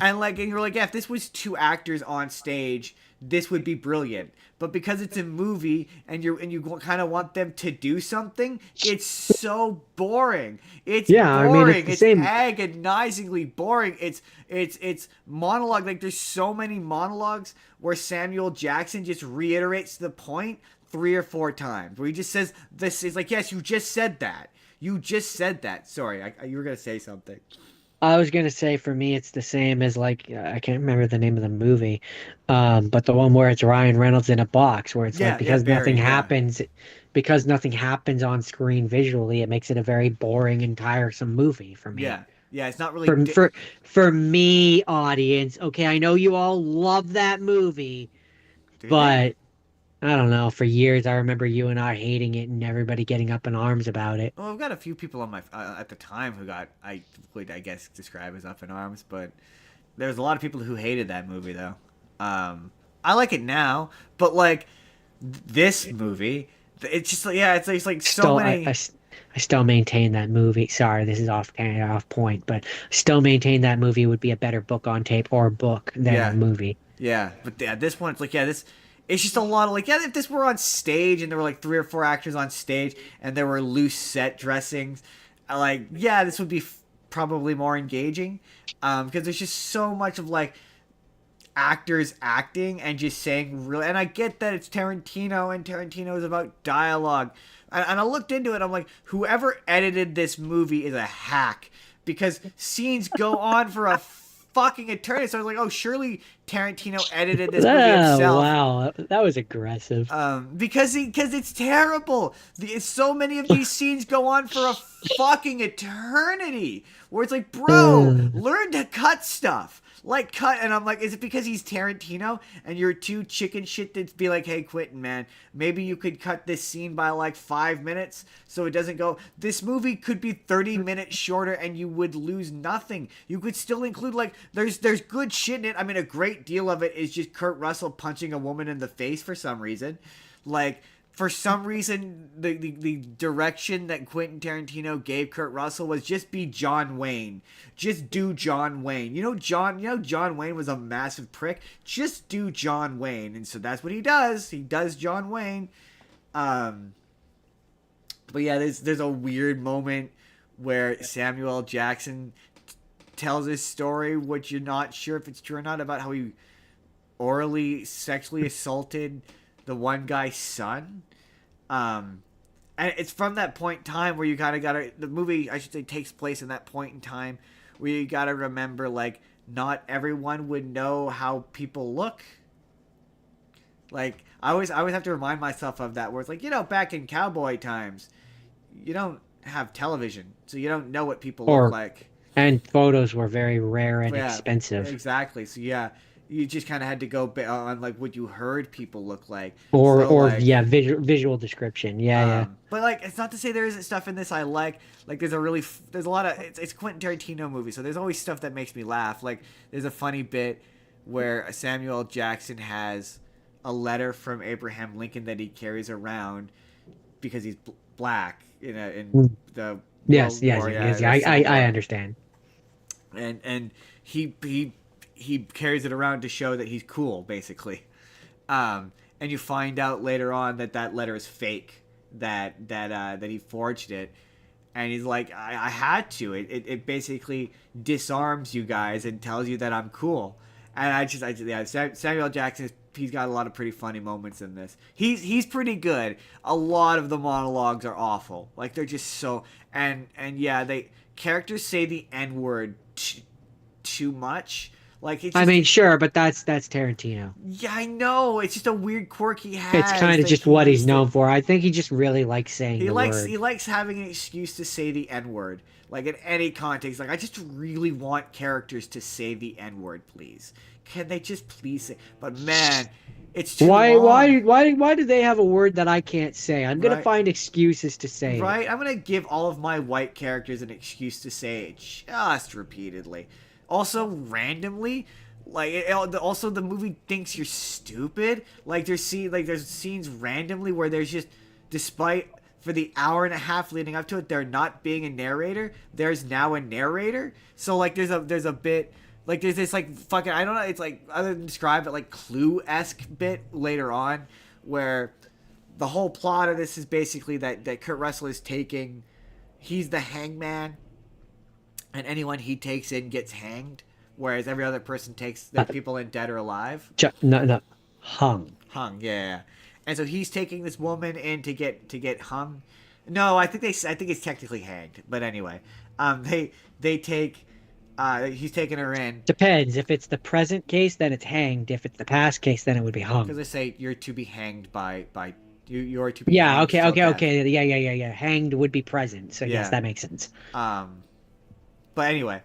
And you're like, yeah, if this was two actors on stage, this would be brilliant. But because it's a movie and you kind of want them to do something, it's so boring. It's Yeah, I mean, it's boring. the It's same. agonizingly boring. It's monologue. Like there's so many monologues where Samuel Jackson just reiterates the point 3 or 4 times, where he just says this is like, yes, you just said that. You just said that. Sorry, you were gonna say something. I was gonna say for me, it's the same as like I can't remember the name of the movie, but the one where it's Ryan Reynolds in a box, where it's like Yeah, yeah, Barry. Yeah. because nothing happens on screen visually, it makes it a very boring and tiresome movie for me. Yeah, yeah, it's not really. For for for me, audience, okay, I know you all love that movie, Do they? but I don't know. For years, I remember you and I hating it and everybody getting up in arms about it. Well, I've got a few people on my at the time who I would I guess describe as up in arms, but there's a lot of people who hated that movie though. I like it now, but like this movie, it's just like yeah, it's like so Still, many. I still maintain that movie. Sorry, this is off point, but I still maintain that movie would be a better book on tape or book than a Yeah, movie. yeah, but yeah, this one it's like yeah, this it's just a lot of like yeah, if this were on stage and there were like 3 or 4 actors on stage and there were loose set dressings, like yeah, this would be probably more engaging, because there's just so much of like actors acting and just saying real. And I get that it's Tarantino and Tarantino is about dialogue, and I looked into it. I'm like, whoever edited this movie is a hack because scenes go on for a fucking eternity. So I was like, oh, surely Tarantino edited this movie Oh, himself. wow, that was aggressive. Because it's terrible. So many of these scenes go on for a fucking eternity. Where it's like, bro, learn to cut stuff. Like cut, and I'm like, is it because he's Tarantino and you're too chicken shit to be like, hey, Quentin, man, maybe you could cut this scene by like 5 minutes so it doesn't go. This movie could be 30 minutes shorter and you would lose nothing. You could still include like there's good shit in it. I mean, a great deal of it is just Kurt Russell punching a woman in the face for some reason. Like for some reason, the direction that Quentin Tarantino gave Kurt Russell was just be John Wayne. Just do John Wayne. John Wayne was a massive prick. Just do John Wayne. And so that's what he does. He does John Wayne. But yeah, there's a weird moment where Samuel L. Jackson tells his story, which you're not sure if it's true or not, about how he orally sexually assaulted the one guy's son. And it's from that point in time where you kind of gotta, the movie, I should say, takes place in that point in time where you gotta remember, like, not everyone would know how people look. Like, I always have to remind myself of that, where it's like, back in cowboy times, you don't have television, so you don't know what people look Or like. and photos were very rare and Yeah, expensive. exactly. So yeah, you just kind of had to go on like what you heard people look like. Or So or like, yeah, visual description. Yeah, yeah. but like, it's not to say there isn't stuff in this I like. Like, there's a lot of it's Quentin Tarantino movie, so there's always stuff that makes me laugh. Like, there's a funny bit where Samuel L. Jackson has a letter from Abraham Lincoln that he carries around because he's black in the Yes, World yes, War. yes, Yeah, yeah. the Civil I War. understand. And he carries it around to show that he's cool, basically. And you find out later on that letter is fake, that he forged it, and he's like, I had to. It basically disarms you guys and tells you that I'm cool. And yeah, Samuel L. Jackson, he's got a lot of pretty funny moments in this. He's pretty good. A lot of the monologues are awful. Like, they're just so, and yeah, characters say the N word too much. Like, it's I just, mean, sure, but that's Tarantino. yeah, I know. It's just a weird quirk he It's has kind of that just he what he's needs to. known for. I think he just really likes saying He the likes word. he likes having an excuse to say the N word, like in any context. Like, I just really want characters to say the N word, please. Can they just please say? But man, it's too long, Why do they have a word that I can't say? I'm gonna right? find excuses to say it. Right? I'm gonna give all of my white characters an excuse to say it just repeatedly. Also, randomly, Like also the movie thinks you're stupid. Like there's scenes randomly where there's just, despite for the hour and a half leading up to it, there not being a narrator, there's now a narrator. So like there's a bit, like there's this like fucking, I don't know, it's like, other than describe it, like Clue-esque bit later on where the whole plot of this is basically that Kurt Russell is taking, he's the hangman, and anyone he takes in gets hanged, whereas every other person takes the people in, dead or alive. No, no, hung. Hung, yeah. And so he's taking this woman in to get hung. No, I think it's technically hanged, but anyway, they take, he's taking her in Depends. If it's the present case, then it's hanged. If it's the past case, then it would be because hung. they say you're to be hanged by you're to be Yeah, hanged okay, till okay, death. okay. Yeah. Hanged would be present. So yes, Yeah. that makes sense. But anyway,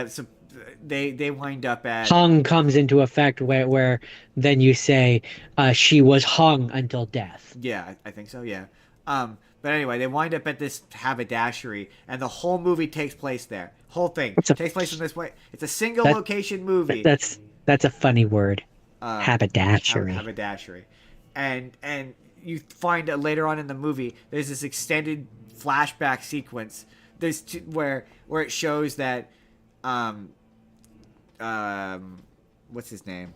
so they wind up at, Hung comes into effect where then you say she was hung until death. yeah, I think so, yeah. But anyway, they wind up at this haberdashery, and the whole movie takes place there. Whole thing It's a takes place in this way. It's a single that, location movie. that's a funny word. Um, Haberdashery. Haberdashery, and you find out later on in the movie there's this extended flashback sequence. There's where it shows that, um, what's his name?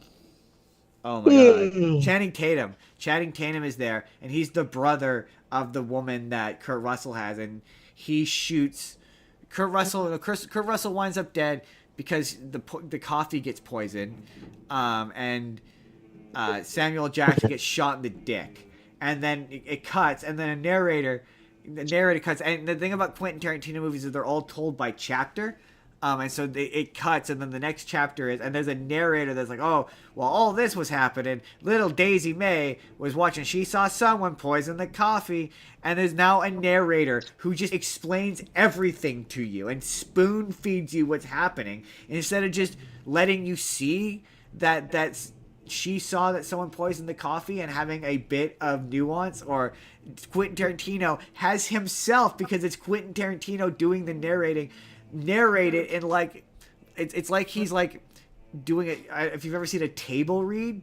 Oh my god, Channing Tatum. Channing Tatum is there, and he's the brother of the woman that Kurt Russell has, and he shoots Kurt Russell. Kurt Russell winds up dead because the coffee gets poisoned, and Samuel Jackson gets shot in the dick, and then it cuts, and then the narrator cuts. And the thing about Quentin Tarantino movies is they're all told by chapter. And so it cuts, and then the next chapter is, and there's a narrator that's like, oh, well, all this was happening. Little Daisy May was watching. She saw someone poison the coffee, and there's now a narrator who just explains everything to you and spoon feeds you what's happening instead of just letting you see that she saw that someone poisoned the coffee and having a bit of nuance. Or Quentin Tarantino has himself, because it's Quentin Tarantino doing the narrate it in like it's like he's like doing it. If you've ever seen a table read,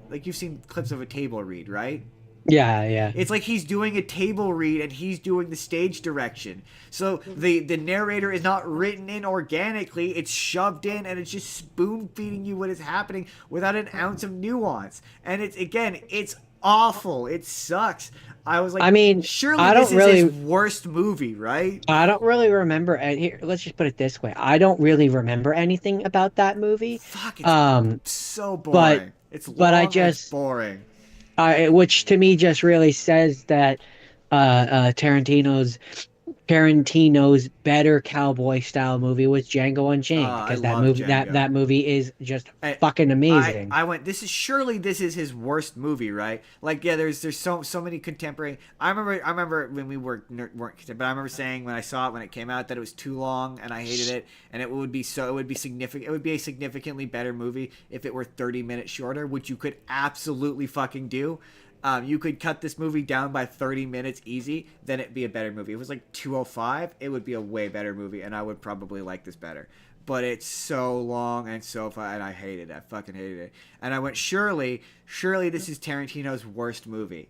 like you've seen clips of a table read, right? Yeah. It's like he's doing a table read and he's doing the stage direction. So the narrator is not written in organically, it's shoved in, and it's just spoon feeding you what is happening without an ounce of nuance. And it's awful. It sucks. I was like, I mean, surely this is his worst movie, right? I don't really remember. And here, let's just put it this way: I don't really remember anything about that movie. Fuck, it's so boring. It's long, but I and it's just, boring. which to me just really says that Tarantino's better cowboy style movie was Django Unchained, because I love Django. that movie is just fucking amazing. I went, this is his worst movie, right? Like, yeah, there's so many contemporary. I remember when we weren't, but I remember saying when I saw it when it came out that it was too long and I hated it, and it would be a significantly better movie if it were 30 minutes shorter, which you could absolutely fucking do. You could cut this movie down by 30 minutes easy, then it'd be a better movie. If it was like 205, it would be a way better movie, and I would probably like this better. But it's so long and so far, and I hated it. I fucking hated it. And I went, surely this is Tarantino's worst movie.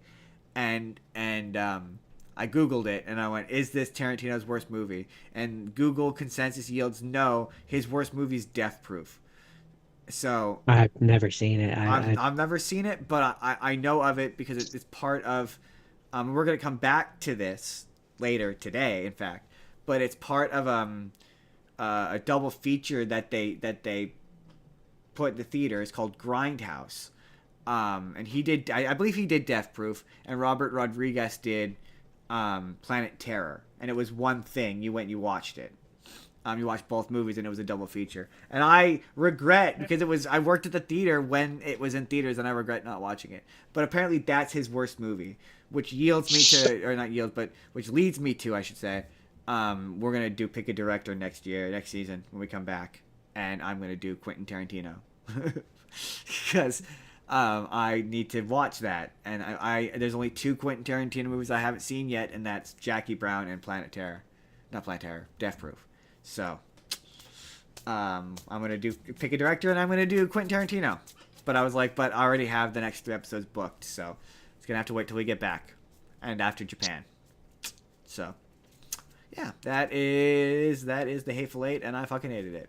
And I Googled it, and I went, is this Tarantino's worst movie? And Google consensus yields no, his worst movie is Death Proof. So I've never seen it. I've never seen it, but I know of it because it's part of. We're gonna come back to this later today, in fact, but it's part of a double feature that they put in the theater. It's called Grindhouse, and he did. I believe he did Death Proof, and Robert Rodriguez did Planet Terror, and it was one thing. You went, you watched it. You watched both movies, and it was a double feature. And I regret, because I worked at the theater when it was in theaters, and I regret not watching it. But apparently that's his worst movie, which yields me to, or not yields, but which leads me to, I should say, we're going to pick a director next season when we come back. And I'm going to do Quentin Tarantino. Because I need to watch that. And there's only 2 Quentin Tarantino movies I haven't seen yet, and that's Jackie Brown and Planet Terror. Not Planet Terror, Death Proof. So, I'm gonna pick a director, and I'm gonna do Quentin Tarantino. But I was like, but I already have the next 3 episodes booked, so it's gonna have to wait till we get back, and after Japan. So, yeah, that is the Hateful Eight, and I fucking hated it.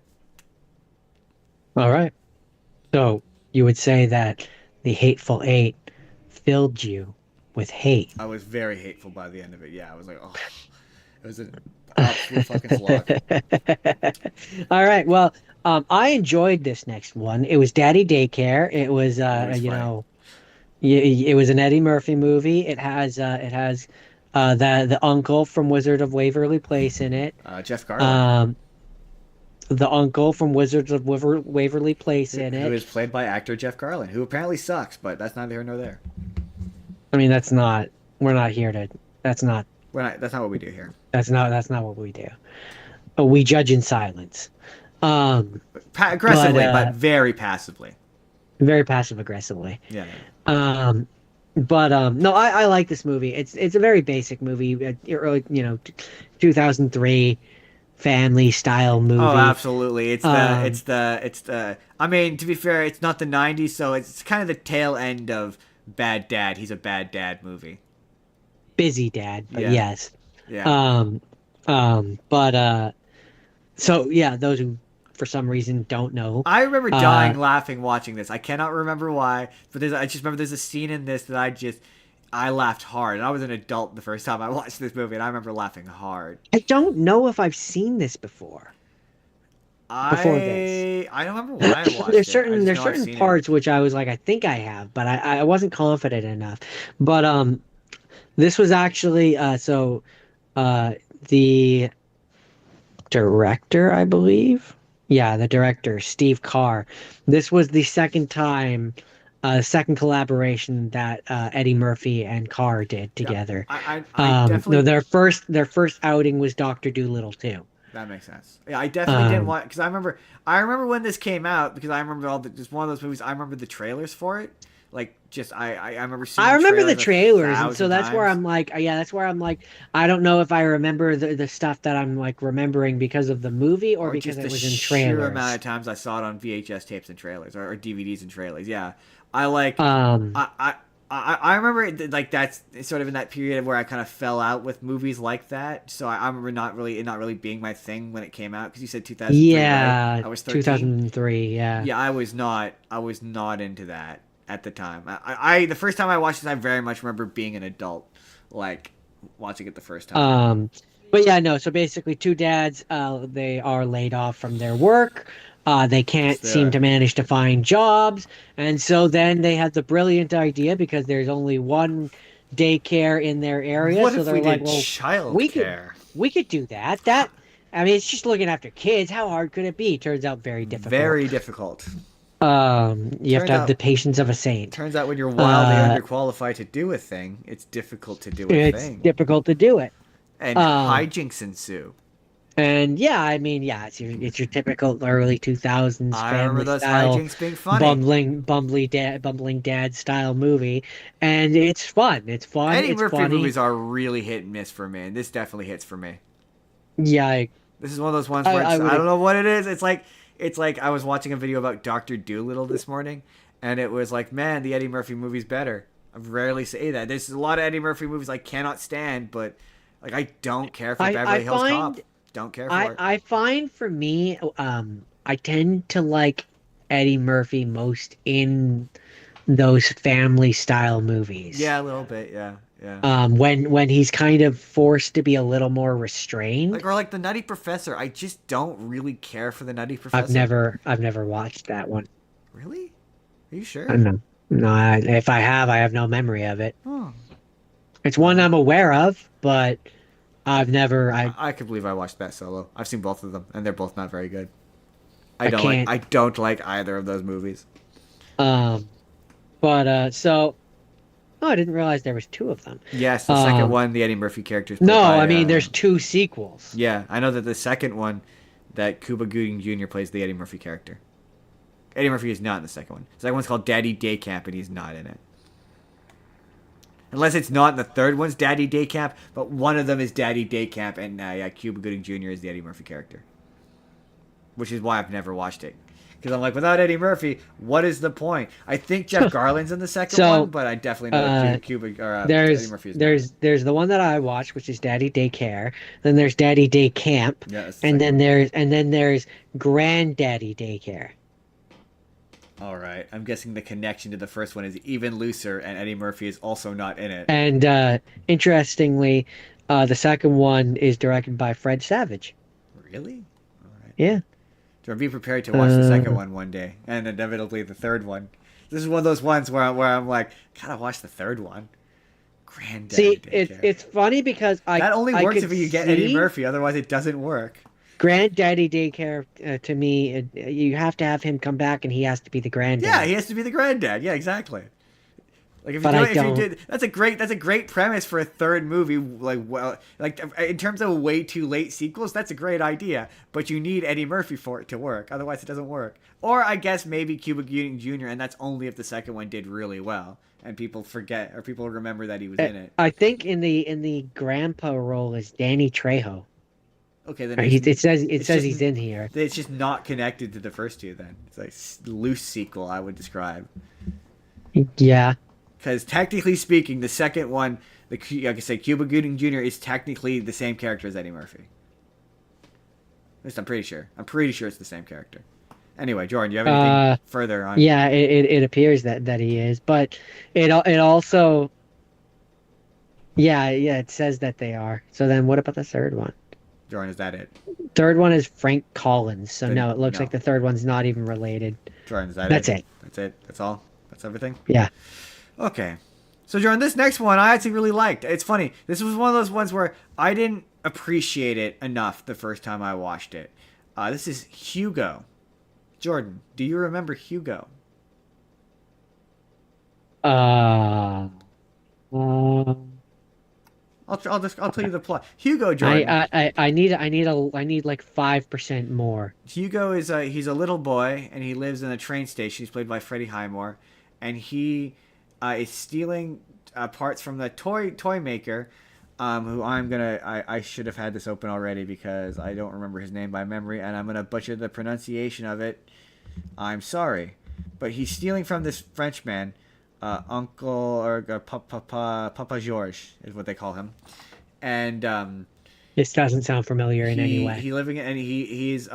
All right. So you would say that the Hateful Eight filled you with hate. I was very hateful by the end of it. Yeah, I was like, oh, it was an absolute fucking slog. All right. Well, I enjoyed this next one. It was Daddy Daycare. It was, Always funny. it was an Eddie Murphy movie. It has the uncle from Wizard of Waverly Place in it. Jeff Garlin, Um, the uncle from Wizards of Waverly Place in who it. is played by actor Jeff Garlin, who apparently sucks, but that's neither here nor there. I mean, that's not. We're not here to. That's not. That's not what we do here. That's not what we do. We judge in silence. Um, Aggressively, but but very passively. very passive aggressively. Yeah. Um, no, I like this movie. It's a very basic movie, early 2003 family style movie. Oh, absolutely. Um, It's the. I mean, to be fair, it's not the '90s, so it's kind of the tail end of Bad Dad. He's a bad dad movie. Busy dad, but Yeah. yes. Yeah. Um, but so yeah, those who for some reason don't know, I remember uh, dying laughing watching this. I cannot remember why, but I just remember there's a scene in this that I laughed hard. And I was an adult the first time I watched this movie, and I remember laughing hard. I don't know if I've seen this before this. I don't remember why I watched There's it. I just there's know I've certain seen it. parts which I was like, I think I have, but I wasn't confident enough. But this was actually the director, I believe. Yeah, the director, Steve Carr. This was the second collaboration that Eddie Murphy and Carr did Yeah, together. I No, definitely. their first outing was Doctor Dolittle too. That makes sense. Yeah, I definitely didn't Um, want because I remember when this came out because I remember just one of those movies. I remember the trailers for it. Like just I remember seeing I the remember the trailers trailers, and so 1,000 that's where times. I'm like, yeah, that's where I'm like, I don't know if I remember the stuff that I'm like remembering because of the movie or Or because just it the was in sheer amount trailers. of times I saw it on VHS tapes and trailers or DVDs and trailers. Yeah, I like Um, I I. I remember like that's sort of in that period where I kind of fell out with movies like that. So I remember not really being my thing when it came out because you said 2003, right? yeah, I was 13. 2003, yeah. Yeah, I was not into that at the time. The first time I watched this, I very much remember being an adult, like watching it the first time. Um, but yeah, no, so basically two dads, they are laid off from their work. They Yes, can't they seem are. to manage to find jobs. And so then they had the brilliant idea because there's only one daycare in their area. What So if we they're like, did well, we could childcare? we could do that. I mean, it's just looking after kids. How hard could it be? Turns out very difficult. Very difficult. You have to Turns have the out, patience of a saint. turns out when you're wildly Uh, underqualified to do a thing, it's difficult to do a it's thing, difficult to do it. and Um, hijinks ensue. And yeah, I mean, yeah, it's your typical early 2000s I remember family those style hijinks being funny. bumbling dad style movie, and it's fun. It's fun. Eddie It's Murphy funny. movies are really hit and miss for me, and this definitely hits for me. Yeah, This is one of those ones where I I would. don't know what it is. It's like I was watching a video about Doctor Dolittle this morning, and it was like, man, the Eddie Murphy movie's better. I rarely say that. There's a lot of Eddie Murphy movies I cannot stand, but like I don't care for I Beverly Hills Cop. find Don't care for it. I find for me, I tend to like Eddie Murphy most in those family style movies. Yeah, a little bit. Yeah, yeah. When he's kind of forced to be a little more restrained. Like the Nutty Professor. I just don't really care for the Nutty Professor. I've never watched that one. Really? Are you I don't sure? know. No, if I have no memory of it. Oh. It's one I'm aware of, but I've never. I could believe I watched that solo. I've seen both of them, and they're both not very good. I can't. I don't like either of those movies. Um, so. Oh, I didn't realize there was two of them. Yes, the second Um, one, the Eddie Murphy character is played no, by. I mean there's two sequels. Yeah, I know that the second one, that Cuba Gooding Jr. plays the Eddie Murphy character. Eddie Murphy is not in the second one. The second one's called Daddy Day Camp, and he's not in it. Unless it's not in the third one's Daddy Day Camp, but one of them is Daddy Day Camp, and yeah, Cuba Gooding Jr. is the Eddie Murphy character. which is why I've never watched it. Because I'm like, without Eddie Murphy, what is the point? I think Jeff Garland's in the second one, So, but I definitely know uh, Eddie there's Murphy is not. there's the one that I watch, which is Daddy Daycare. Then there's Daddy Day Camp, Yeah, that's the and second then one. there's Granddaddy Daycare. All right, I'm guessing the connection to the first one is even looser, and Eddie Murphy is also not in it. And interestingly, the second one is directed by Fred Savage. Really? All right then. Yeah. So be prepared to watch the second Uh, one day, and inevitably the third one. This is one of those ones where I'm like, gotta watch the third one. Granddaddy See, it's Daycare. it's funny because That only I works could if you get Eddie see Murphy, otherwise it doesn't work. Granddaddy Daycare to me. You have to have him come back, and he has to be the Yeah, granddad. he has to be the granddad. Yeah, exactly. Like But I if you don't. did, that's a great premise for a third movie. Like in terms of way too late sequels, that's a great idea. But you need Eddie Murphy for it to work. Otherwise, it doesn't work. Or I guess maybe Cuba Gooding Jr. and that's only if the second one did really well and people forget or people remember that he was in it. I think in the grandpa role is Danny Trejo. Okay, then Or it it's says just he's in here. it's just not connected to the first two. Then it's like loose sequel, I would describe. Yeah. Because technically speaking, the second one, like I said, Cuba Gooding Jr. is technically the same character as Eddie Murphy. At least I'm pretty sure. I'm pretty sure it's the same character. Anyway, Jordan, do you have anything Uh, further on? yeah. It appears that he is, but it also yeah it says that they are. So then what about the third one? Jordan, is that it? Third one is Frank Collins. So Then no, it looks like no. the third one's not even related. Jordan, is that it? That's it. That's it? That's all? That's everything? Yeah. Okay. So Jordan, this next one I actually really liked. It's funny. This was one of those ones where I didn't appreciate it enough the first time I watched it. This is Hugo. Jordan, do you remember Hugo? Uh, um, I'll tell you the plot. Hugo, Jordan. I need like 5% more. Hugo is he's a little boy and he lives in a train station. He's played by Freddie Highmore, and he is stealing parts from the toy maker. Who I should have had this open already because I don't remember his name by memory, and I'm gonna butcher the pronunciation of it. I'm sorry, but he's stealing from this Frenchman, Uncle or Papa Georges is what they call him, and This doesn't sound familiar in any way. he living and he's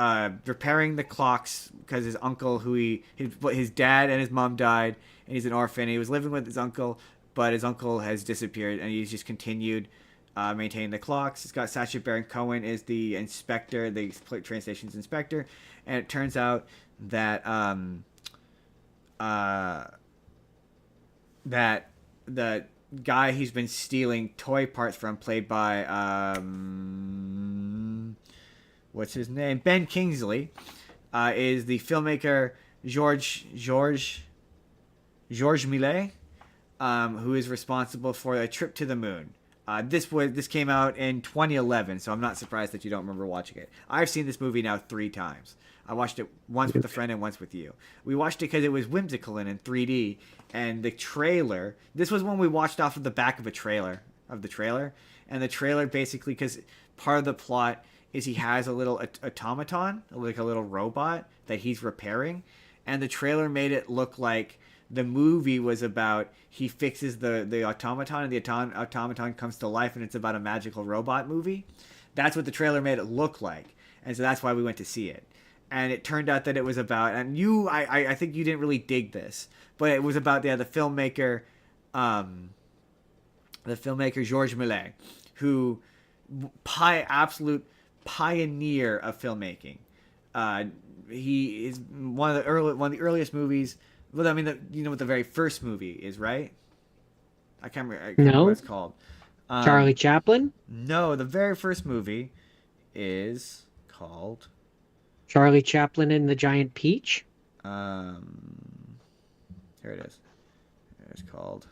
repairing the clocks because his uncle his dad and his mom died and he's an orphan. He was living with his uncle, but his uncle has disappeared and he's just continued maintaining the clocks. It's got Sacha Baron Cohen is the inspector, the train station's inspector, and it turns out that uh that the guy he's been stealing toy parts from, played by what's his name, Ben Kingsley, is the filmmaker Georges Millet, who is responsible for A Trip to the Moon. This came out in 2011, so I'm not surprised that you don't remember watching it. I've seen this movie now 3 times. I watched it once with a friend and once with you. We watched it because it was whimsical and in 3D, and the trailer. This was when we watched off of the back of the trailer, and the trailer basically, because part of the plot is he has a little automaton, like a little robot that he's repairing, and the trailer made it look like the movie was about he fixes the automaton and the automaton comes to life and it's about a magical robot movie. That's what the trailer made it look like, and so that's why we went to see it. And it turned out that it was about, and I think you didn't really dig this, but it was about the filmmaker Georges Millet, who absolute pioneer of filmmaking. He is one of the earliest movies. Well, I mean, you know what the very first movie is, right? I can't remember what No? it's called. Charlie Chaplin? No, the very first movie is called. Charlie Chaplin and the Giant Peach? Um, Here it is. It's called.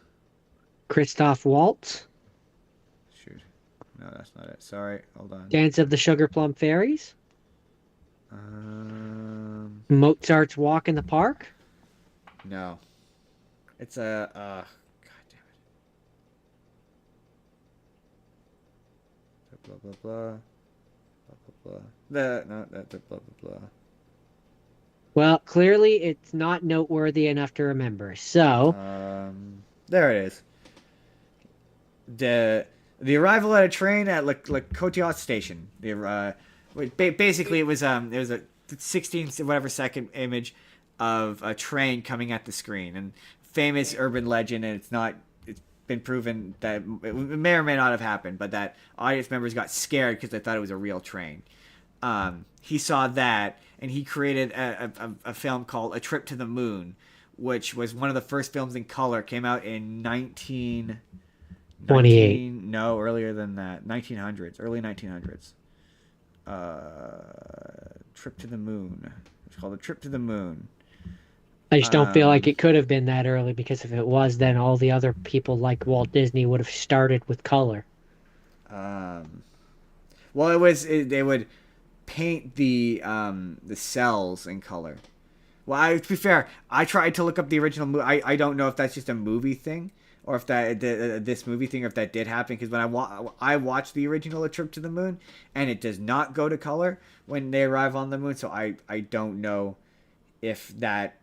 Christoph Waltz? Shoot, no, that's not it. Sorry, hold on. Dance of the Sugar Plum Fairies? Um, Mozart's Walk in the Park? no, it's a. God damn it. Blah blah blah. Blah blah blah. That's blah blah blah. Well, clearly it's not noteworthy enough to remember. So, There it is. the the arrival at a train at Le Coteau station. Basically it was a 16 whatever second image of a train coming at the screen, and famous urban legend, and it's been proven that it may or may not have happened, but that audience members got scared because they thought it was a real train. He saw that, and he created a film called A Trip to the Moon, which was one of the first films in color. Came out in 28. no, earlier than that, 1900s, early 1900s. Trip to the Moon. It's called A Trip to the Moon. I just don't feel like Um, it could have been that early because if it was, then all the other people like Walt Disney would have started with color. um, well, they would paint the cells in color. Well, to be fair, I tried to look up the original movie. I don't know if that's just a movie thing, or if this movie thing, or if that did happen. Because when I watched the original A Trip to the Moon, and it does not go to color when they arrive on the moon. So I don't know if that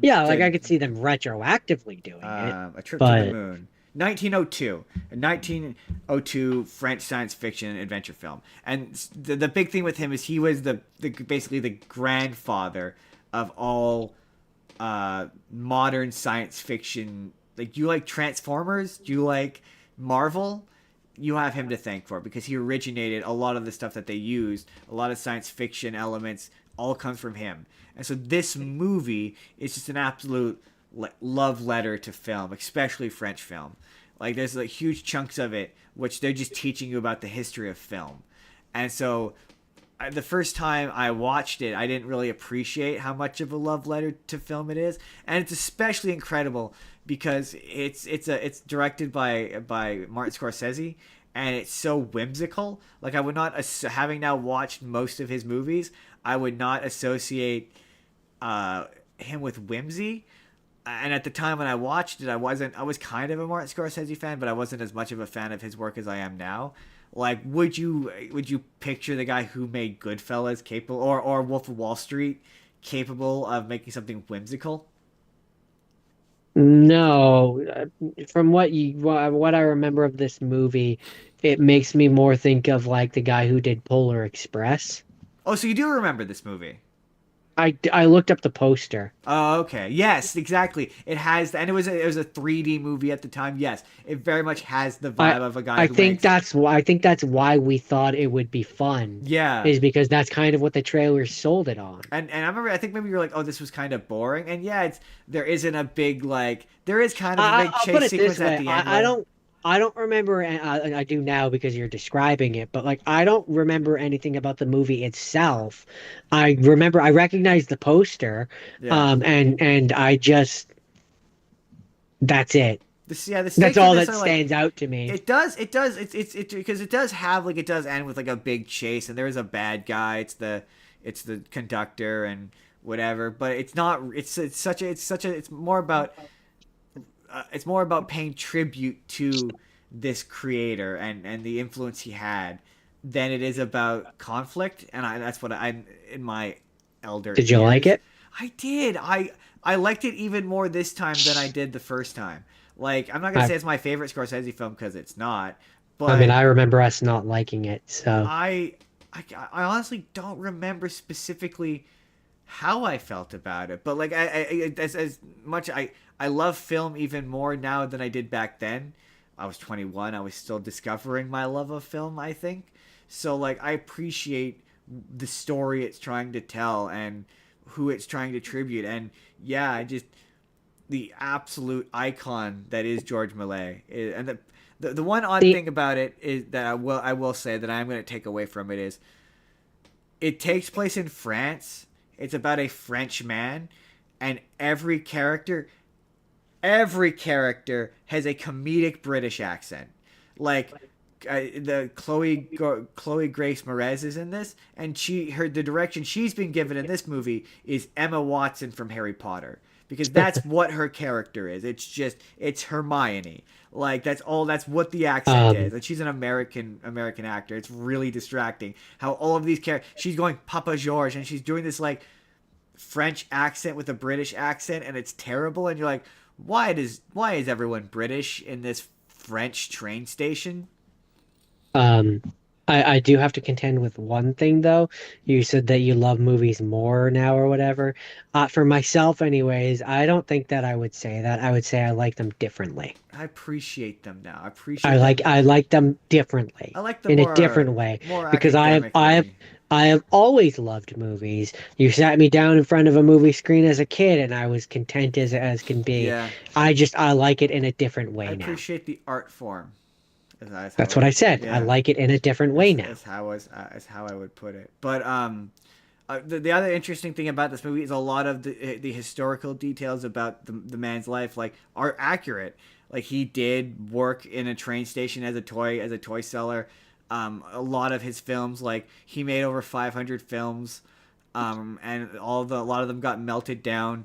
Yeah, like I did could see them retroactively doing it, A Trip to the but Moon. 1902, a 1902 French science fiction adventure film, and the big thing with him is he was basically the grandfather of all modern science fiction. Like, do you like Transformers? Do you like Marvel? You have him to thank for, because he originated a lot of the stuff that they used. A lot of science fiction elements all comes from him. And so this movie is just an absolute love letter to film, especially French film. Like, there's like huge chunks of it which they're just teaching you about the history of film. And so the first time I watched it, I didn't really appreciate how much of a love letter to film it is, and it's especially incredible because it's directed by Martin Scorsese, and it's so whimsical. Like, I would not, having now watched most of his movies, I would not associate him with whimsy. And at the time when I watched it, I was kind of a Martin Scorsese fan, but I wasn't as much of a fan of his work as I am now. Like, would you picture the guy who made Goodfellas capable, or Wolf of Wall Street capable of making something whimsical? no, from what I remember of this movie, it makes me more think of like the guy who did Polar Express. Oh, so you do remember this movie? I looked up the poster. Oh, okay. Yes, exactly. It has, and it was a 3D movie at the time. Yes, it very much has the I vibe of a guy who makes. I think that's why we thought it would be fun, Yeah, is because that's kind of what the trailers sold it on. and I remember, I think maybe you were like, oh, this was kind of boring, and yeah, there isn't a big, like, there is kind of a big I'll put chase it this sequence at way. the end where. I don't remember, and I do now because you're describing it, but like I don't remember anything about the movie itself. I recognize the poster, Yeah. and I just that's it. The That's stakes in all this that are like, stands out to me. it's because it does have, like, it does end with like a big chase, and there is a bad guy. It's the conductor and whatever, but it's not. It's more about paying tribute to this creator and the influence he had than it is about conflict. And that's what I, in my elder Did you like years, it? I did. I liked it even more this time than I did the first time. Like, I'm not gonna I say it's my favorite Scorsese film, because it's not, I mean, but I remember us not liking it, so I, I honestly don't remember specifically how I felt about it. But like, as much I love film even more now than I did back then. I was 21. I was still discovering my love of film, I think. So like, I appreciate the story it's trying to tell and who it's trying to tribute. And yeah, I just, the absolute icon that is George Millet. And the one odd the thing about it is that I will say that I'm going to take away from it is, it takes place in France. It's about a French man, and every character has a comedic British accent. Like, the Chloe Grace Moretz is in this, and the direction she's been given in this movie is Emma Watson from Harry Potter, because that's what her character is. It's Hermione. Like, that's what the accent is. um And she's an American actor. It's really distracting how all of these characters, she's going Papa George, and she's doing this, like, French accent with a British accent, and it's terrible. And you're like, why is everyone British in this French train station? Um, I do have to contend with one thing though. You said that you love movies more now or whatever. For myself, anyways, I don't think that I would say that. I would say I like them differently. I appreciate them now. I appreciate that. I like them I differently like them in a different more way more because academically. I have always loved movies. You sat me down in front of a movie screen as a kid and I was content as can be. Yeah, I like it in a different I way now. appreciate the art form. That's how That's what I said. I yeah. like it in a different way now. That's how I would put it. But the other interesting thing about this movie is a lot of the historical details about the man's life like are accurate. Like he did work in a train station as a toy seller. A lot of his films, like he made over 500 films, and a lot of them got melted down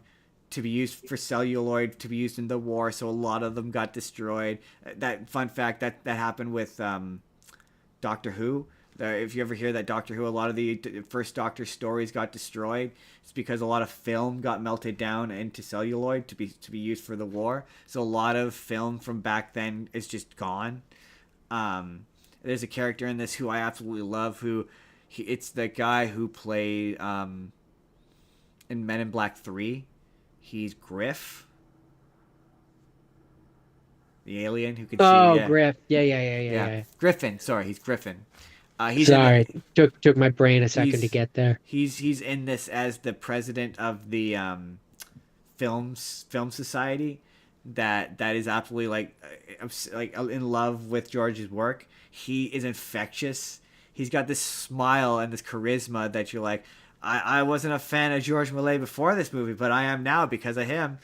to be used for celluloid to be used in the war. So a lot of them got destroyed. That fun fact that happened with Doctor Who. If you ever hear that Doctor Who, a lot of the first Doctor stories got destroyed. It's because a lot of film got melted down into celluloid to be used for the war. So a lot of film from back then is just gone. There's a character in this who I absolutely love. It's the guy who played in Men in Black 3. He's Griff, the alien who can see. Oh, Yeah, Griff. Yeah. Griffin. Sorry, he's Griffin. He's in Sorry, the, took my brain a second to he's get there. he's in this as the president of the film society that is absolutely like in love with George's work. He is infectious. He's got this smile and this charisma that you're like, I wasn't a fan of George Millet before this movie, but I am now because of him.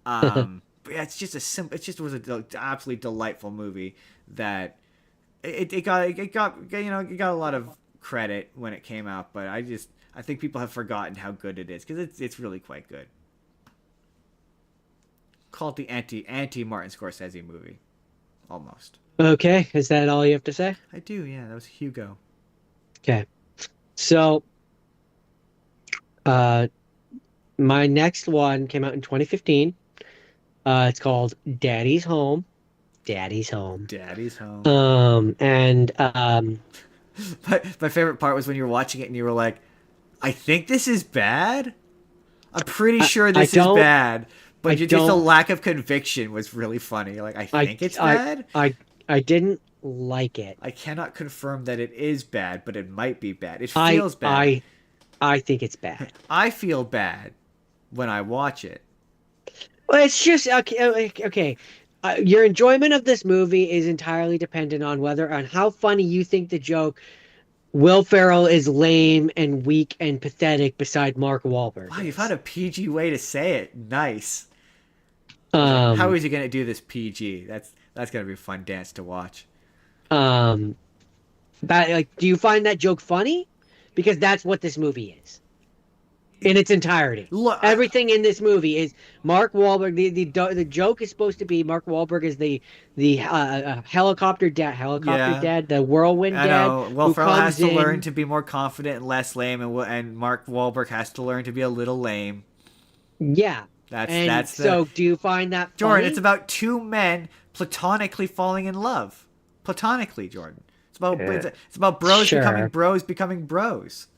But yeah, it just was an absolutely delightful movie that it got a lot of credit when it came out, but I think people have forgotten how good it is because it's really quite good. Call it the anti Martin Scorsese movie, almost. Okay, is that all you have to say? I do, yeah. That was Hugo. Okay. So, uh, my next one came out in 2015. It's called Daddy's Home. Daddy's Home. Daddy's Home. And My favorite part was when you were watching it and you were like, I think this is bad. I'm pretty sure this is bad. But just the lack of conviction was really funny. Like, I think it's bad. I didn't like it. I cannot confirm that it is bad, but it might be bad. It feels bad. I think it's bad. I feel bad when I watch it. Well, it's just okay. Your enjoyment of this movie is entirely dependent on how funny you think the joke. Will Ferrell is lame and weak and pathetic beside Mark Wahlberg. Wow, you've had a PG way to say it. Nice. How is he gonna do this PG? That's gonna be a fun dance to watch. That do you find that joke funny? Because that's what this movie is. In its entirety. Look, everything in this movie is Mark Wahlberg. The joke is supposed to be Mark Wahlberg is the helicopter dad, the whirlwind I dad. know. Will Ferrell has to learn to be more confident and less lame, and Mark Wahlberg has to learn to be a little lame. Yeah. So do you find that funny? Jordan, it's about two men platonically falling in love. Platonically, Jordan. It's about bros becoming bros.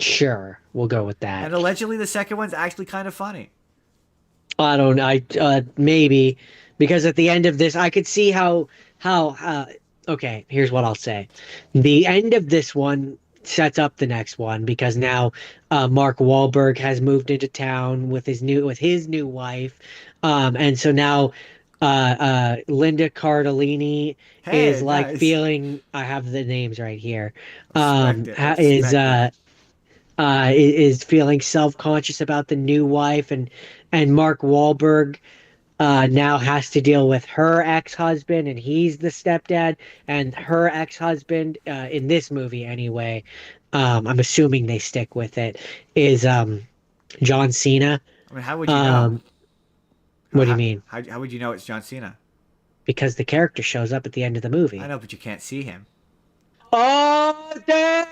Sure, we'll go with that. And allegedly, the second one's actually kind of funny. I don't know. Maybe because at the end of this, I could see how. Okay, here's what I'll say: the end of this one sets up the next one because now Mark Wahlberg has moved into town with his new wife, and so now Linda Cardellini is like nice. feeling. I have the names right here. Is feeling self-conscious about the new wife, and Mark Wahlberg now has to deal with her ex-husband, and he's the stepdad, and her ex-husband in this movie anyway. I'm assuming they stick with it. Is John Cena? I mean, how would you know? What do you mean? How would you know it's John Cena? Because the character shows up at the end of the movie. I know, but you can't see him. Oh, dang!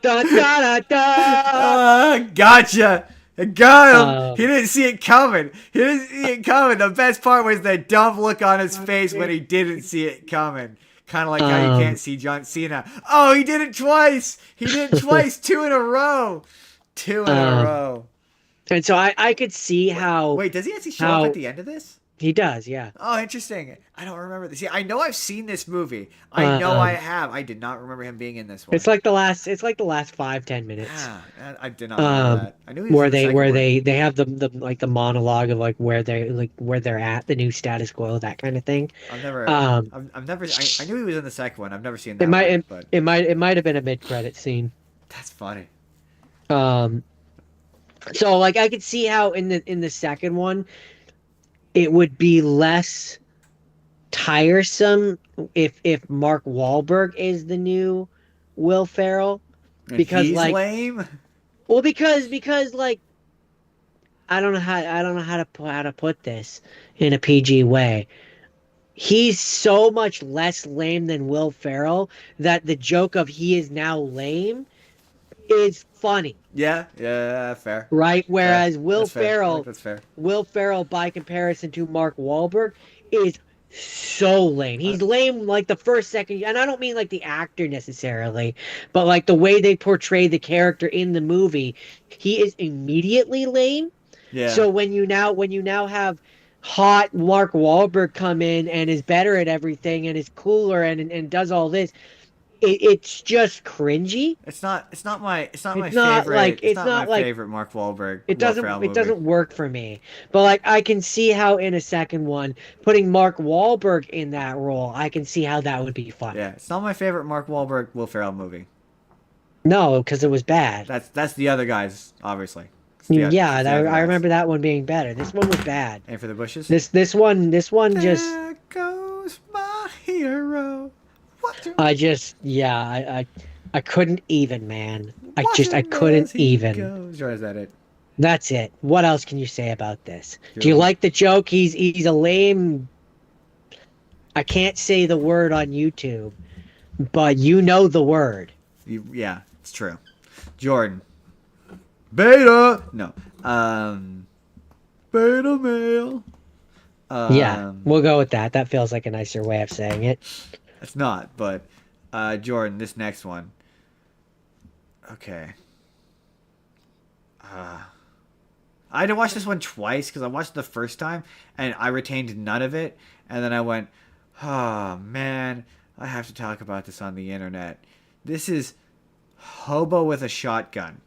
Da, da, da, da. Gotcha. It got him. He Um, didn't see it coming. He didn't see it coming. The best part was the dumb look on his face when he didn't see it coming. Kind of like how you can't um, see John Cena. Oh, he did it twice. He did it twice. Two in a row. Two in a um, row. and so I could see Wait, how wait, does he actually show up at how the end of this? he does, yeah. Oh, interesting. I don't remember this. See, I know I've seen this movie. I know I Um, have. I did not remember him being in this it's one. like the last 5-10 minutes. Ah, I did not remember that. I knew he was Where in the they second where one. they have the like the monologue of like where they're at, the new status quo, that kind of thing. I've never, Um, I've never. I knew he was in the second one. I've never seen it that might one, it, but it might have been a mid-credit scene. that's funny. Um, so like I could see how in the second one it would be less tiresome if Mark Wahlberg is the new Will Ferrell, And because he's like, lame. well, because like I don't know how to put this in a PG way. He's so much less lame than Will Ferrell that the joke of he is now lame is funny, Yeah, yeah, fair, right? fair. Whereas That's fair. I think that's fair. Will Ferrell, by comparison to Mark Wahlberg, is so lame. Uh, He's lame like the first second, and I don't mean like the actor necessarily, but like the way they portray the character in the movie, he is immediately lame. yeah, So when you now have hot Mark Wahlberg come in and is better at everything and is cooler and does all this, it's just cringy. it's not my Not favorite. like It's it's not my not like favorite Mark Wahlberg it Will doesn't Ferrell it movie. doesn't work for me. But like I can see how in a second one, putting Mark Wahlberg in that role, I can see how that would be Yeah, funny. it's not my favorite Mark Wahlberg Will Ferrell movie. No, because it was bad. That's the other guys, obviously. Yeah, It's I, the other I guys. remember that one being better. This one was bad. And for the bushes. This one just There goes my hero. I just yeah I couldn't even, man. I Watching couldn't as he even. goes. Or is that it? That's it. What else can you say about this? Do you Dude. like the joke? He's a lame. I can't say the word on YouTube, but you know the word. Yeah, it's true. Jordan. Beta. No. Um. Beta male. Yeah, Um. we'll go with that. That feels like a nicer way of saying it. It's not, but Jordan. This next one. Okay. Uh, I had to watch this one twice because I watched it the first time and I retained none of it, and then I went, "Oh man, I have to talk about this on the internet." This is Hobo with a Shotgun.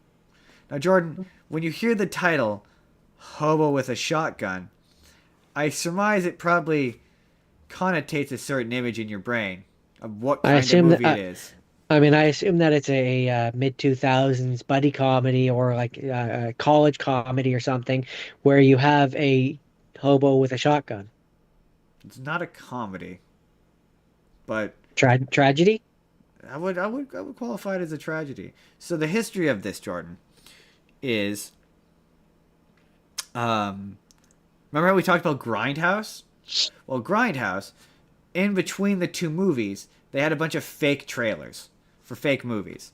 Now, Jordan, when you hear the title, Hobo with a Shotgun, I surmise it probably connotates a certain image in your brain of what I kind of assume that movie it is. I assume that it's a mid 2000s buddy comedy or like a college comedy or something where you have a hobo with a shotgun. It's not a comedy, but Tragedy? I would qualify it as a tragedy. So the history of this, Jordan, is um remember how we talked about Grindhouse? Well, Grindhouse, in between the two movies, they had a bunch of fake trailers for fake movies.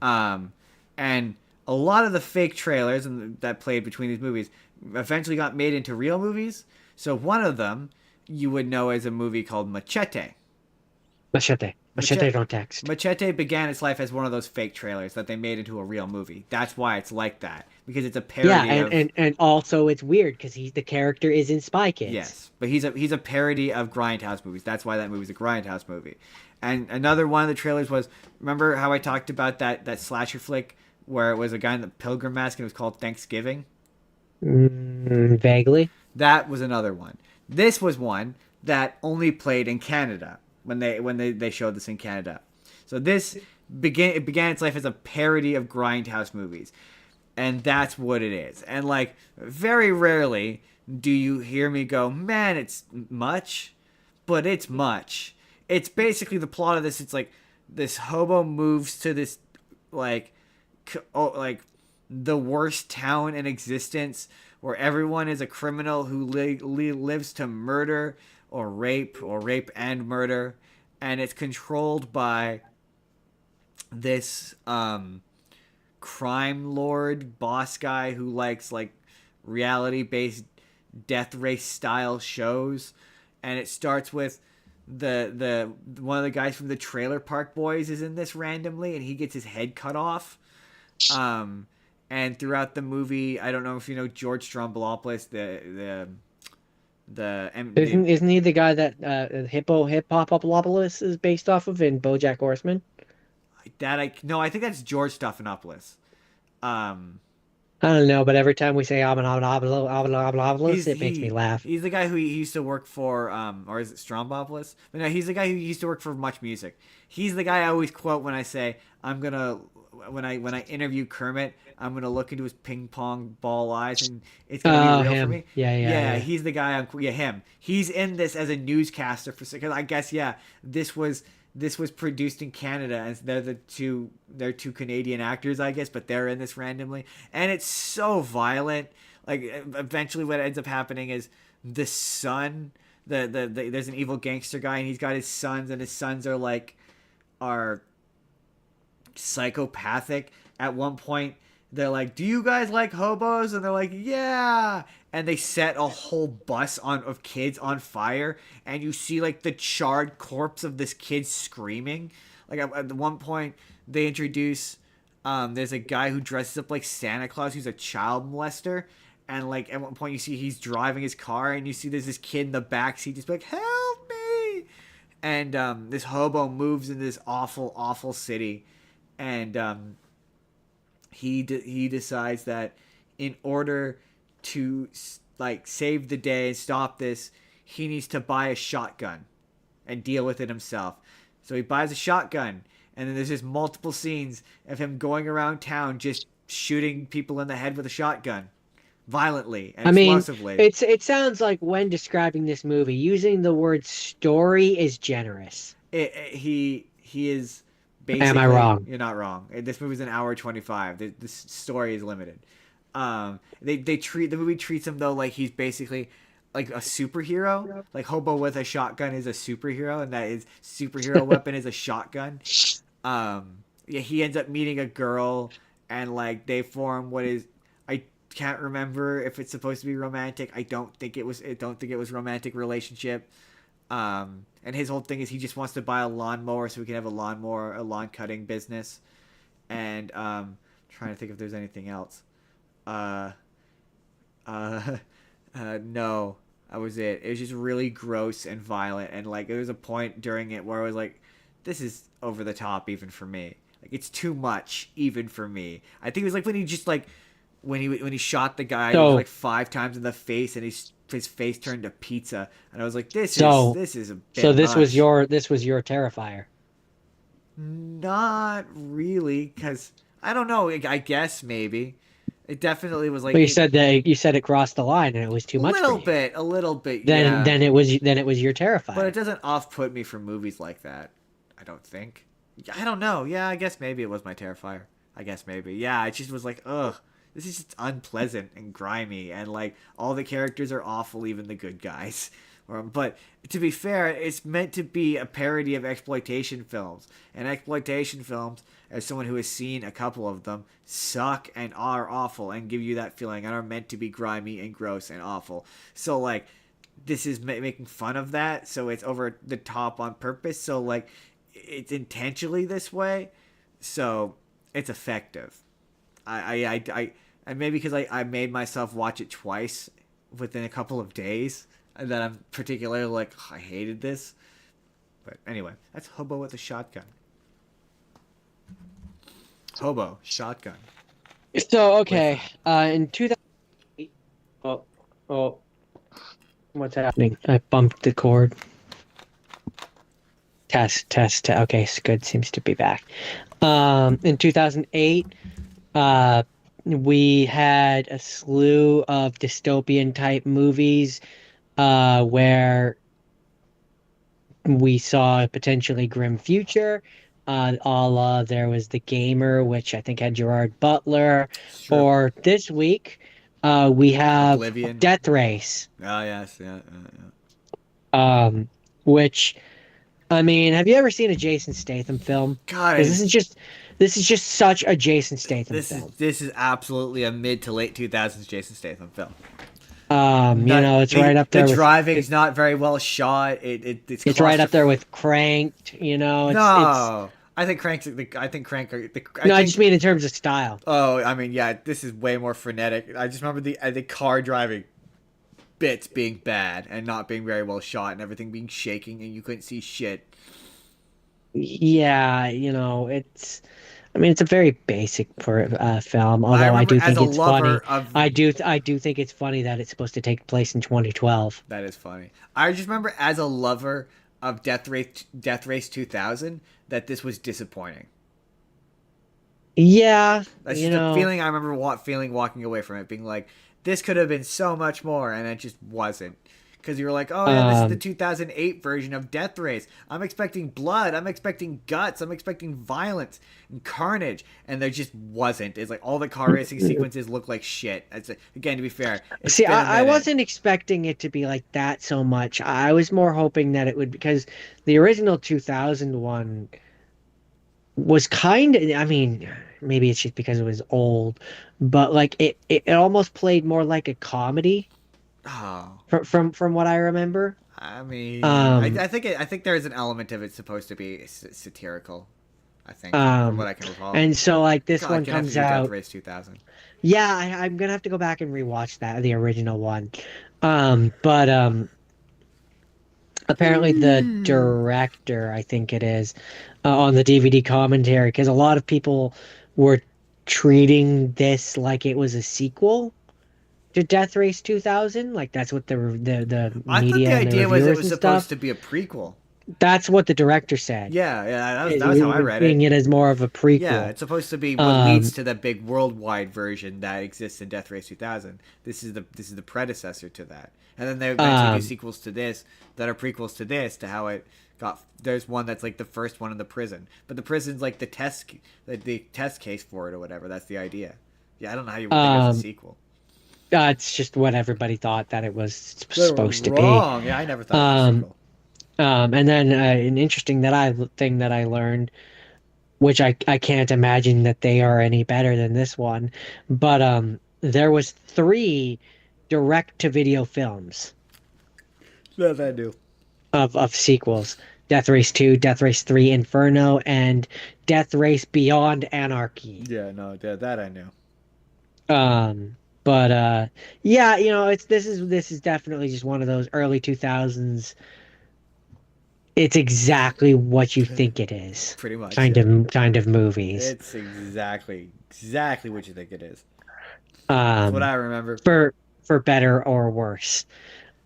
Um, and a lot of the fake trailers that played between these movies eventually got made into real movies. So one of them you would know as a movie called Machete. Machete. Machete Machete, don't text. Machete began its life as one of those fake trailers that they made into a real movie. That's why it's like that, because it's a Yeah, parody and, of. and also it's weird because the character is in Spy Kids. Yes, but he's a parody of Grindhouse movies. That's why that movie's a Grindhouse movie. And another one of the trailers was, remember how I talked about that slasher flick where it was a guy in the pilgrim mask and it was called Thanksgiving? Vaguely. That was another one. This was one that only played in Canada when they showed this in Canada. So this began its life as a parody of Grindhouse movies. And that's what it is. And like very rarely do you hear me go, "Man, it's much," but it's much. It's basically the plot of this. It's like this hobo moves to this like like the worst town in existence where everyone is a criminal who lives to murder or rape and murder, and it's controlled by this crime lord boss guy who likes like reality based death race style shows, and it starts with the one of the guys from the Trailer Park Boys is in this randomly, and he gets his head cut off. Um, and throughout the movie, I don't know if you know George Stroumboulopoulos, the Isn't he the guy that Hip Hopopoulos is based off of in BoJack Horseman? that I no, I think that's George Stephanopoulos. Um, I don't know, but every time we say Abelopoulos, he's it makes me laugh. he's the guy who he used to work for, or is it Strombopoulos? But no, he's the guy who used to work for Much Music. He's the guy I always quote when I say I'm gonna when I interview Kermit, I'm gonna look into his ping pong ball eyes and it's gonna be Oh, real for him. me. Yeah, yeah, Yeah, yeah. he's the guy. Yeah, him. He's in this as a newscaster for because I guess yeah, this was produced in Canada, and they're two Canadian actors, I guess, but they're in this randomly, and it's so violent. Like eventually, what ends up happening is the son, there's an evil gangster guy, and he's got his sons, and his sons are psychopathic. At one point, they're like, "Do you guys like hobos?" And they're like, "Yeah." And they set a whole bus of kids on fire, and you see like the charred corpse of this kid screaming. Like at one point, they introduce there's a guy who dresses up like Santa Claus who's a child molester, and like at one point you see he's driving his car, and you see there's this kid in the back seat just like, "Help me!" And this hobo moves into this awful, awful city, and he decides that in order to like save the day and stop this, he needs to buy a shotgun and deal with it himself. So he buys a shotgun, and then there's just multiple scenes of him going around town just shooting people in the head with a shotgun violently and I mean, explosively. it sounds like when describing this movie, using the word story is generous. He is Am I basically, wrong? you're not wrong. This movie's an hour 25. The story is limited. They treat the movie treats him though like he's basically like a superhero. Like Hobo with a shotgun is a superhero, and that his superhero weapon is a shotgun. Yeah, he ends up meeting a girl, and like they form what is, I can't remember if it's supposed to be romantic. I don't think it was. I don't think it was romantic relationship. And his whole thing is he just wants to buy a lawnmower so we can have a lawn cutting business. And trying to think if there's anything else. Uh, uh, no, that was it. It was just really gross and violent, and like there was a point during it where I was like, "This is over the top even for me. Like it's too much even for me." I think it was like when he just like when he shot the guy So, like 5 times in the face, and his face turned to pizza, and I was like, so, this is a so bit much. this was your Terrifier. Not really, because I don't know. I guess maybe it definitely was like But you said it crossed the line and it was too much for you. a little bit, Then yeah. then it was your But it Terrifier. doesn't off put me from movies like that. I don't think. I don't know. Yeah, I guess maybe it was my Terrifier. I guess maybe. Yeah, it just was like, ugh, this is just unpleasant and grimy, and like all the characters are awful, even the good guys. But to be fair, it's meant to be a parody of exploitation films, and exploitation films, as someone who has seen a couple of them, suck and are awful and give you that feeling and are meant to be grimy and gross and awful. So like this is making fun of that, so it's over the top on purpose, so like it's intentionally this way, so it's effective. And maybe because I made myself watch it twice within a couple of days, and that I'm particularly like, I hated this. But anyway, that's Hobo with a shotgun. Hobo shotgun. So With okay, in 2008, oh, oh, what's happening? I bumped the cord. Test. Okay, it's good. Seems to be back. In 2008, uh, we had a slew of dystopian type movies, where we saw a potentially grim future. A la there was The Gamer, which I think had Gerard Butler. sure. Or this week, we have Oblivion. Death Race, Oh yes, yeah, which I mean, have you ever seen a Jason Statham film? God, Because this is just This is just such a Jason Statham This is film. this is absolutely a mid to late 2000s Jason Statham film. It's right up The there with driving's not very well shot. It's it's right up there claustrophobic. with Cranked. It's No, I think Crank's I think Crank. I no, I just think. mean in terms of style. Oh, I mean, yeah, this is way more frenetic. I just remember the car driving bits being bad and not being very well shot and everything being shaking and you couldn't see shit. Yeah, I mean, it's a very basic for film. I Although I remember do as think a it's funny. lover of I do think it's funny that it's supposed to take place in 2012. that is funny. I just remember as a lover of Death Race 2000 that this was disappointing. Yeah, That's just the feeling I remember feeling walking away from it, being like, this could have been so much more, and it just wasn't. Because you were like, oh yeah, this is the um, 2008 version of Death Race. I'm expecting blood, I'm expecting guts, I'm expecting violence and carnage, and there just wasn't. It's like all the car racing sequences look like shit. Again, to be fair, it's See, been a I minute. wasn't expecting it to be like that so much. I was more hoping that it would because the original 2001 was kind of, I mean, maybe it's just because it was old, but like it almost played more like a comedy Oh, from what I remember. I mean, Um, I think there is an element of it supposed to be satirical. I think from what um, I can recall. and so like this God, one gonna have to comes do Death out. Race 2000. Yeah, I'm gonna have to go back and rewatch the original one. But apparently the director, I think it is, on the DVD commentary, because a lot of people were treating this like it was a sequel to Death Race 2000. Like that's what the I thought the media and the idea was it reviewers was and supposed stuff. to be a prequel. That's what the director said. Yeah, yeah, that was We how I were read seeing it. it as more of a Yeah, prequel. it's supposed to be what leads Um, to the big worldwide version that exists in Death Race 2000. This is the predecessor to that. And then they eventually do um, sequels to this that are prequels to this to how it got. There's one that's like the first one in the prison, but the prison's like the test case for it or whatever. That's the idea. Yeah, I don't know how you would think of as a um, sequel. it's just what everybody thought that it was They were supposed to be. wrong. Yeah, I never thought it was a Um, sequel. and then an interesting thing that I learned, which I can't imagine that they are any better than this one, but there was three direct to video films That I do. of sequels. Death Race 2, Death Race 3 Inferno, and Death Race Beyond Anarchy. Yeah, no, that I knew. But yeah, it's this is definitely just one of those early 2000s. It's exactly what you think it is. Pretty much, yeah. Kind of movies. It's exactly what you think it is. That's what Um I remember. for better or worse.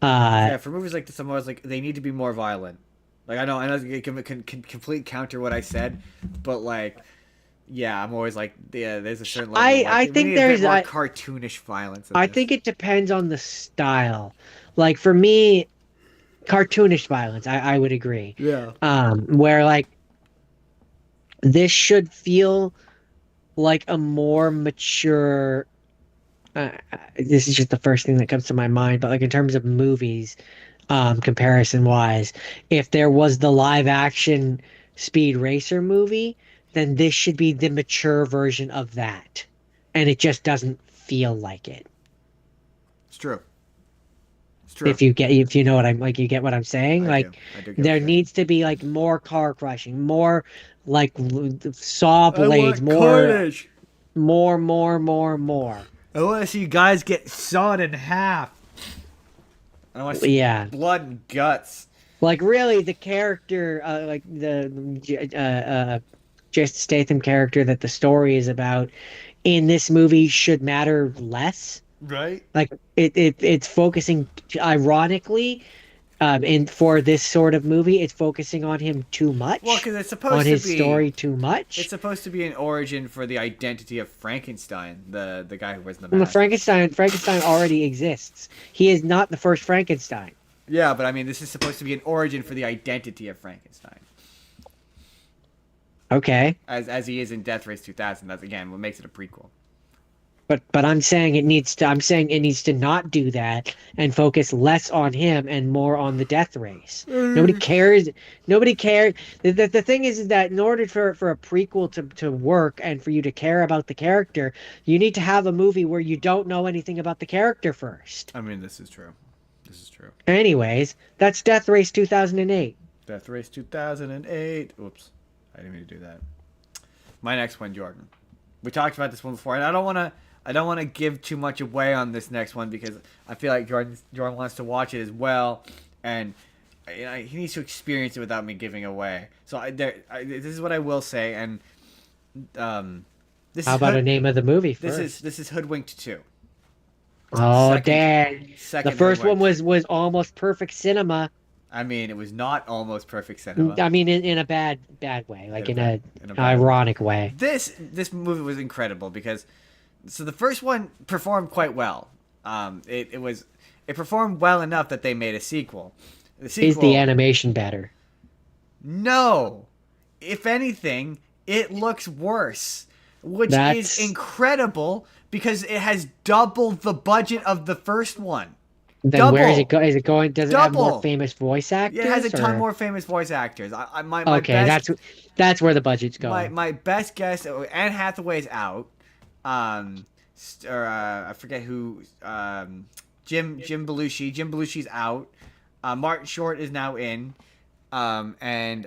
Uh Yeah, for movies like this, I'm always like, they need to be more violent. Like I know it can complete counter what I said, but like, yeah, I'm always like, yeah, there's a certain level of like, I we think need a bit there's more cartoonish violence in I this. think it depends on the style. Like for me, cartoonish violence, I would agree. Yeah. Where like this should feel like a more mature this is just the first thing that comes to my mind, but like in terms of movies, comparison wise, if there was the live action Speed Racer movie, then this should be the mature version of that. And it just doesn't feel like it. It's true. It's true. If you know what I'm like, you get what I'm saying? I do. Like I do get what there you're saying. needs to be like more car crushing, more like saw I blades, want carnage. more. I want to see guys get sawed in half. I want to see Yeah. blood and guts. Like really, the character, like Jason Statham character that the story is about in this movie should matter less. Right? Like it's focusing, ironically, in for this sort of movie, it's focusing on him too Well, much, because it's on supposed to his be. story too much. It's supposed to be an origin for the identity of Frankenstein, the guy who wears the Well, mask. Frankenstein already exists. He is not the first Frankenstein. Yeah, but I mean, this is supposed to be an origin for the identity of Frankenstein, Okay. as he is in Death Race 2000. That's again what makes it a prequel. But I'm saying it needs to not do that and focus less on him and more on the death race. Nobody cares. Nobody cares. The thing is that in order for a prequel to work and for you to care about the character, you need to have a movie where you don't know anything about the character first. I mean, this is true. This is true. Anyways, that's Death Race 2008. Death Race 2008. Oops, I didn't mean to do that. My next one, Jordan. We talked about this one before, and I don't want to give too much away on this next one because I feel like Jordan wants to watch it as well, and he needs to experience it without me giving away. So this is what I will say, and this How is about a name of the movie first? this is Hoodwinked 2. Oh, dang. The Second first one Hoodwinked. was almost perfect cinema. I mean, it was not almost perfect cinema. I mean, in a bad way, like in a in a bad ironic way. This movie was incredible because the first one performed quite well. It performed well enough that they made a sequel. The sequel Is the animation better? No. If anything, it looks worse, which is incredible because it has double the budget of the first one. Then double. Where is it go? Is it going? Does it have more Double. famous voice actors? It has a ton or- more famous voice actors. My Okay, best, that's where the budget's going. my best guess. Anne Hathaway's out. I forget who. Jim Belushi. Jim Belushi's out. Martin Short is now in. And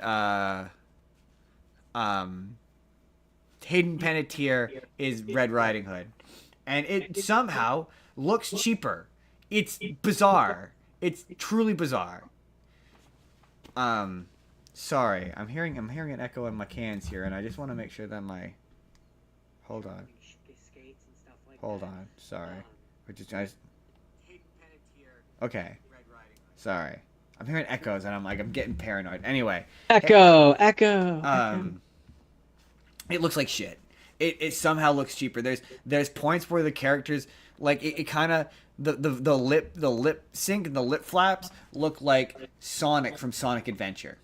Hayden Panettiere is Red Riding Hood, and it somehow looks cheaper. It's bizarre. It's truly bizarre. Sorry, I'm hearing an echo in my cans here, and I just want to make sure that my. Hold on. Hold on. Sorry. Okay. Sorry. I'm hearing echoes, and I'm getting paranoid. Anyway. Echo. It looks like shit. It somehow looks cheaper. There's points where the characters it kind of the lip sync and the lip flaps look like Sonic from Sonic Adventure.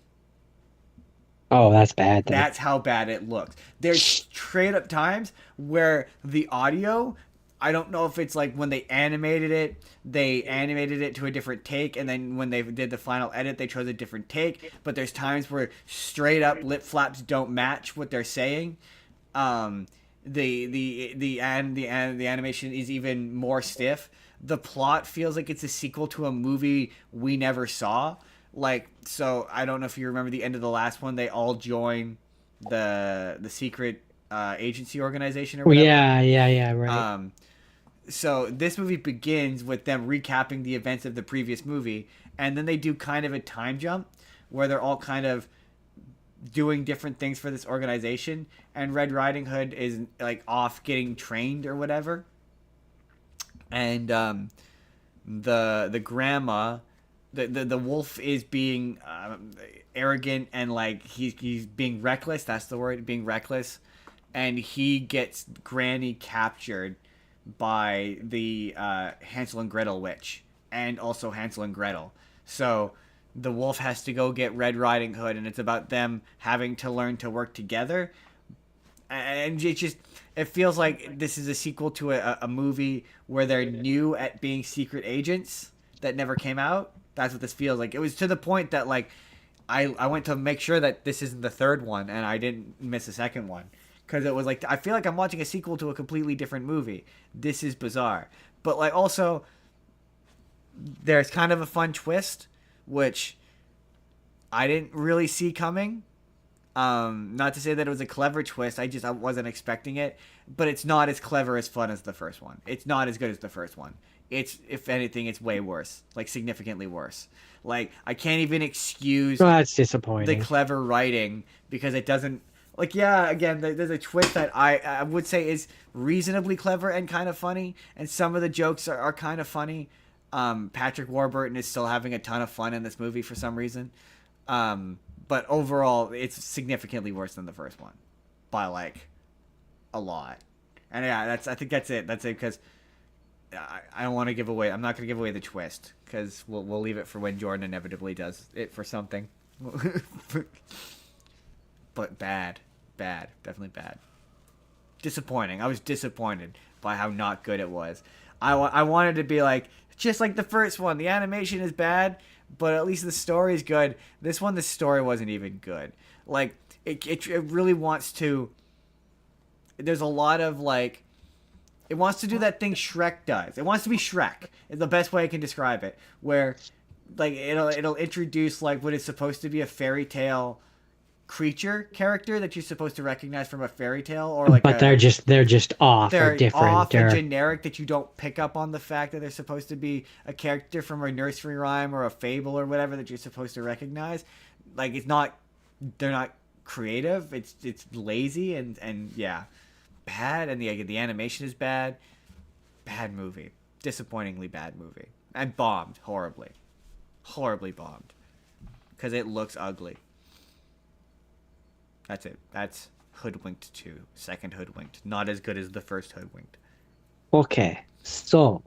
Oh, that's bad. Then. That's how bad it looks. There's straight up times where the audio, I don't know if it's like when they animated it to a different take, and then when they did the final edit, they chose a different take. But there's times where straight up lip flaps don't match what they're saying. The animation is even more stiff. The plot feels like it's a sequel to a movie we never saw. So I don't know if you remember the end of the last one. They all join the secret agency organization or whatever. Yeah, right. So this movie begins with them recapping the events of the previous movie, and then they do kind of a time jump where they're all kind of doing different things for this organization, and Red Riding Hood is like off getting trained or whatever. And the grandma, the wolf is being arrogant and like he's being reckless. That's the word, being reckless, and he gets Granny captured by the Hansel and Gretel witch, and also Hansel and Gretel. So the wolf has to go get Red Riding Hood, and it's about them having to learn to work together. And it feels like this is a sequel to a movie where they're new at being secret agents that never came out. That's what this feels like. It was to the point that like I went to make sure that this isn't the third one, and I didn't miss a second one. Because it was like, I feel like I'm watching a sequel to a completely different movie. This is bizarre. But like also, there's kind of a fun twist, which I didn't really see coming. Not to say that it was a clever twist. I wasn't expecting it. But it's not as clever as fun as the first one. It's not as good as the first one. It's, if anything, it's way worse. Like, significantly worse. Like, I can't even excuse That's disappointing. the clever writing because it doesn't. Like, yeah, again, there's a twist that I would say is reasonably clever and kind of funny, and some of the jokes are kind of funny. Patrick Warburton is still having a ton of fun in this movie for some reason. But overall, it's significantly worse than the first one. By, like, a lot. And yeah, I think that's it. That's it, because I don't want to give away. I'm not going to give away the twist, because we'll leave it for when Jordan inevitably does it for something. But bad. Definitely bad. disappointing. I was disappointed by how not good it was. I wanted to be like, just like the first one, the animation is bad, but at least the story is good. This one, the story wasn't even good. Like, it really wants to. There's a lot of like. It wants to do that thing Shrek does. It wants to be Shrek. Is the best way I can describe it. Where, like, it'll introduce like what is supposed to be a fairy tale creature character that you're supposed to recognize from a fairy tale, or like But they're just off or they're different off and or generic, that you don't pick up on the fact that they're supposed to be a character from a nursery rhyme or a fable or whatever that you're supposed to recognize. Like, it's not, they're not creative. It's lazy and yeah, bad. And the animation is bad. Bad movie, disappointingly bad movie, and bombed horribly bombed because it looks ugly. That's it. That's Hoodwinked 2. Second Hoodwinked. Not as good as the first Hoodwinked. okay. So,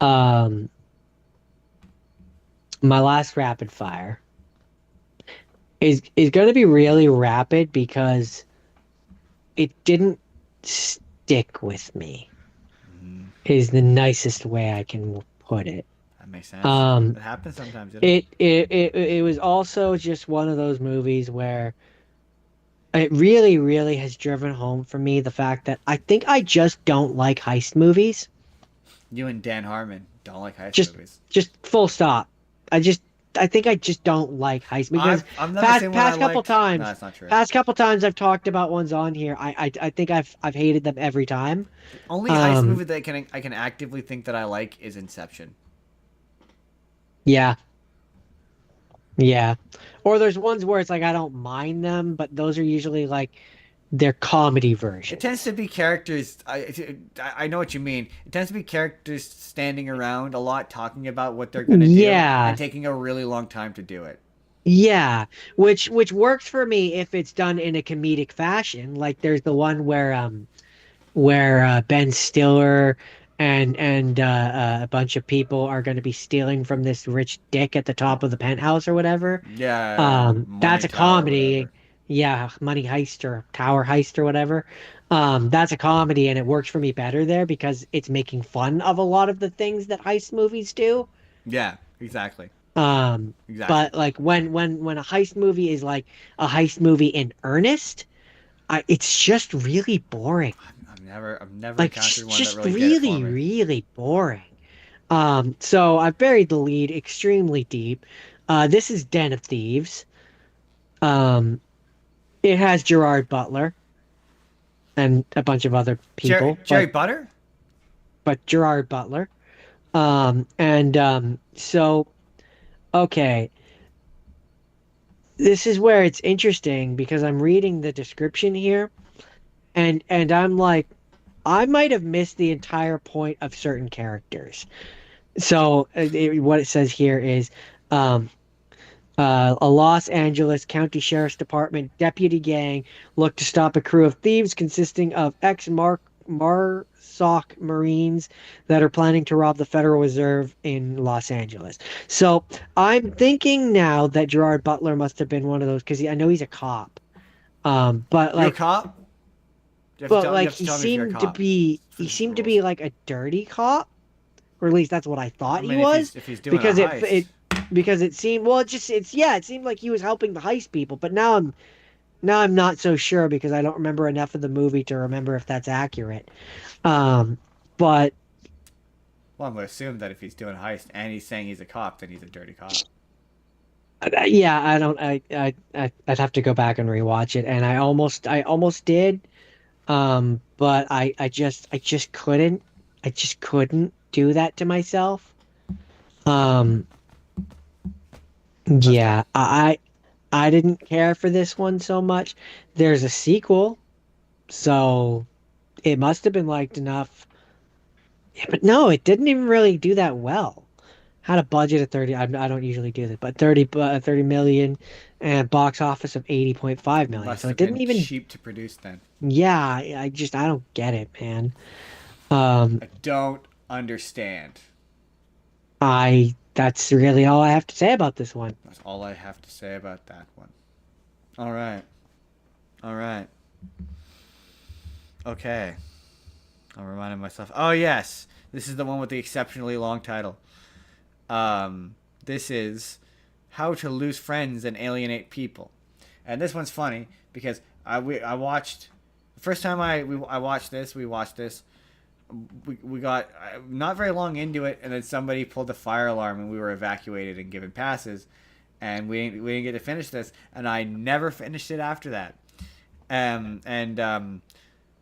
um, my last rapid fire is going to be really rapid because it didn't stick with me. Is the nicest way I can put it. That makes sense. Um, It happens sometimes. Doesn't it? it was also just one of those movies where it really, really has driven home for me the fact that I think I just don't like heist movies. You and Dan Harmon don't like heist Just, movies. just full stop. I think I just don't like heist because I'm not the same one. I past couple liked. times, No, that's not true. past couple times I've talked about ones on here. I think I've hated them every time. Only heist movie that I can actively think that I like is Inception. Yeah, yeah. Or there's ones where it's like I don't mind them, but those are usually like they're comedy It tends versions. to be characters. I know what you mean. It tends to be characters standing around a lot, talking about what they're gonna do, and Yeah, taking a really long time to do it. yeah. Which works for me if it's done in a comedic fashion. Like there's the one where Ben Stiller and a bunch of people are going to be stealing from this rich dick at the top of the penthouse or whatever. Yeah, Money That's a Tower, comedy. whatever. Yeah, Money Heist or Tower Heist or whatever. That's a comedy, and it works for me better there because it's making fun of a lot of the things that heist movies do. Yeah, exactly, Um, exactly. but like when a heist movie is like a heist movie in earnest, it's just really boring. I've never Like encountered one that just really did it for really, me. really boring. So I've buried the lead extremely deep. This is Den of Thieves. Um, it has Gerard Butler and a bunch of other Jerry people, Jerry Butter. but Gerard Butler. And so okay, this is where it's interesting because I'm reading the description here, and I'm like, I might have missed the entire point of certain characters. So what it says here is um, a Los Angeles County Sheriff's Department deputy gang looked to stop a crew of thieves consisting of ex-MARSOC Marines that are planning to rob the Federal Reserve in Los Angeles. So I'm thinking now that Gerard Butler must have been one of those because I know he's a cop. But You're a like, cop. You have to he tell me if you're a seemed to cop. be For he the seemed to rules. be like a dirty cop, or at least that's what I I thought he mean, was, if he's doing a because heist, it seemed well, it seemed like he was helping the heist people, but now I'm not so sure because I don't remember enough of the movie to remember if that's accurate. Um, but well, I'm gonna assume that if he's doing a heist and he's saying he's a cop, then he's a dirty cop. yeah, I don't I'd have to go back and rewatch it, and I almost did, but I just couldn't do that to myself. Um, That's fair. yeah, I didn't care for this one so much. There's a sequel, so it must have been liked enough. Yeah, but no, it didn't even really do that well. Had a budget of 30, I don't usually do this, but 30 million and box office of 80.5 It million. must So it have didn't been even, cheap to produce then. yeah, I don't get it, man. Um, I don't understand. that's really all I have to say about this one. That's all I have to say about that one. All right. All right. Okay. I'm reminding myself. Oh yes, this is the one with the exceptionally long title. This is How to Lose Friends and Alienate People, and this one's funny because I watched the first time I watched this. We watched this. We got not very long into it, and then somebody pulled the fire alarm, and we were evacuated and given passes, and we didn't get to finish this, and I never finished it after that. And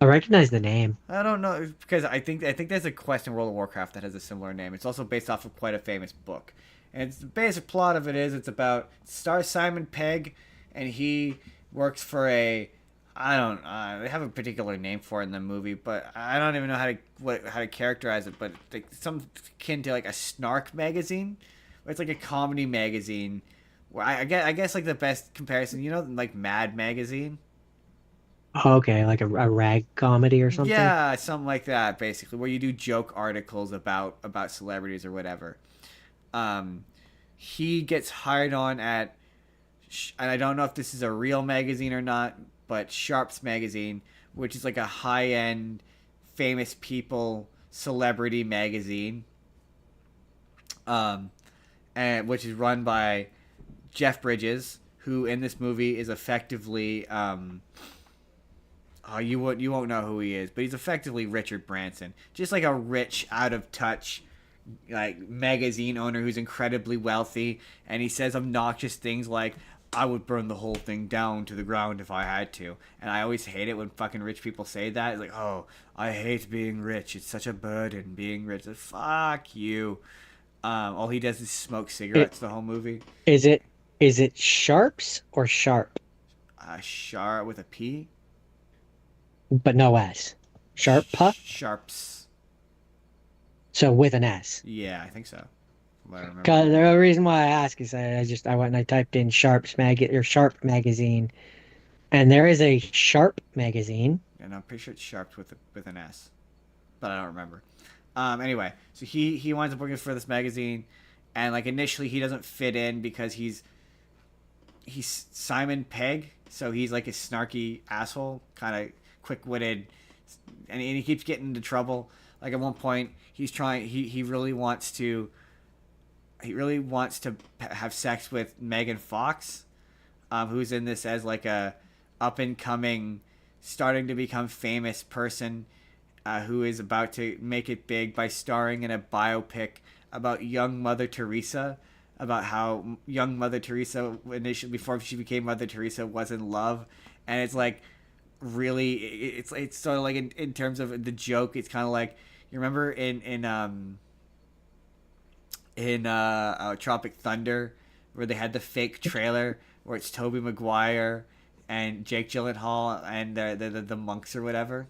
I recognize the name. I don't know because I think there's a quest in World of Warcraft that has a similar name. It's also based off of quite a famous book, and the basic plot of it is it's about Star Simon Pegg, and he works for a I don't they have a particular name for it in the movie, but I don't even know how to characterize it. But like some akin to like a snark magazine, where it's like a comedy magazine. Where I guess like the best comparison, like Mad Magazine. Oh, okay, like a rag comedy or something. Yeah, something like that, basically, where you do joke articles about celebrities or whatever. Um, he gets hired on at, and I don't know if this is a real magazine or not, but Sharp's magazine, which is like a high end, famous people celebrity magazine, um, and which is run by Jeff Bridges, who in this movie is effectively oh, you won't know who he is, but he's effectively Richard Branson, just like a rich, out of touch, like magazine owner who's incredibly wealthy, and he says obnoxious things like, "I would burn the whole thing down to the ground if I had to," and I always hate it when fucking rich people say that. It's like, "Oh, I hate being rich. It's such a burden being rich." Like, fuck you. All he does is smoke It cigarettes the whole movie. is it is it Sharps or Sharp, Shar with a P. but no S. Sharp puh? Sharps. So with an S. Yeah, I think so. From what I remember. Cause the reason why I ask is I went and I typed in Sharp magazine, and there is a Sharp magazine. And I'm pretty sure it's Sharps with an S, but I don't remember. Anyway, so he winds up working for this magazine, and like initially he doesn't fit in because he's Simon Pegg, so he's like a snarky asshole, kind of quick witted, and he keeps getting into trouble. Like at one point, he's trying. He really wants to have sex with Megan Fox, who's in this as like a up and coming, starting to become famous person, who is about to make it big by starring in a biopic about young Mother Teresa, about how young Mother Teresa initially before she became Mother Teresa was in love, and it's like really it's sort of like in terms of the joke, it's kind of like you remember in Tropic Thunder, where they had the fake trailer where it's Toby Maguire and Jake Gyllenhaal and the monks or whatever.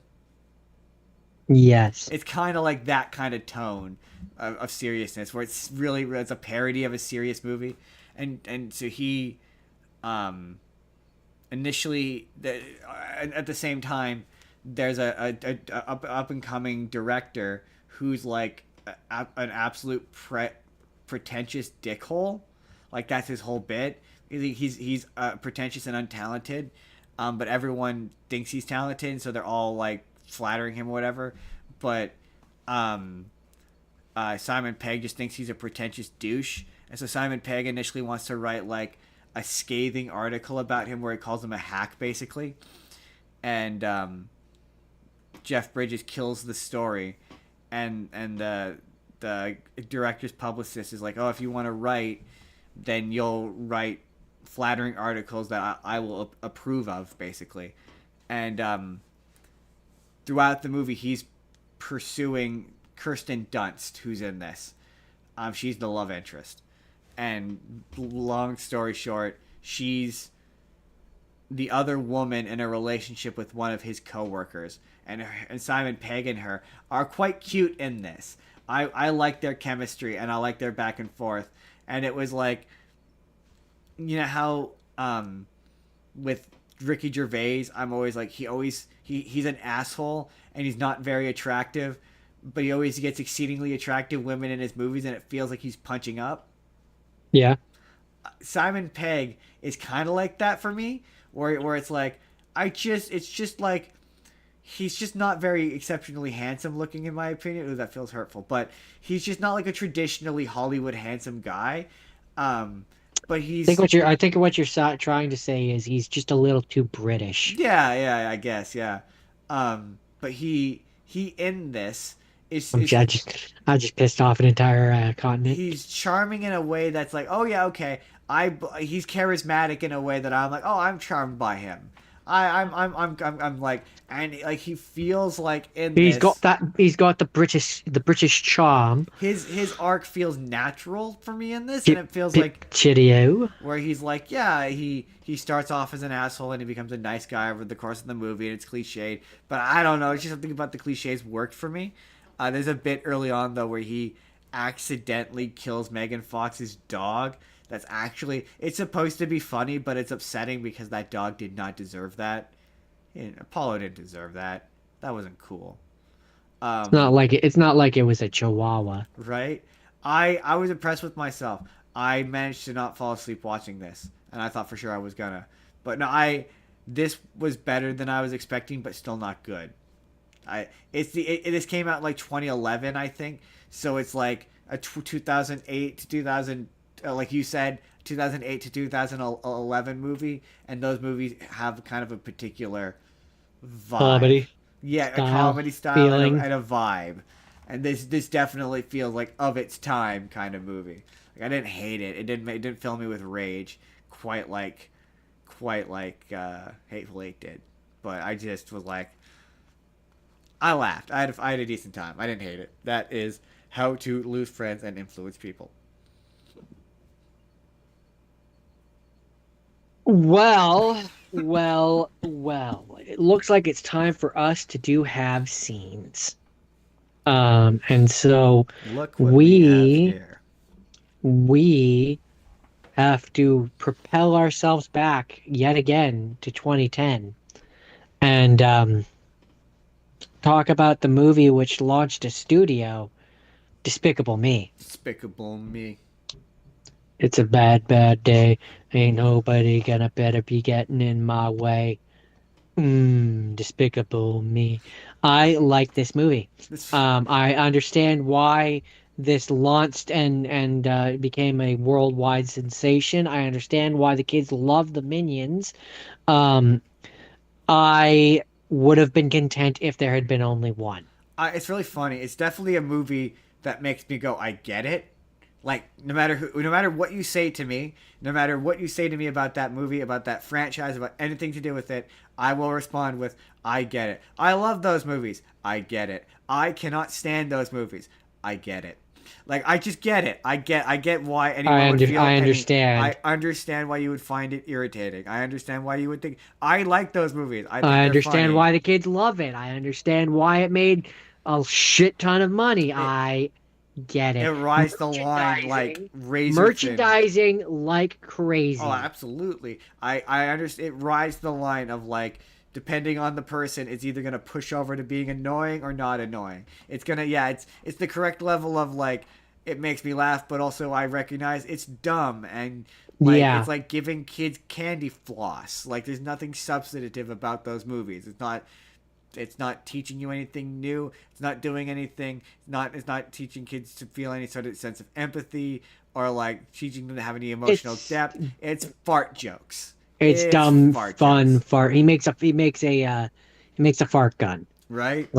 Yes. It's kind of like that kind of tone of seriousness, where it's a parody of a serious movie, and so he, initially, at the same time, there's a up and coming director who's like an absolute pretentious dickhole. Like that's his whole bit. He's pretentious and untalented, but everyone thinks he's talented, and so they're all like flattering him or whatever. But um, Simon Pegg just thinks he's a pretentious douche, and so Simon Pegg initially wants to write like a scathing article about him where he calls him a hack, basically, and Jeff Bridges kills the story, and the director's publicist is like, "Oh, if you want to write, then you'll write flattering articles that I will approve of," basically. And throughout the movie, he's pursuing Kirsten Dunst, who's in this. She's the love interest. And long story short, she's the other woman in a relationship with one of his coworkers, and Simon Pegg and her are quite cute in this. I like their chemistry and I like their back and forth, and it was like, you know how with Ricky Gervais, I'm always like he's an asshole and he's not very attractive, but he always gets exceedingly attractive women in his movies, and it feels like he's punching up. Yeah. Simon Pegg is kind of like that for me, where it's like it's just like he's just not very exceptionally handsome looking in my opinion. Ooh, that feels hurtful, but he's just not like a traditionally Hollywood handsome guy. Um, but he's I think what you're trying to say is he's just a little too British. yeah, I guess, yeah. But he in this I'm is I just pissed off an entire continent. he's charming in a way that's like, oh yeah, okay. He's charismatic in a way that I'm like, oh, I'm charmed by him. I'm like, and like he feels like in this He's got the British charm. his arc feels natural for me in this, and it feels like Bit Cheerio. where he's like, yeah, he starts off as an asshole and he becomes a nice guy over the course of the movie, and it's cliched. But I don't know, it's just something about the cliches worked for me. There's a bit early on though where he accidentally kills Megan Fox's dog. That's actually it's supposed to be funny, but it's upsetting because that dog did not deserve that. And Apollo didn't deserve that. That wasn't cool. It's not like it was a Chihuahua. Right? I was impressed with myself. I managed to not fall asleep watching this, and I thought for sure I was gonna. But no, I this was better than I was expecting, but still not good. This came out like 2011, I think. So it's like a 2008 to 2000, like you said, 2008 to 2011 movie, and those movies have kind of a particular vibe. Comedy Yeah, a style comedy style feeling. and a vibe. And this definitely feels like of its time kind of movie. Like I didn't hate it. It didn't fill me with rage quite like Hateful Eight did. But I just was like I laughed. I had a decent time. I didn't hate it. That is how to lose friends and influence people. Well, well. It looks like it's time for us to do have scenes. And so Look what we have we here. we have to propel ourselves back yet again to 2010 and talk about the movie which launched a studio, Despicable Me. Despicable Me. It's a bad, bad day. Ain't nobody gonna better be getting in my way. Despicable Me. I like this movie. This I understand why this launched and became a worldwide sensation. I understand why the kids love the Minions. Um, I would have been content if there had been only one. it's really funny. It's definitely a movie that makes me go, I get it. Like no matter what you say to me, no matter what you say to me about that movie, about that franchise, about anything to do with it, I will respond with, I get it. I love those movies. I get it. I cannot stand those movies. I get it. Like I just get it. I get why anyone would feel. I understand. I understand why you would find it irritating. I understand why you would think I like those movies. I think I they're understand funny. why the kids love it. I understand why it made a shit ton of money. It I get it it. rides the line like razor thin. Merchandising like Oh, crazy. absolutely. I understand. It rides the line of like, depending on the person, it's either gonna push over to being annoying or not annoying. It's gonna, yeah, it's the correct level of like, it makes me laugh, but also I recognize it's dumb and like Yeah, it's like giving kids candy floss. Like there's nothing substantive about those movies. It's not teaching you anything new. It's not doing anything. It's not teaching kids to feel any sort of sense of empathy or like teaching them to have any emotional depth. It's fart jokes. it's It's dumb, fart fun jokes, fart. He makes a fart gun. right?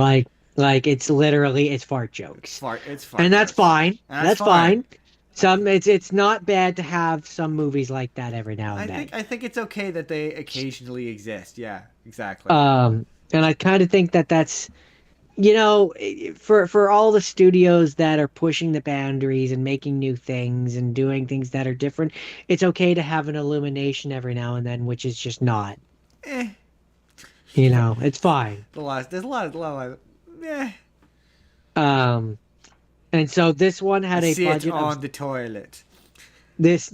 Like it's literally it's fart jokes. It's fart And that's jokes. fine. And that's That's fine. fine. It's not bad to have some movies like that every now and then. I think it's okay that they occasionally exist. Yeah, exactly. And I kind of think that that's, for all the studios that are pushing the boundaries and making new things and doing things that are different, it's okay to have an illumination every now and then, which is just not. Eh. It's fine. There's a lot of eh. Um, and so this one I had a see it budget of on the toilet. this.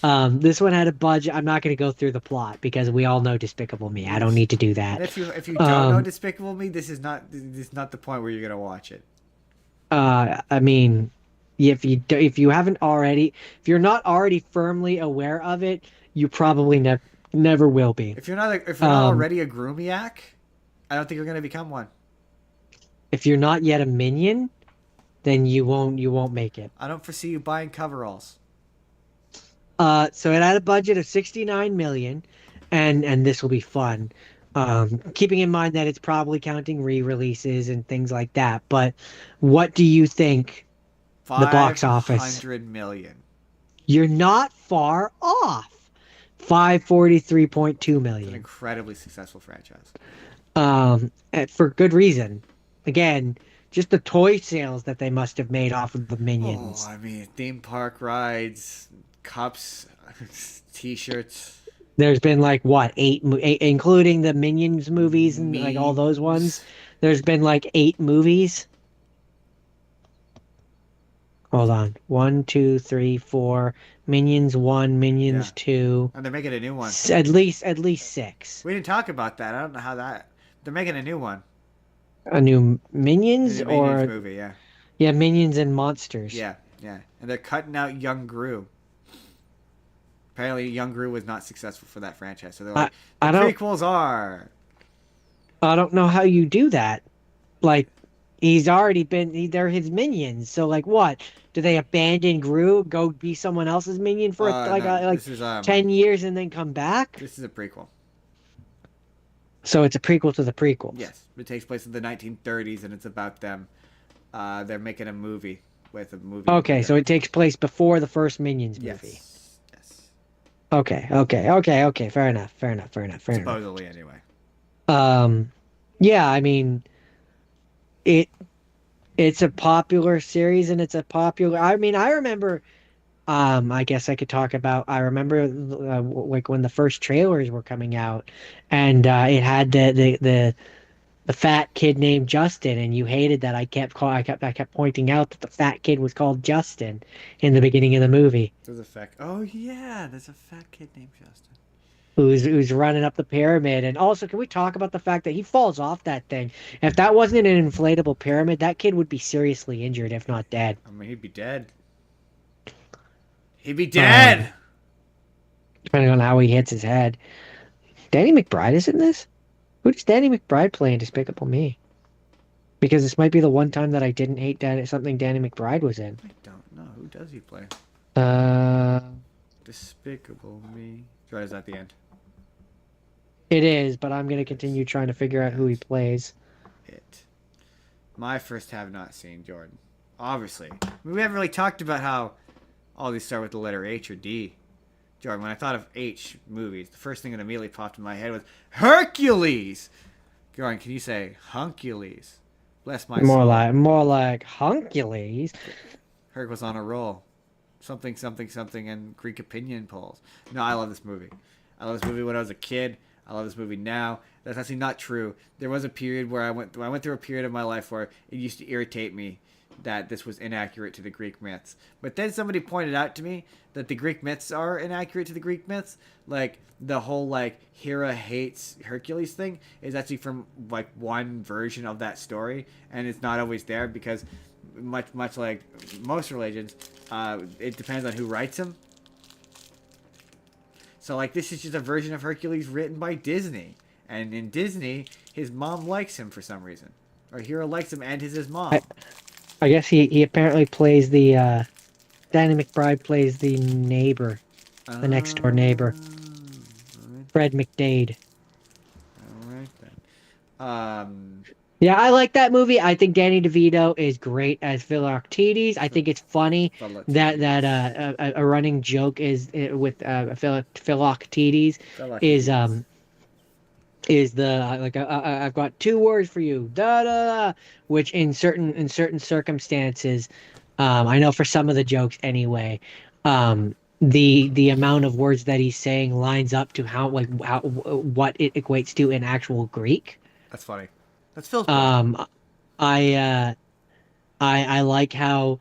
This one had a budget. I'm not going to go through the plot because we all know Despicable Me. I don't need to do And that. if you don't know Um, Despicable Me, this is not the point where you're gonna watch it. I mean, if you haven't already, if you're not already firmly aware of it, you probably never will be. If you're not Um, already a Groomiac, I don't think you're gonna become one. If you're not yet a minion, then you won't make it. I don't foresee you buying coveralls. So it had a budget of 69 million, and this will be fun. Keeping in mind that it's probably counting re-releases and things like that. But what do you think the Five box office? hundred million. You're not far off. 543.2 It's an million. incredibly successful franchise. And for good reason. Again, just the toy sales that they must have made off of the Oh, Minions. I mean, theme park rides, cups, t-shirts, There's been like what, eight, including the Minions movies and like all those ones. memes. There's been like 8 movies. Hold on. One, two, three, four. Minions one, Yeah, Minions two. and they're making a new one. At least six. We didn't talk about that. I don't know how that. They're making a new one. A new The Minions new Minions or movie. Yeah, yeah, Minions and Monsters. yeah, yeah. And they're cutting out Young Gru. Apparently, Young Gru was not successful for that franchise, so they're I like, the I don't prequels are. I don't know how you do that. Like he's already they're his minions. So like what? Do they abandon Gru, go be someone else's minion for No, like 10 years and then come back? this is a prequel. So it's a prequel to the prequels. Yes, it takes place in the 1930s, and it's about them. They're making a movie with a movie. Okay, so it takes place before the first Minions movie. Yes, yes. Okay. Fair enough. Fair enough. Fair enough. Fair enough. Supposedly, anyway. Um, yeah, I mean, it it's a popular series and it's a popular. I mean, I remember. I guess I could talk about. I remember like when the first trailers were coming out, and it had the fat kid named Justin, and you hated that I kept pointing out that the fat kid was called Justin in the beginning of the movie. There's a fat. Oh yeah, there's a fat kid named Justin. Who's running up the pyramid. And also, can we talk about the fact that he falls off that thing? If that wasn't an inflatable pyramid, that kid would be seriously injured, if not dead. I mean, he'd be dead. He'd be Um, dead. Depending on how he hits his head. Danny McBride is in this? Who does Danny McBride play in Despicable Me? Because this might be the one time that I didn't hate something Danny McBride was in. I don't know. Who does he play? Uh, Despicable Me. Right, is at the end. it is, but I'm gonna continue trying to figure out who he plays. It. My first have not seen Jordan. Obviously, I mean, we haven't really talked about how all these start with the letter H or D. Jordan, when I thought of H movies, the first thing that immediately popped in my head was Hercules. Jordan, can you say Huncules? Bless my More soul. like Huncules. Herc was on a roll. Something, something, something, and Greek opinion polls. No, I love this movie. I love this movie when I was a kid. I love this movie now. That's actually not true. There was a period where I went through a period of my life where it used to irritate me that this was inaccurate to the Greek myths. But then somebody pointed out to me that the Greek myths are inaccurate to the Greek myths. Like the whole like Hera hates Hercules thing is actually from like one version of that story, and it's not always there because much like most religions, it depends on who writes them. So like this is just a version of Hercules written by Disney, and in Disney, his mom likes him for some reason, or Hera likes him and his mom. I guess he apparently plays Danny McBride plays the neighbor, the next door neighbor, Fred McDade. All right then. Yeah, I like that movie. I think Danny DeVito is great as Philoctetes. I think it's funny that a running joke is with Philoctetes is the like I've got 2 words for you, da da da, which in certain circumstances, I know for some of the jokes anyway, the amount of words that he's saying lines up to how what it equates to in actual Greek. That's funny. That's Phil's point. I I like how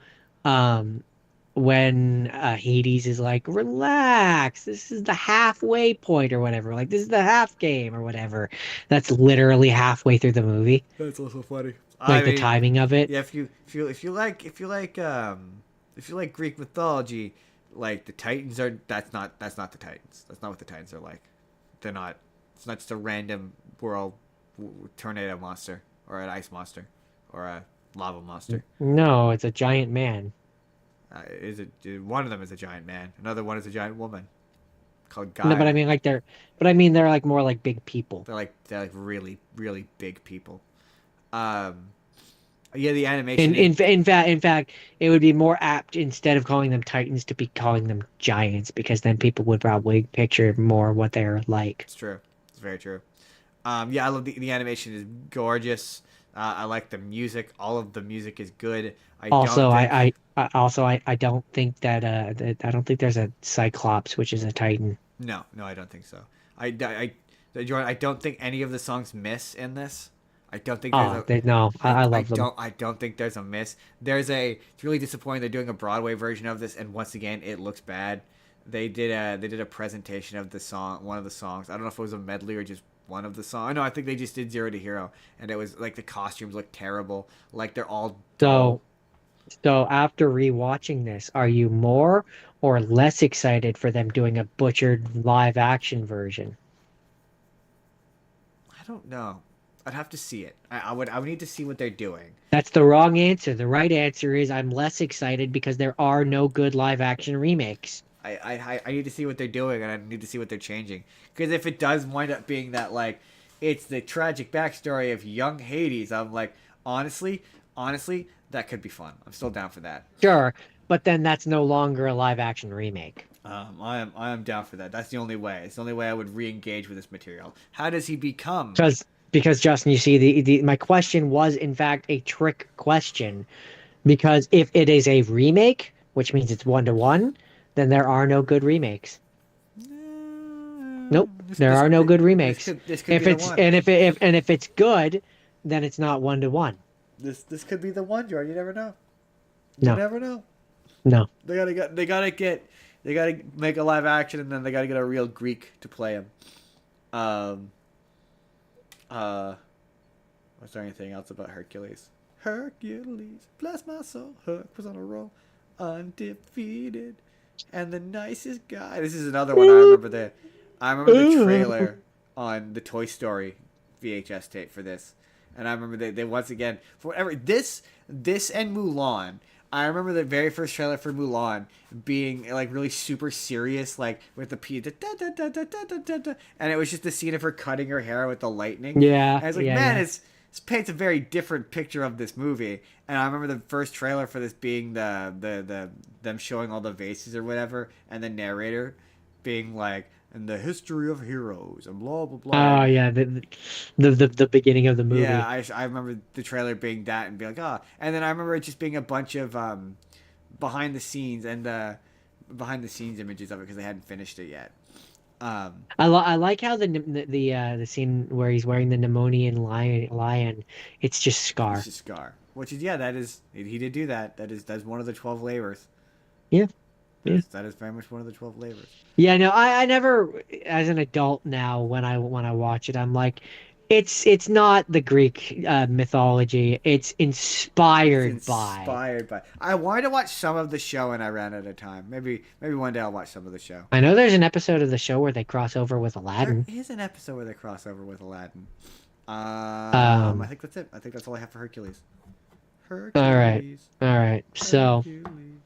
when Hades is like, relax, this is the halfway point or whatever, like this is the half game or whatever. That's literally halfway through the movie. That's also funny. Like the timing of it. Yeah, if you like Greek mythology, like the Titans are that's not the Titans. That's not what the Titans are like. They're not. It's not just a random world tornado monster or an ice monster or a lava monster. No, it's a giant man. Is it one of them is a giant man? Another one is a giant woman called No, but I Gaia. mean like but I mean they're like more like big people. They're like really really big people. Um, yeah, the In animation is in in fact, it would be more apt instead of calling them Titans to be calling them giants because then people would probably picture more what they're like. it's true. It's very true. Yeah, I love the animation is gorgeous. I like the music. All of the music is good. I don't Also, think I don't think I don't think there's a Cyclops, which is a Titan. no, I don't think so. Jordan, I don't think any of the songs miss in this. I don't think there's Oh, a. no, I love them. I don't think there's a miss. It's really disappointing. They're doing a Broadway version of this, and once again, it looks bad. They did a presentation of the song, one of the songs. I don't know if it was a medley or just one of the songs. No, I think they just did Zero to Hero, and it was like the costumes look terrible. Like they're all dull. So, so after rewatching this, are you more or less excited for them doing a butchered live action version? I don't know. I'd have to see it. I would need to see what they're doing. That's the wrong answer. The right answer is I'm less excited because there are no good live action remakes. I need to see what they're doing, and I need to see what they're changing. Because if it does wind up being that like it's the tragic backstory of young Hades, I'm like honestly, that could be fun. I'm still down for that. Sure, but then that's no longer a live action remake. I am down for that. That's the only way. It's the only way I would re-engage with this material. How does he become? Because Justin, you see, my question was in fact a trick question. Because if it is a remake, which means it's 1-to-1, then there are no good remakes. Nope, there are no good remakes. This could be If the it's one. and if it's good, then it's not 1-to-1. This could be the one, Jordan. You never know. You No, never know. no. They gotta make a live action, and then they gotta get a real Greek to play him. Um. Was there anything else about Hercules? Hercules, bless my soul. Herc was on a roll, undefeated, and the nicest guy. This is another one I remember the trailer on the Toy Story VHS tape for this, and I remember they once again for whatever this and Mulan. I remember the very first trailer for Mulan being like really super serious, like with the and it was just the scene of her cutting her hair with the lightning. Yeah, And I was like, yeah, man, yeah. this paints a very different picture of this movie. And I remember the first trailer for this being the them showing all the vases or whatever, and the narrator being like, "In the history of heroes," and blah blah blah. Oh yeah, the beginning of the Yeah, movie. I remember the trailer being that and be like, ah, and then I remember it just being a bunch of behind the scenes and behind the scenes images of it because they hadn't finished it yet. Um, I like how the scene where he's wearing the Pneumonian lion. It's just it's Scar. just Scar, which is yeah, that is he did do that. That's one of the 12 labors. Yeah, yeah. That is very much one of the 12 labors. Yeah, no, I never, as an adult now, when I watch it, I'm like, it's not the Greek mythology. It's It's inspired by. inspired by. I wanted to watch some of the show and I ran out of time. Maybe one day I'll watch some of the show. I know there's an episode of the show where they cross over with There Aladdin. is an episode where they cross over with Aladdin. I Um, think that's it. I think that's all I have for Hercules. all right, Hercules. all right. So Hercules.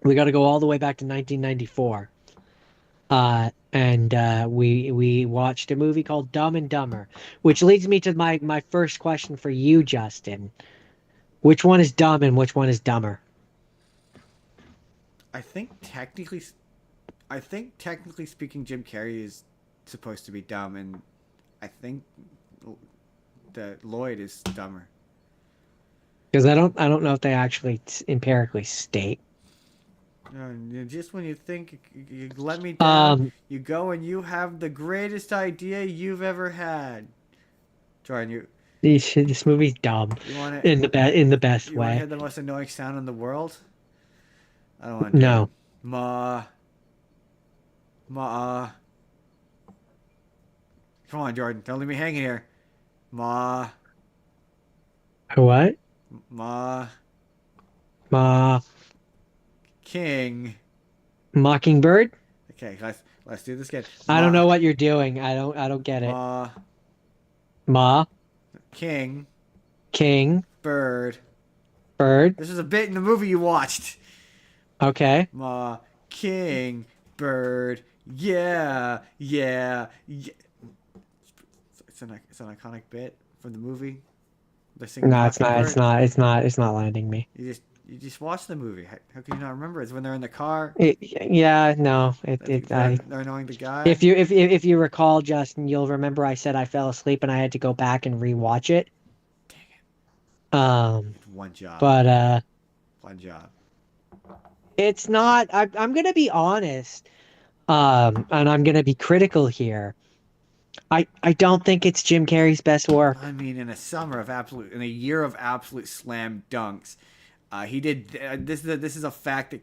we got to go all the way back to 1994. And we watched a movie called Dumb and Dumber, which leads me to my first question for you, Justin. Which one is dumb and which one is dumber? I think technically, I think technically speaking, Jim Carrey is supposed to be dumb, and I think that Lloyd is dumber. Because I don't know if they actually empirically state. Just when you think you let me down, Um, you go and you have the greatest idea you've ever had. Jordan, this movie's dumb you want to in the best you want to way. hear the most annoying sound in the world? I don't want to do it. No. Ma, ma. Come on, Jordan, don't leave me hanging here. Ma, What? ma, Ma king. Mockingbird? Okay, let's do this again. I don't know Ma, what you're doing. I don't get it. ma, Ma, King, king, bird. bird. This is a bit in the movie you watched. Okay. Ma, king, bird. Yeah, yeah, yeah. It's an iconic bit from the movie. They're singing No, it's not. It's Mockingbird. not. It's not. It's not landing me. You just watch the movie. How can you not remember? It's when they're in the car. Yeah, no. I. They're annoying the guy. If you recall, Justin, you'll remember I said I fell asleep and I had to go back and rewatch it. Dang it! Um, It's one job. but One job. it's not. I'm gonna be honest. And I'm gonna be critical here. I don't think it's Jim Carrey's best work. I mean, in a year of absolute slam dunks, he did. This is a fact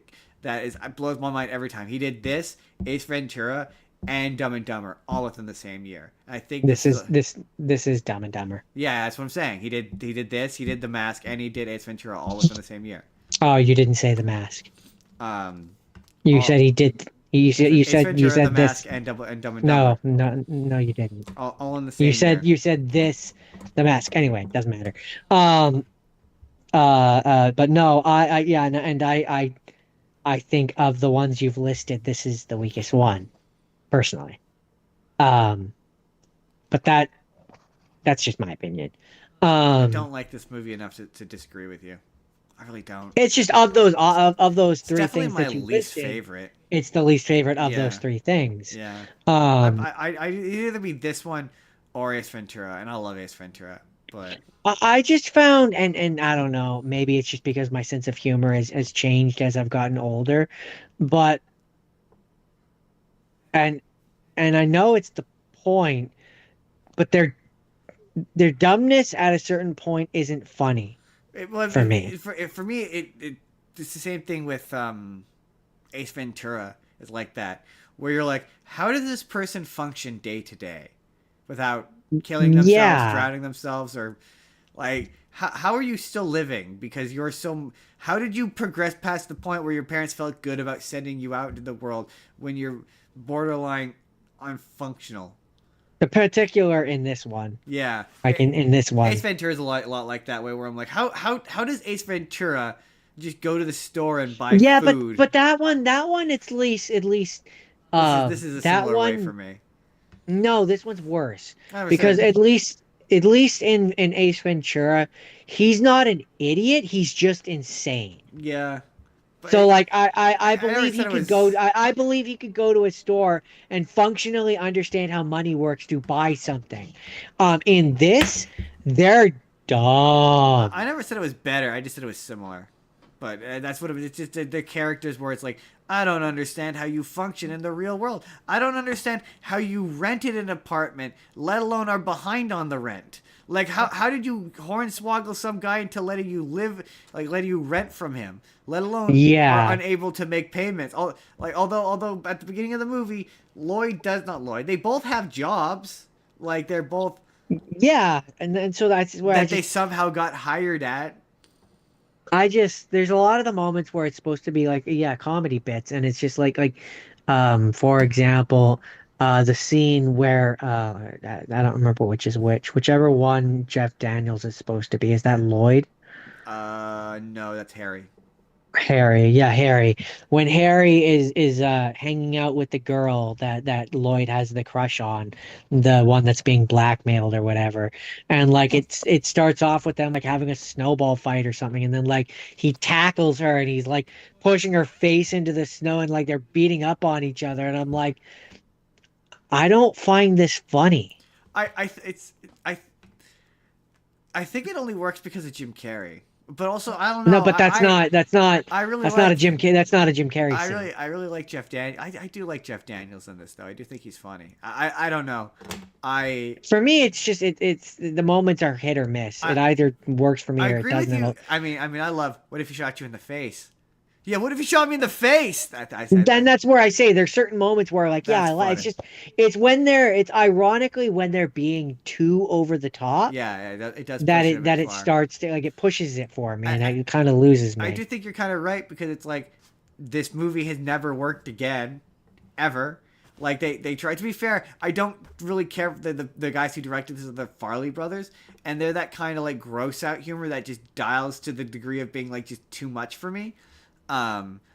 that blows my mind every time. He did this, Ace Ventura, and Dumb and Dumber all within the same year. I think This is Dumb and Dumber. yeah, that's what I'm saying. He did this, he did The Mask, and he did Ace Ventura all within the same year. Oh, you didn't say The Mask. Um, You all said he did. Ace You Ventura, The said this. Mask, and Dumb and No, Dumber, no, no, you didn't. all in the same year. You said this, The Mask. Anyway, doesn't matter. But no, yeah, and I think of the ones you've listed, this is the weakest one, personally. Um, but that's just my opinion. I Um, don't like this movie enough to disagree with you. I really don't. it's just of those It's three definitely things my that you least listed, favorite. it's the least favorite of those Yeah. three things. Yeah. Um, I it'd either be this one or Ace Ventura, and I love Ace Ventura, but I just found, and I don't know, maybe it's just because my sense of humor has changed as I've gotten older, but and and I know it's the point, but their dumbness at a certain point isn't funny for me. for me, it's the same thing with Ace Ventura. Is like that, where you're like, how does this person function day to day without killing themselves, Yeah. drowning themselves, or like how are you still living? Because you're so. How did you progress past the point where your parents felt good about sending you out into the world when you're borderline unfunctional? The particular in this one, Yeah, like in this Ace one. Ventura is a lot like that way, where I'm like, how does Ace Ventura just go to the store and buy Yeah, food? but that one at least This is a that similar way for one me. no, this one's worse I never because said at least in Ace Ventura, he's not an idiot, he's just insane. yeah, but So like I I never believe he said it could go was. I believe he could go to a store and functionally understand how money works to buy something. In this, they're dumb. I never said it was better. I just said it was similar. But that's what it was. It's just the characters where it's like, I don't understand how you function in the real world. I don't understand how you rented an apartment, let alone are behind on the rent. Like, how did you hornswoggle some guy into letting you live, like letting you rent from him, let alone are Yeah. unable to make payments? Although at the beginning of the movie, Lloyd does not Lloyd. They both have jobs. Like they're both Yeah, and so that's where that they somehow got hired at. I just there's a lot of the moments where it's supposed to be like yeah comedy bits and it's just for example the scene where I don't remember which is whichever one Jeff Daniels is supposed to be, is that Lloyd? No, that's Harry. Harry, yeah, Harry. When Harry is hanging out with the girl that Lloyd has the crush on, the one that's being blackmailed or whatever, and like it starts off with them like having a snowball fight or something, and then like he tackles her and he's like pushing her face into the snow and like they're beating up on each other, and I'm like, I don't find this funny. I I it's I I think it only works because of Jim Carrey. But also, I don't No, know. but I really that's not a like Jim Carrey scene. I really like Jeff Dan. I do like Jeff Daniels in this though. I do think he's funny. I don't know. I For me, it's just it's the moments are hit or miss. I It either works for me I or it agree with doesn't. you. I love. What if he shot you in the face? Yeah. What if he shot me in the face? That I said Then that's where I say there's certain moments where like yeah, that's it's funny. just it's when it's ironically when they're being too over the top Yeah, it does push it a bit that it far. starts to like it pushes it for me and I, it kind of loses I me. do think you're kind of right because it's like this movie has never worked again, ever. Like they try. To be fair, I don't really care. The guys who directed this are the Farley brothers, and they're that kind of like gross out humor that just dials to the degree of being like just too much for me.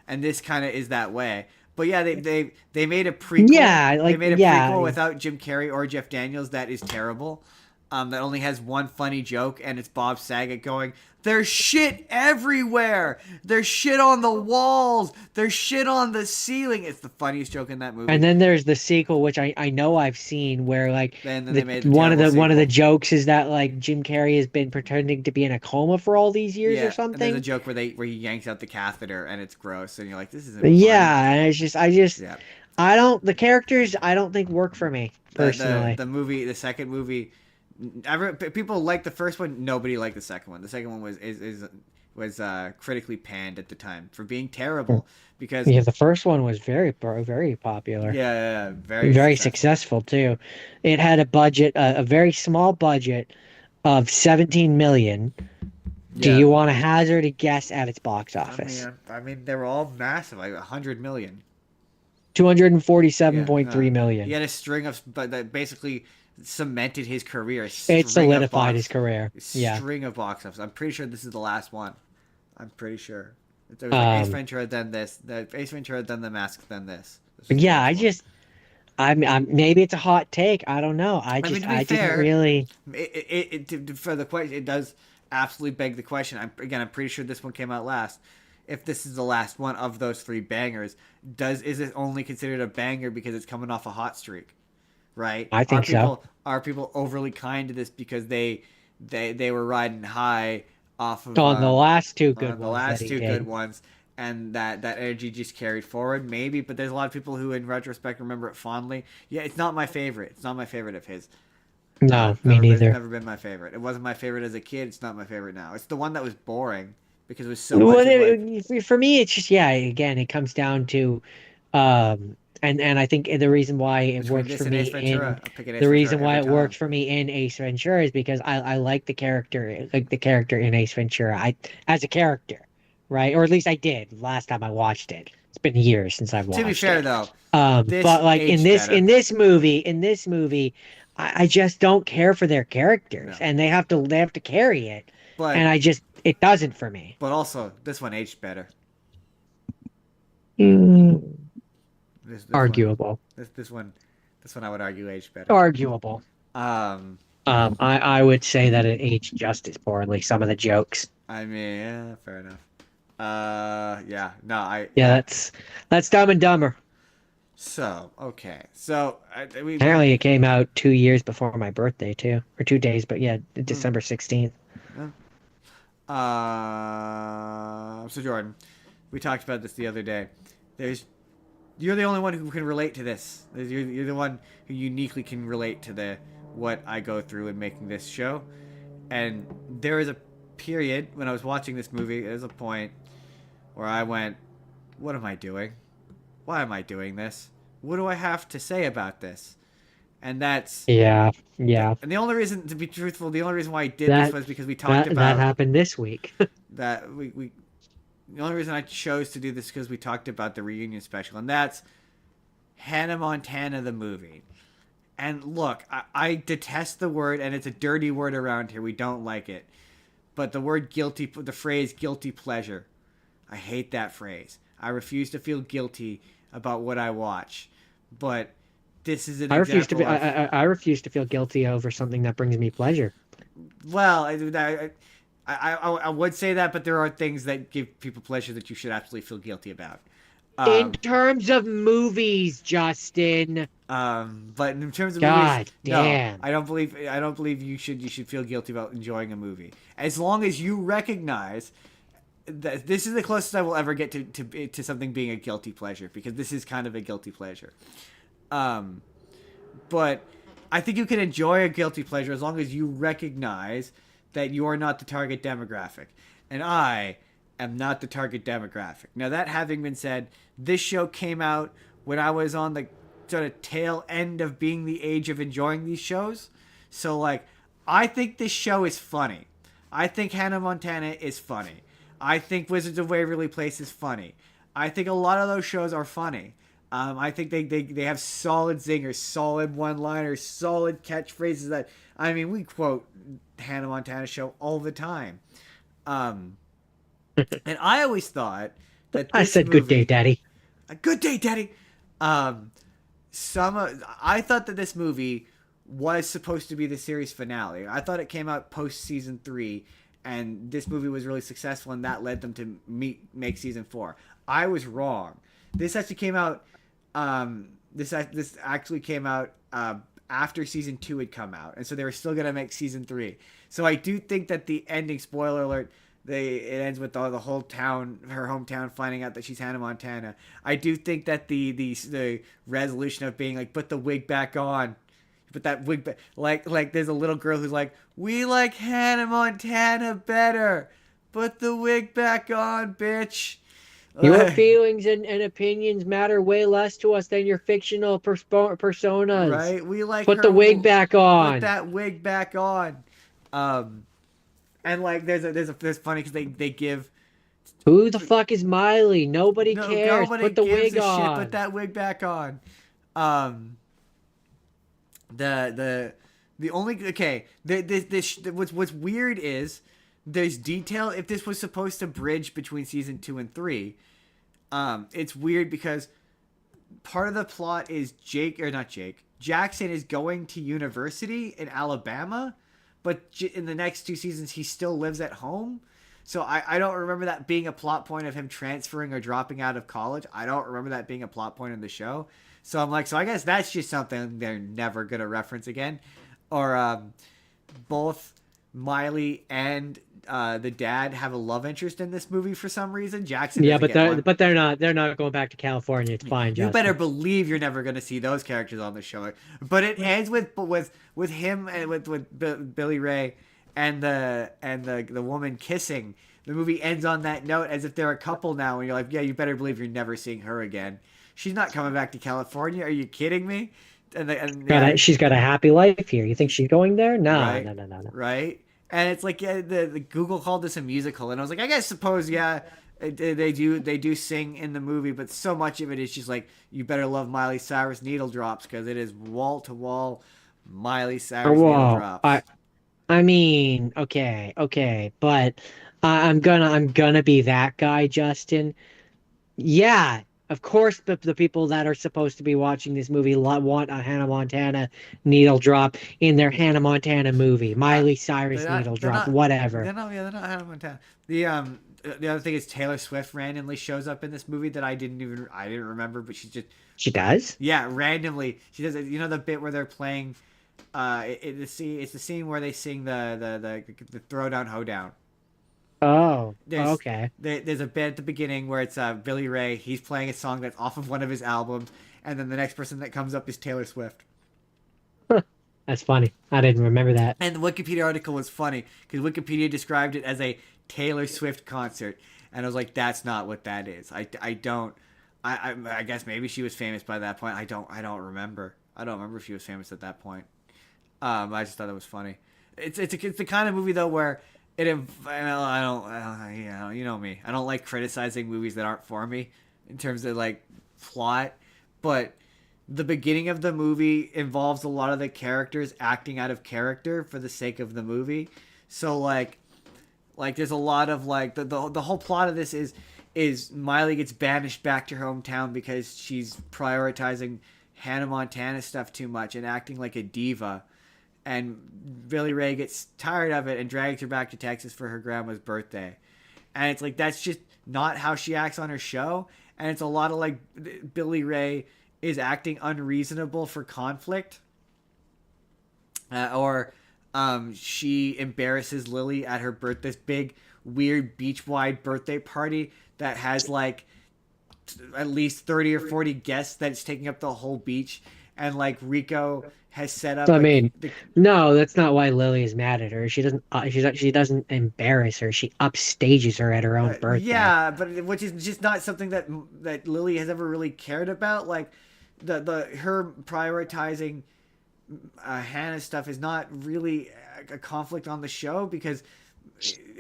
And this kind of is that way. But yeah, they made a prequel. Yeah, They like made a yeah. prequel without Jim Carrey or Jeff Daniels that is terrible. That only has one funny joke, and it's Bob Saget going, "There's shit everywhere. There's shit on the walls. There's shit on the ceiling." It's the funniest joke in that movie. And then there's the sequel, which I know I've seen, where like And then the they made the one of terrible the one of the sequel. jokes is that like Jim Carrey has been pretending to be in a coma for all these years or Yeah, and there's a something. joke where he yanks out the catheter and it's gross, and you're like, "This isn't funny." Yeah, and it's just Yeah, I don't the characters I don't think work for me the personally. the movie, the second movie, people liked the first one. Nobody liked the second one. The second one was critically panned at the time for being terrible because Yeah, the first one was very popular. very Very successful. successful too. It had a budget, a very small budget of 17 million. Do Yeah, you want to hazard a guess at its box I mean, office? they were all massive, like 100 million. Yeah, 247.3 he million. had a string of, but that basically cemented his career. A It string of solidified his box, career. a Yeah. string of box office. I'm pretty sure this is the last one. I'm pretty sure. It was like Ace Um, Ventura, then this, the Ace Ventura, then The Mask, then this. This but was the yeah, last one. I'm maybe it's a hot take. I don't know. I mean, to be I didn't fair, really. for the question, it does absolutely beg the question. I'm pretty sure this one came out last. If this is the last one of those three bangers, is it only considered a banger because it's coming off a hot streak? Right? I think so. Are people overly kind to this because they were riding high off of On the last two good the ones that last he two good did. ones, and that energy just carried forward? Maybe, but there's a lot of people who, in retrospect, remember it fondly. Yeah, it's not my favorite. It's not my favorite of his. No, me It's neither. never been my favorite. It wasn't my favorite as a kid. It's not my favorite now. It's the one that was boring because it was so Well, much of like for me, it's just yeah. Again, it comes down to, and I think the reason why it between works this for and me Ace in Ventura. I'm picking Ace the Ventura reason why every it works time. for me in Ace Ventura is because I like the character in Ace Ventura. I as a character, right? Or at least I did last time I watched it. It's been years since I've To be watched fair it. though, this But like aged better. in this movie, I just don't care for their characters, No, and they have to carry it, and but it doesn't for me. also this one aged better. Mm, This one arguable, this one I would argue aged better. arguable. Um, I would say that it aged just as poorly. Some of the jokes. I mean, yeah, fair enough. Yeah, no, Yeah, that's Dumb and Dumber. So okay, so we Apparently, it came out 2 years before my birthday too, or 2 days. But yeah, hmm, December 16th. yeah. So Jordan, we talked about this the other day. There's You're the only one who can relate to this. You're the one who uniquely can relate to the what I go through in making this show. And there is a period when I was watching this movie. There's a point where I went, "What am I doing? Why am I doing this? What do I have to say about this?" And Yeah, yeah. and the only reason, to be truthful, the only reason why I did this That was because we talked that about happened this week. that we the only reason I chose to do this is because we talked about the reunion special, and that's Hannah Montana the movie. And look, I detest the word, and it's a dirty word around here. We don't like it. But the phrase guilty pleasure, I hate that phrase. I refuse to feel guilty about what I watch. But this is an example of, I refuse to feel guilty over something that brings me pleasure. well, I would say that, but there are things that give people pleasure that you should absolutely feel guilty about. In Um, terms of movies, Justin. but in terms of movies, God no, damn. I don't believe you should feel guilty about enjoying a movie. As long as you recognize that this is the closest I will ever get to something being a guilty pleasure, because this is kind of a guilty pleasure. Um, but I think you can enjoy a guilty pleasure as long as you recognize that you are not the target demographic. And I am not the target demographic. Now, that having been said, this show came out when I was on the sort of tail end of being the age of enjoying these shows. So, like, I think this show is funny. I think Hannah Montana is funny. I think Wizards of Waverly Place is funny. I think a lot of those shows are funny. I think they have solid zingers, solid one-liners, solid catchphrases that I mean we quote Hannah Montana show all the time. Um, and I always thought that I this said good day, movie, Daddy. a good day, Daddy. Um, I thought that this movie was supposed to be the series finale. I thought it came out post season 3, and this movie was really successful, and that led them to make season 4. I was wrong. This actually came out. This actually came out after season 2 had come out, and so they were still gonna make season 3. So I do think that the ending, spoiler alert, it ends with the whole town, her hometown, finding out that she's Hannah Montana. I do think that the resolution of being like, put the wig back on, put that wig back, like there's a little girl who's like, we like Hannah Montana better, put the wig back on, bitch. Your feelings and opinions matter way less to us than your fictional personas. Right? We like Put her. the wig back Put on. that wig back on. And like there's funny because they give Who the fuck is Miley? Nobody no cares. nobody Put the gives wig a on. shit. Put that wig back on. The only okay. What's weird is there's detail. If this was supposed to bridge between season 2 and 3, it's weird because part of the plot is Jackson is going to university in Alabama, but in the next 2 seasons he still lives at home. So I don't remember that being a plot point of him transferring or dropping out of college. I don't remember that being a plot point in the show. So I'm like, so I guess that's just something they're never going to reference again. Or both Miley and the dad have a love interest in this movie for some reason. Jackson Yeah, doesn't get one. but they're not going back to California. It's fine, You Justin. better believe you're never going to see those characters on the show. But it ends with him and with Billy Ray and the woman kissing. The movie ends on that note as if they're a couple now, and you're like, yeah, you better believe you're never seeing her again. She's not coming back to California. Are you kidding me? She's got a happy life here. You think she's going there? No, right, no. right. And it's like, yeah, the Google called this a musical, and I was like, I guess suppose yeah, they do sing in the movie, but so much of it is just like, you better love Miley Cyrus needle drops because it is wall to wall Miley Cyrus needle drops. I mean, okay, but I'm gonna be that guy, Justin. Yeah, of course, the people that are supposed to be watching this movie want a Hannah Montana needle drop in their Hannah Montana movie, Miley Cyrus needle drop, whatever. They're not Hannah Montana. The other thing is Taylor Swift randomly shows up in this movie that I didn't remember, but She does? Yeah, randomly she does it. You know the bit where they're playing. It's the scene where they sing the Throwdown Hoedown. Oh, okay. There's a bit at the beginning where it's Billy Ray. He's playing a song that's off of one of his albums, and then the next person that comes up is Taylor Swift. That's funny. I didn't remember that. And the Wikipedia article was funny because Wikipedia described it as a Taylor Swift concert, and I was like, that's not what that is. I guess maybe she was famous by that point. I don't remember. I don't remember if she was famous at that point. I just thought it was funny. It's the kind of movie though where I don't you know me. I don't like criticizing movies that aren't for me in terms of like plot, but the beginning of the movie involves a lot of the characters acting out of character for the sake of the movie. So like there's a lot of like the whole plot of this is Miley gets banished back to her hometown because she's prioritizing Hannah Montana stuff too much and acting like a diva. And Billy Ray gets tired of it and drags her back to Texas for her grandma's birthday. And it's like, that's just not how she acts on her show. And it's a lot of like, Billy Ray is acting unreasonable for conflict. Or she embarrasses Lily at her this big, weird, beach-wide birthday party that has like at least 30 or 40 guests that's taking up the whole beach. And like Rico has set up. I mean, no, that's not why Lily is mad at her. She doesn't. She doesn't embarrass her. She upstages her at her own birthday. Yeah, but which is just not something that Lily has ever really cared about. Like her prioritizing Hannah's stuff is not really a conflict on the show because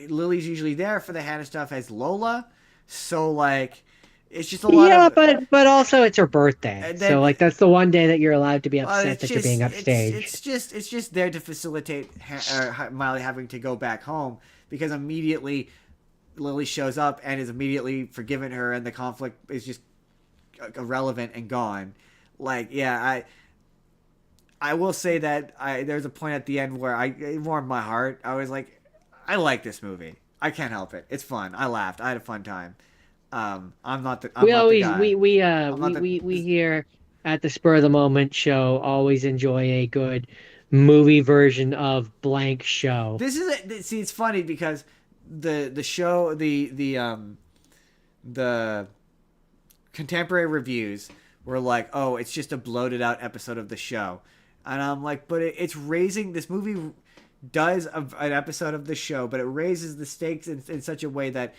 Lily's usually there for the Hannah stuff as Lola. So like It's just a lot Yeah, of. but also it's her birthday. And So then like that's the one day that you're allowed to be upset it's that you're being just upstaged. it's just there to facilitate Miley having to go back home because immediately Lily shows up and is immediately forgiven her, and the conflict is just irrelevant and gone. Like, yeah, I will say that there's a point at the end where it warmed my heart. I was like, I like this movie. I can't help it. It's fun. I laughed. I had a fun time. I'm We not the always guy. I'm not the. we here at the Spur of the Moment show always enjoy a good movie version of blank show. This is see. It's funny because the show the contemporary reviews were like, oh, it's just a bloated out episode of the show, and I'm like, but it's raising this movie does an episode of the show, but it raises the stakes in such a way that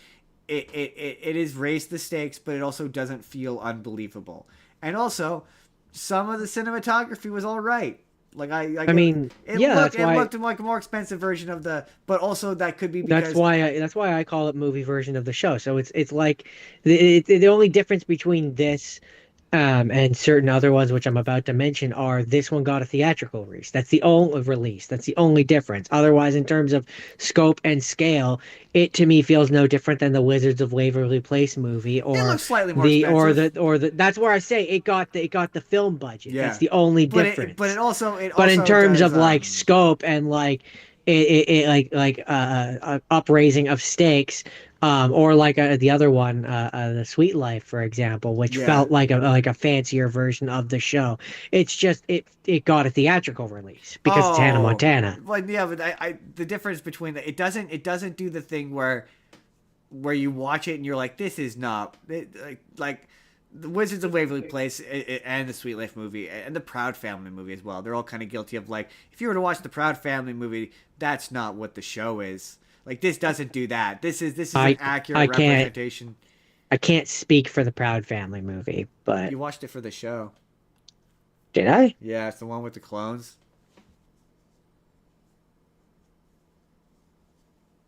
it is raised the stakes, but it also doesn't feel unbelievable. And also, some of the cinematography was all right. Like I mean, yeah, it looked like a more expensive version of the, but also that could be because that's why I call it movie version of the show. So it's like the only difference between this and certain other ones, which I'm about to mention, are this one got a theatrical release. That's the only release. That's the only difference. Otherwise, in terms of scope and scale, it to me feels no different than the Wizards of Waverly Place movie, it or looks slightly more expensive. That's where I say it got the film budget. That's Yeah, the only but difference. it But in also terms does of like scope and like upraising of stakes, or like the other one, the Sweet Life, for example, which yeah. felt like a fancier version of the show. It's just it got a theatrical release because it's Hannah Oh, Montana. well, yeah, but the difference between it doesn't do the thing where you watch it and you're like, this is not like the Wizards of Waverly Place and the Sweet Life movie and the Proud Family movie as well. They're all kind of guilty of like, if you were to watch the Proud Family movie, that's not what the show is. Like this doesn't do that. This is an accurate I can't representation. I can't speak for the Proud Family movie, but You watched it for the show. did I? Yeah, it's the one with the clones.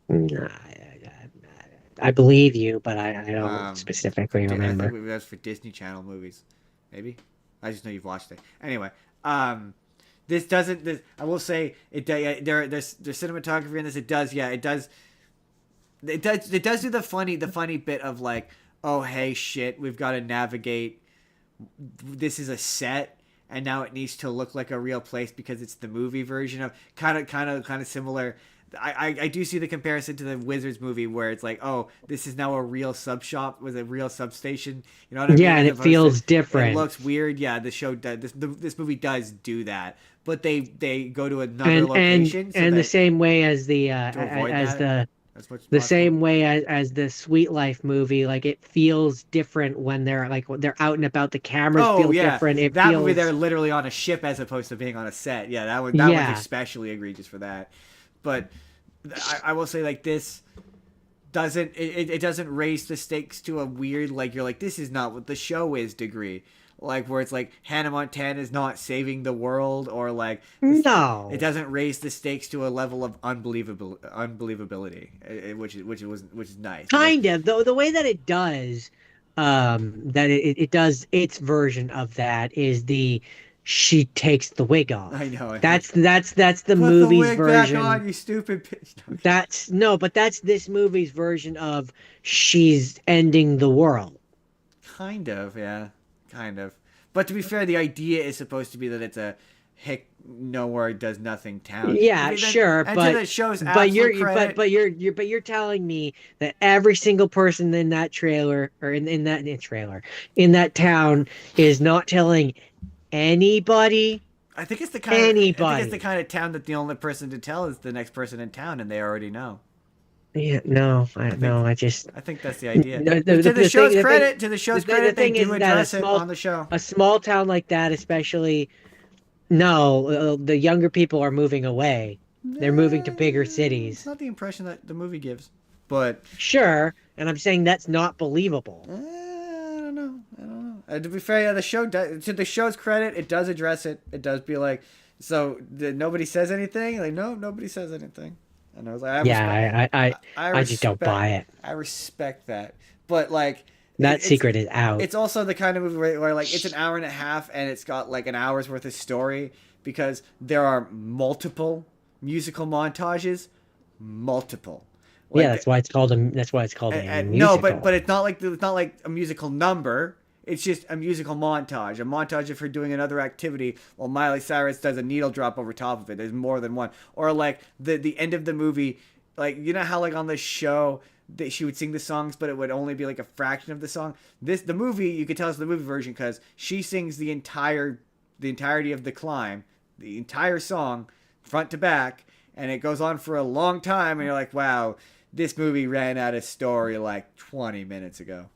Nah, I believe you, but I don't Um, specifically I remember. think that's for Disney Channel movies. Maybe. I just know you've watched it. Anyway, this doesn't. This, I will say it. There's cinematography in this. It does. Yeah, it does. It does do the funny bit of like, oh hey shit, we've got to navigate. This is a set, and now it needs to look like a real place because it's the movie version of kind of similar. I do see the comparison to the Wizards movie where it's like, oh, this is now a real sub shop with a real substation. You know what I mean? Yeah, and As it opposed to, feels it different. looks weird. Yeah, the show does. This movie does do that, but they go to another location so And the that same way as to avoid as that the as much as the possible. same way as the Sweet Life movie, like it feels different when they're out and about. The cameras Oh feel yeah, different. It that movie they're feels literally on a ship as opposed to being on a set. Yeah, that one's yeah. especially egregious for that. But I will say like this doesn't it doesn't raise the stakes to a weird like you're like this is not what the show is degree like where it's like Hannah Montana is not saving the world or like this, it No. doesn't raise the stakes to a level of unbelievability which is nice. Kind of, though the way that it does, that it does its version of that is the she takes the wig I off. know. That's the Put the movie's wig back version. on, you stupid bitch. That's no, but that's this movie's version of she's ending the world. Kind of, yeah. Kind of. But to be fair, the idea is supposed to be that it's a hick nowhere does nothing town. Yeah, sure, And to the show's absolute credit. but you're telling me that every single person in that trailer or in that town is not telling anybody I think it's the anybody. kind of town that the only person to tell is the next person in town and they already know. Yeah, no, I think I just I think that's the idea. the thing To the show's the credit, they thing do is that address it on the show. a small town like that, especially, no, the younger people are moving away. They're moving to bigger It's cities. not the impression that the movie gives. But Sure, and I'm saying that's not believable. I don't know. I don't know. To be fair, yeah, the show does, to the show's credit, it does address it. It does be like, so nobody says anything. Like, no, nobody says anything. And I was like, Yeah, I just don't respect, buy it. I respect that. But like, That it's secret is out. it's also the kind of movie where like it's an hour and a half and it's got like an hour's worth of story because there are multiple musical montages, multiple. Yeah, Like that's why it's called a no, but musical. it's not like a musical number. It's just a musical montage, a montage of her doing another activity while Miley Cyrus does a needle drop over top of it. There's more than one, or like the end of the movie, like you know how like on the show that she would sing the songs, but it would only be like a fraction of the song. The movie you could tell it's the movie version because she sings the entirety of the climb, the entire song, front to back, and it goes on for a long time, and you're like, wow, this movie ran out of story like 20 minutes ago.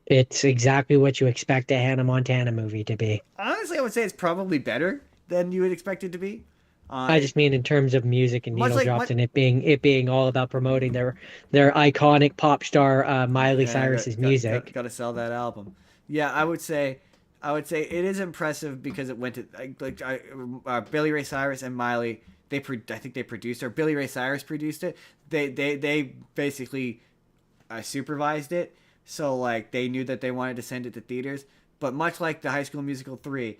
It's exactly what you expect a Hannah Montana movie to be. Honestly, I would say it's probably better than you would expect it to be. I just mean in terms of music and Much needle like drops much, and it being all about promoting their iconic pop star Miley yeah, Cyrus's music. got to sell that album. Yeah, I would say it is impressive because it went to Billy Ray Cyrus and Miley. I think they produced or Billy Ray Cyrus produced it. They basically supervised it, so like they knew that they wanted to send it to theaters. But much like the High School Musical 3,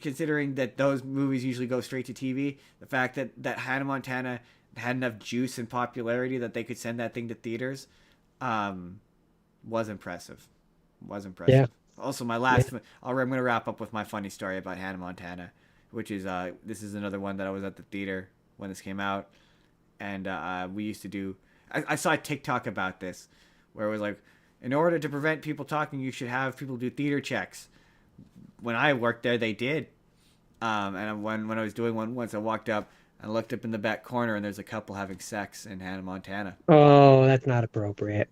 considering that those movies usually go straight to TV, the fact that Hannah Montana had enough juice and popularity that they could send that thing to theaters, um, was impressive. Was Yeah, impressive. Also, yeah. I'm going to wrap up with my funny story about Hannah Montana, which is this is another one that I was at the theater when this came out, and we used to do. I saw a TikTok about this, where it was like, in order to prevent people talking, you should have people do theater checks. When I worked there, they did. And when I was doing one once, I walked up and looked up in the back corner, and there's a couple having sex in Hannah Montana. Oh, that's not appropriate.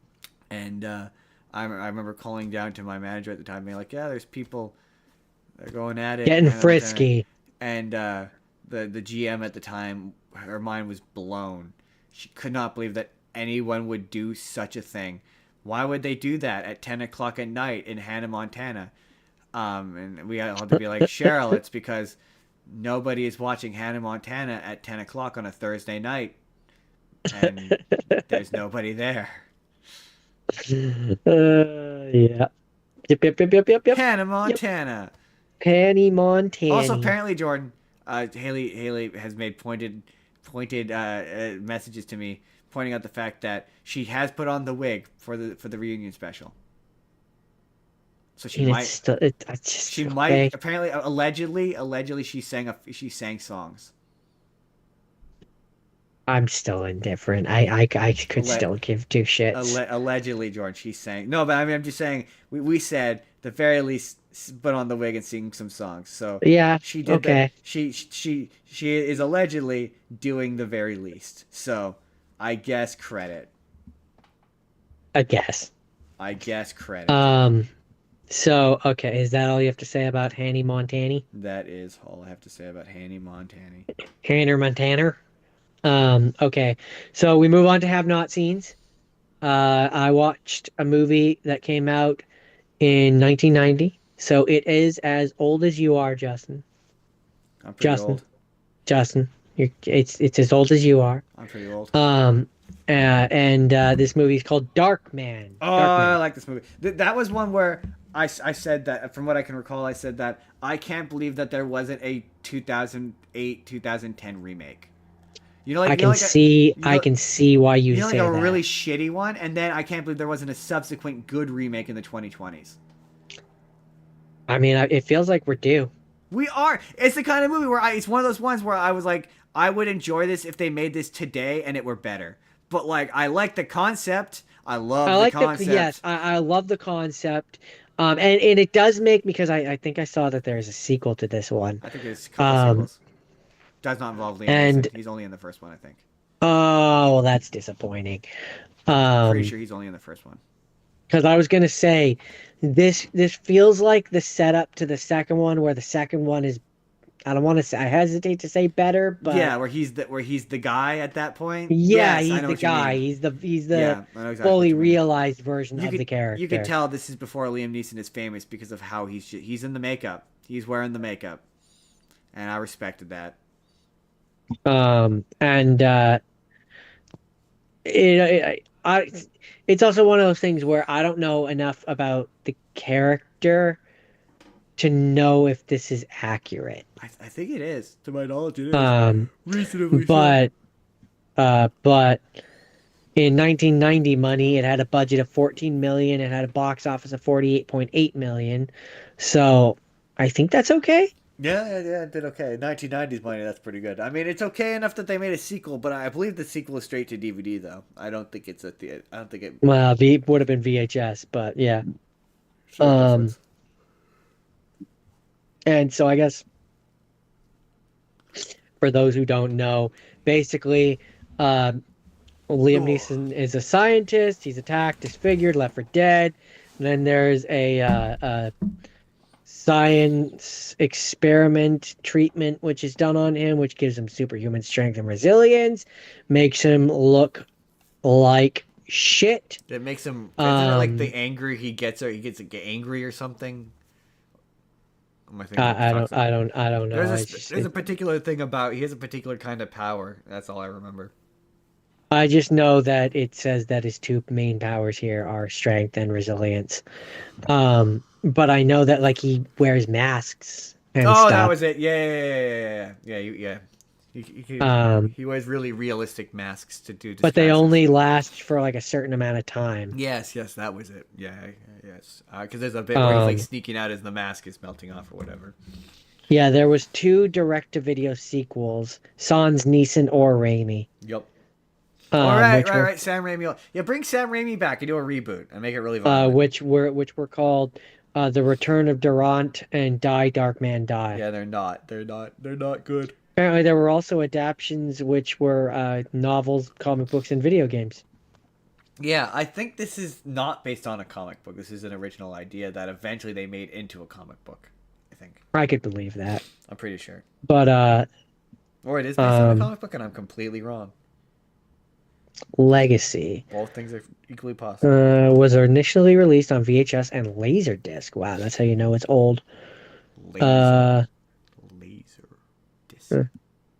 And I remember calling down to my manager at the time, being like, "Yeah, there's people they're going at it in Getting Hannah Montana." frisky. And the GM at the time, her mind was blown. She could not believe that anyone would do such a thing. Why would they do that at 10 o'clock at night in Hannah, Montana? And we had to be like, Cheryl, it's because nobody is watching Hannah Montana at 10 o'clock on a Thursday night. And there's nobody there. Yeah. Yep, yep, yep, yep, yep, yep. Hannah Yep. Montana. Penny Also, Montani. apparently, Jordan, Haley has made pointed messages to me, pointing out the fact that she has put on the wig for the reunion special. So And it's still it's she just might okay. apparently allegedly she sang songs. I'm still indifferent. I could Alle- still give two shits. Allegedly, George, she's saying no, but I mean I'm just saying we said the very least put on the wig and sing some songs. So Yeah, she did that. okay. She is allegedly doing the very least. So I guess credit. I guess. I guess credit, Jordan. Um, so okay, is that all you have to say about Hanny Montani? That is all I have to say about Hanny Montani. Hanner Montaner? Okay. So we move on to have not seens. I watched a movie that came out in 1990. So it is as old as you are, Justin. I'm pretty Justin, old. Justin. It's as old as you are. I'm pretty old. Um, and this movie is called Dark Man. Oh, Dark I Man. like this movie. That was one where I said that, from what I can recall, I said that I can't believe that there wasn't a 2008 2010 remake. I You know can like a see you I know can see why you you know like say a really that. shitty one, and then I can't believe there wasn't a subsequent good remake in the 2020s. I mean, it feels like we're due. We are. It's the kind of movie where it's one of those ones where I was like, I would enjoy this if they made this today and it were better. But like, I like the concept. I I love the like yes, concept. I love the concept. And it does make because I think I saw that there's a sequel to this one. I think there's a couple Um, sequels. Does not involve Liam and Neeson. He's only in the first one, I think. oh, well, that's disappointing. I'm pretty Um, sure he's only in the first one. because I was gonna say this feels like the setup to the second one, where the second one is I don't want to say I hesitate to say better, but Yeah, where he's the guy at that point. yeah, Yes, I he's know the what you guy. mean. He's the Yeah, I know exactly what fully you mean. realized version You of the could you could character. tell this is before Liam Neeson is famous because of how he's in the makeup. He's wearing the makeup, and I respected that. And it, it's also one of those things where I don't know enough about the character to know if this is accurate. I think it is. To my knowledge, it is. Um, Reasonably so. but in 1990 money, it had a budget of 14 million. It had a box office of 48.8 million. So I think that's okay. Yeah, it did okay. 1990s money, that's pretty good. I mean, it's okay enough that they made a sequel, but I believe the sequel is straight to DVD, though. I don't think it's at the. I don't think it. Well, V would have been VHS, but yeah. Slight Um, difference. and so I guess for those who don't know, basically, uh, Liam Oh. Neeson is a scientist. He's attacked, disfigured, left for dead. And then there's a science experiment treatment which is done on him, which gives him superhuman strength and resilience, makes him look like shit. It makes him. Isn't it like Um, the anger he gets, or he gets like, angry or something? Am I thinking of I something? I don't know. There's a particular thing about he has a particular kind of power. That's all I remember. I just know that it says that his two main powers here are strength and resilience. But I know that like he wears masks and Oh, that stuff. was it. Yeah. Um, He wears really realistic masks to do but they disguises. only last for like a certain amount of time. Yes, that was it. Yes. Because there's a bit where he's like Um, sneaking out as the mask is melting off or whatever. yeah, there was two direct-to-video sequels, Sans Neeson or Raimi, Yep. All which were right. Sam Raimi. Yeah, bring Sam Raimi back and do a reboot and make it really violent. which were called The Return of Durant and Die Dark Man Die. Yeah, they're not good. Apparently, there were also adaptations which were novels, comic books, and video games. Yeah, I think this is not based on a comic book. This is an original idea that eventually they made into a comic book. I think. I could believe that, I'm pretty sure. but Or it is based on a comic book and I'm completely wrong. Legacy Both things are equally possible. was initially released on VHS and Laserdisc. Wow, that's how you know it's old. Laser. Uh, Laser. Disc. uh,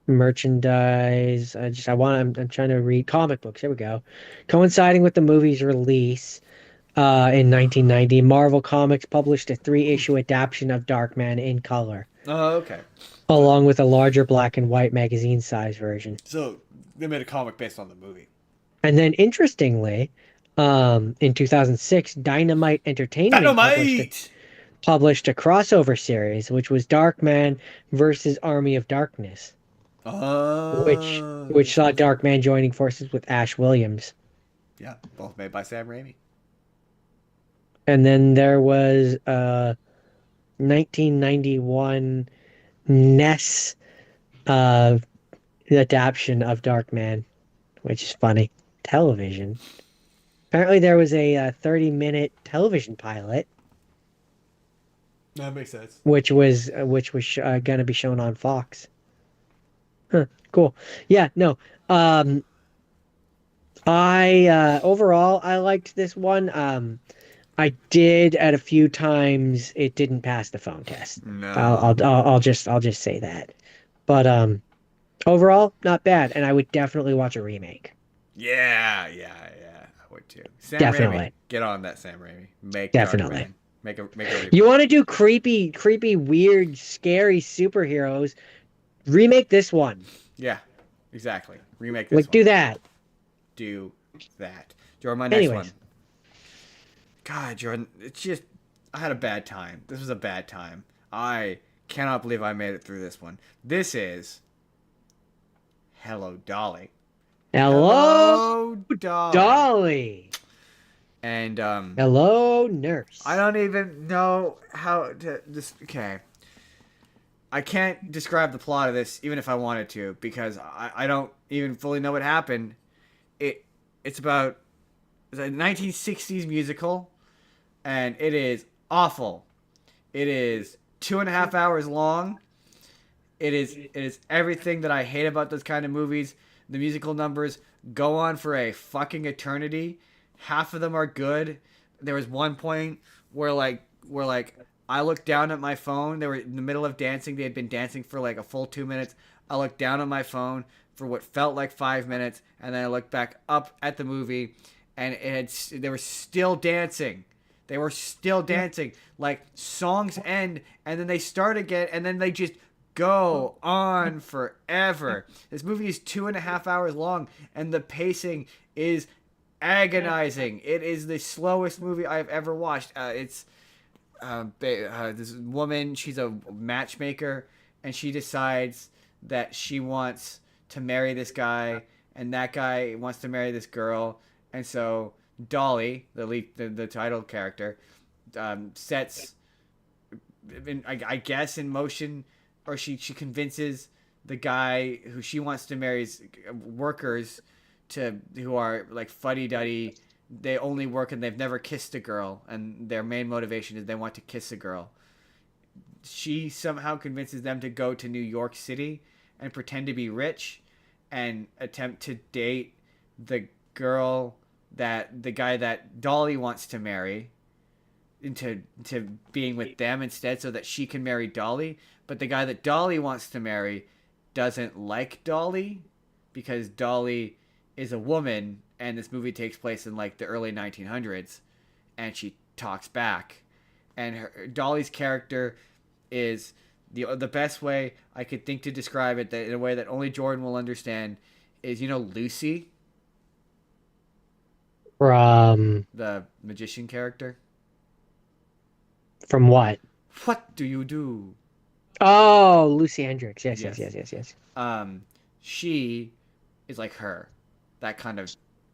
merchandise. I'm trying to read comic books. Here we go. Coinciding with the movie's release in 1990, Marvel Comics published a three-issue adaptation of Darkman in color, Oh, okay. But along with a larger black and white magazine size version. so they made a comic based on the movie. And then, interestingly, in 2006, Dynamite Entertainment Dynamite. published a crossover series, which was Darkman versus Army of Darkness, which saw Darkman joining forces with Ash Williams. Yeah, both made by Sam Raimi. And then there was 1991 NES adaptation of Darkman, which is funny. Television. Apparently, there was a 30-minute television pilot, That makes sense. which was going to be shown on Fox. Huh, cool. Yeah, no. I overall I liked this one. I did at a few times it didn't pass the phone test. No. I'll just say that. But overall not bad, and I would definitely watch a remake. Yeah. I would too. Sam Definitely. Raimi, get on that, Sam Raimi. Make Definitely. Darkman. Make a reboot. You want to do creepy, weird, scary superheroes? Remake this one. Yeah, exactly. Remake this Like one. do that. Do that. Jordan, my next Anyways. one. God, Jordan, it's just I had a bad time. This was a bad time. I cannot believe I made it through this one. This is Hello Dolly. Hello, Dolly. Dolly. And Hello, nurse. I don't even know how to this. Okay, I can't describe the plot of this even if I wanted to because I don't even fully know what happened. It's about it's a 1960s musical, and it is awful. It is 2.5 hours long. It is everything that I hate about those kind of movies. The musical numbers go on for a fucking eternity. Half of them are good. There was one point where I looked down at my phone. They were in the middle of dancing. They had been dancing for like a full 2 minutes. I looked down at my phone for what felt like 5 minutes, and then I looked back up at the movie, and they were still dancing. They were still dancing. Like, songs end, and then they start again, and then they just go on forever. This movie is 2.5 hours long, and the pacing is agonizing. It is the slowest movie I've ever watched. It's this woman, she's a matchmaker, and she decides that she wants to marry this guy, and that guy wants to marry this girl, and so Dolly, the title character, sets, I guess, in motion, or she convinces the guy who she wants to marry's workers who are like fuddy duddy. They only work and they've never kissed a girl, and their main motivation is they want to kiss a girl. She somehow convinces them to go to New York City and pretend to be rich and attempt to date the guy that Dolly wants to marry into being with them instead, so that she can marry Dolly. But the guy that Dolly wants to marry doesn't like Dolly because Dolly is a woman, and this movie takes place in like the early 1900s, and she talks back. And Dolly's character is the best way I could think to describe it, that in a way that only Jordan will understand, is, Lucy, From the magician character. from what? What do you do? Oh, Lucy Hendricks. Yes, yes, Yes. yes, yes, yes. She is like her, that kind of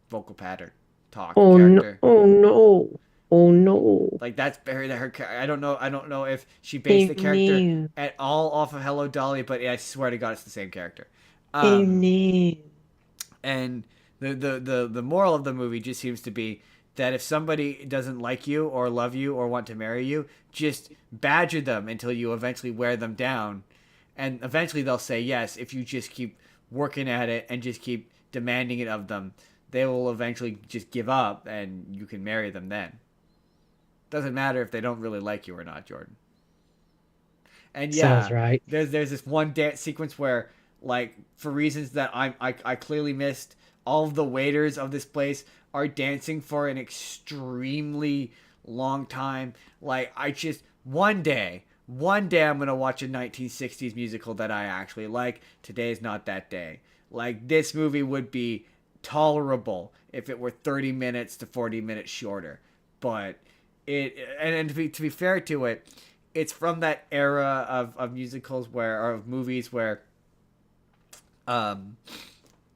vocal pattern, talk Oh no! character. Oh no! Oh no! Like, that's her. I don't know. I don't know if she Oh based the character no! at all off of Hello Dolly, but I swear to God, it's the same character. Oh Um, no! and the moral of the movie just seems to be that if somebody doesn't like you or love you or want to marry you, just badger them until you eventually wear them down, and eventually they'll say yes if you just keep working at it and just keep demanding it of them. They will eventually just give up, and you can marry them then. Doesn't matter if they don't really like you or not, Jordan. And Sounds yeah, right. there's this one dance sequence where, like, for reasons that I clearly missed, all of the waiters of this place are dancing for an extremely long time. Like, one day I'm gonna watch a 1960s musical that I actually like. Today's not that day. Like, this movie would be tolerable if it were 30 minutes to 40 minutes shorter, but and to be fair to it, it's from that era of musicals or of movies where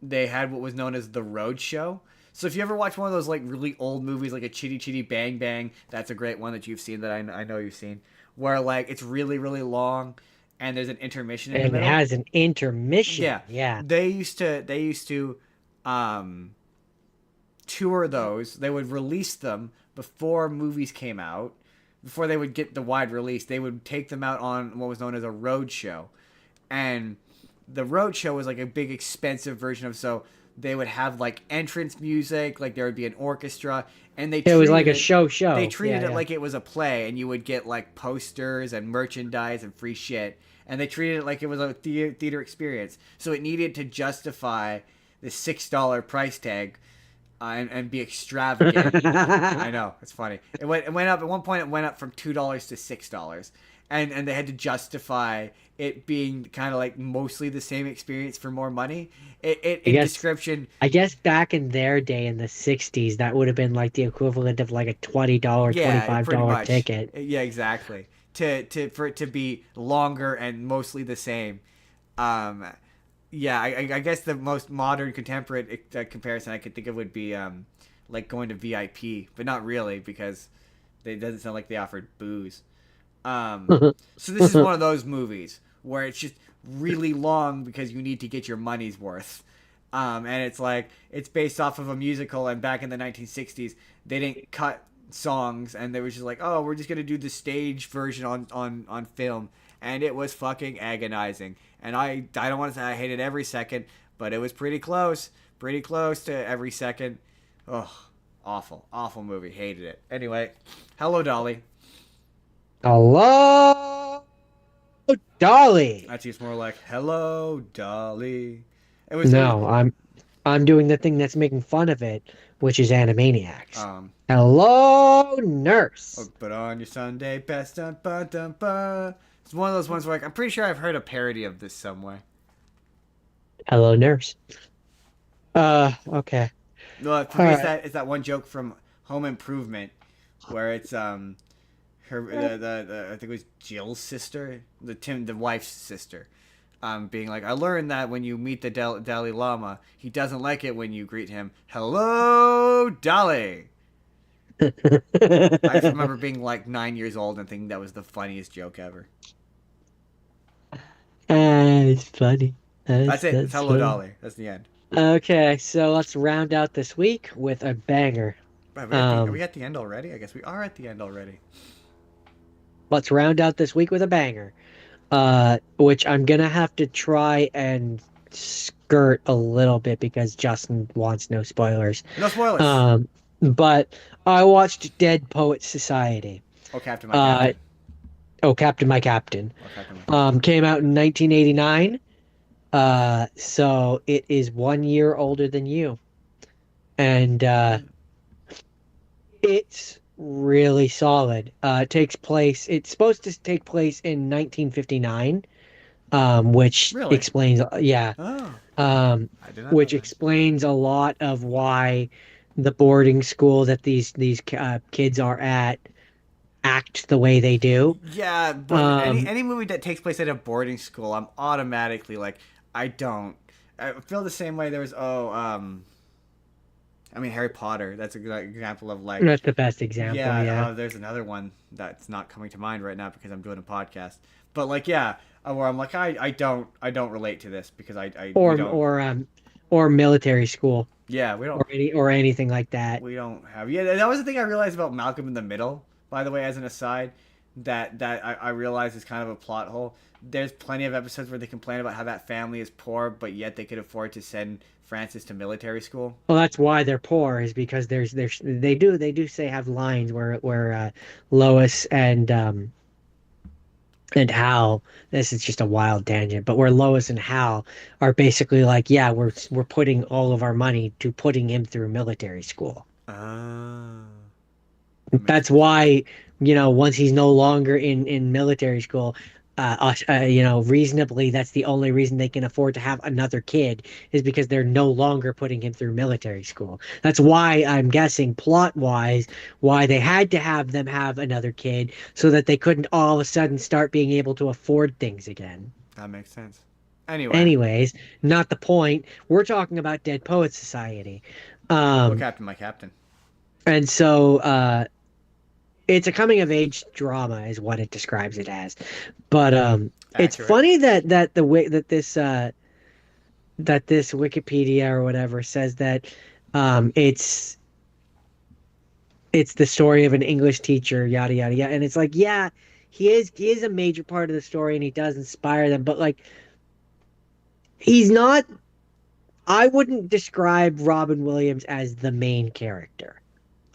they had what was known as the road show. So if you ever watch one of those like really old movies, like a Chitty Chitty Bang Bang, that's a great one that you've seen, that I know you've seen, where like it's really really long and there's an intermission in the And it middle. has an intermission. Yeah, Yeah. they used to um tour those. They would release them before movies came out. Before they would get the wide release, they would take them out on what was known as a road show. And the road show was like a big expensive version of, so they would have like entrance music, like there would be an orchestra, and It was like a show. they treated Yeah, it yeah. like it was a play, and you would get like posters and merchandise and free shit, and they treated it like it was a theater experience. So it needed to justify the $6 price tag, and be extravagant. I know, it's funny. It went up at one point. It went up from $2 to $6, and they had to justify it being kind of like mostly the same experience for more money. It I in guess description. I guess back in their day in the 60s, that would have been like the equivalent of like a $20, Yeah, pretty $25 much. ticket. Yeah, exactly. For it to be longer and mostly the same. Um, yeah, I guess the most modern contemporary comparison I could think of would be like going to VIP, but not really, because it doesn't sound like they offered booze. So this is one of those movies where it's just really long because you need to get your money's worth. And it's like, it's based off of a musical, and back in the 1960s, they didn't cut songs, and they were just like, oh, we're just going to do the stage version on film. And it was fucking agonizing. And I don't want to say I hated every second, but it was pretty close to every second. Ugh, awful movie. Hated it. Anyway, Hello Dolly. Hello, Dolly. That seems more like Hello Dolly. It was No, I'm doing the thing that's making fun of it, which is Animaniacs. Um, Hello, oh, nurse. put on your Sunday best. Dun, ba, dun, ba. It's one of those ones where, like, I'm pretty sure I've heard a parody of this somewhere. Hello, nurse. Okay. No, for All me, right. it's that one joke from Home Improvement where it's her I think it was Jill's sister, the wife's sister, being like, I learned that when you meet the Dalai Lama, he doesn't like it when you greet him, hello, Dalai. I just remember being like 9 years old and thinking that was the funniest joke ever. It's funny. That's it. It's That's hello, funny. Dalai. That's the end. Okay, so let's round out this week with a banger. Are Um, we at the end already? I guess we are at the end already. let's round out this week with a banger. Which I'm gonna have to try and skirt a little bit because Justin wants no spoilers. No spoilers. Um, but I watched Dead Poets Society. Oh, Captain, my Uh, Captain. oh, Captain, my Captain. Oh, Captain, my Captain. Came out in 1989. So it is 1 year older than you, and it's really solid. It takes place. It's supposed to take place in 1959, which Really? explains, yeah, Oh, um, I did not know which that. explains a lot of why the boarding school that these kids are at act the way they do. Yeah, but Um, any movie that takes place at a boarding school, I'm automatically like, I don't. I feel the same way. There was I mean Harry Potter. That's a good example of like, that's the best example. yeah. Yeah. There's another one that's not coming to mind right now because I'm doing a podcast. But like, yeah, where I'm like, I don't relate to this because we Or don't. or um or military school Yeah, or anything like that. we don't have. Yeah, that was the thing I realized about Malcolm in the Middle. By the way, as an aside, I realized is kind of a plot hole. There's plenty of episodes where they complain about how that family is poor, but yet they could afford to send Francis to military school. Well, that's why they're poor, is because they do say have lines where Lois and Hal, this is just a wild tangent, but where Lois and Hal are basically like, yeah, we're putting all of our money to putting him through military school. Ah, that makes That's sense. why, once he's no longer in military school, reasonably, that's the only reason they can afford to have another kid is because they're no longer putting him through military school. That's why I'm guessing plot wise, why they had to have them have another kid so that they couldn't all of a sudden start being able to afford things again. That makes sense. Anyway, Anyways, not the point. We're talking about Dead Poets Society. oh, Um, Captain, my Captain. and so it's a coming of age drama is what it describes it as. But it's Accurate. funny that the way that this Wikipedia or whatever says that it's the story of an English teacher, yada yada yada. And it's like, yeah, he is a major part of the story and he does inspire them, but like he's not. I wouldn't describe Robin Williams as the main character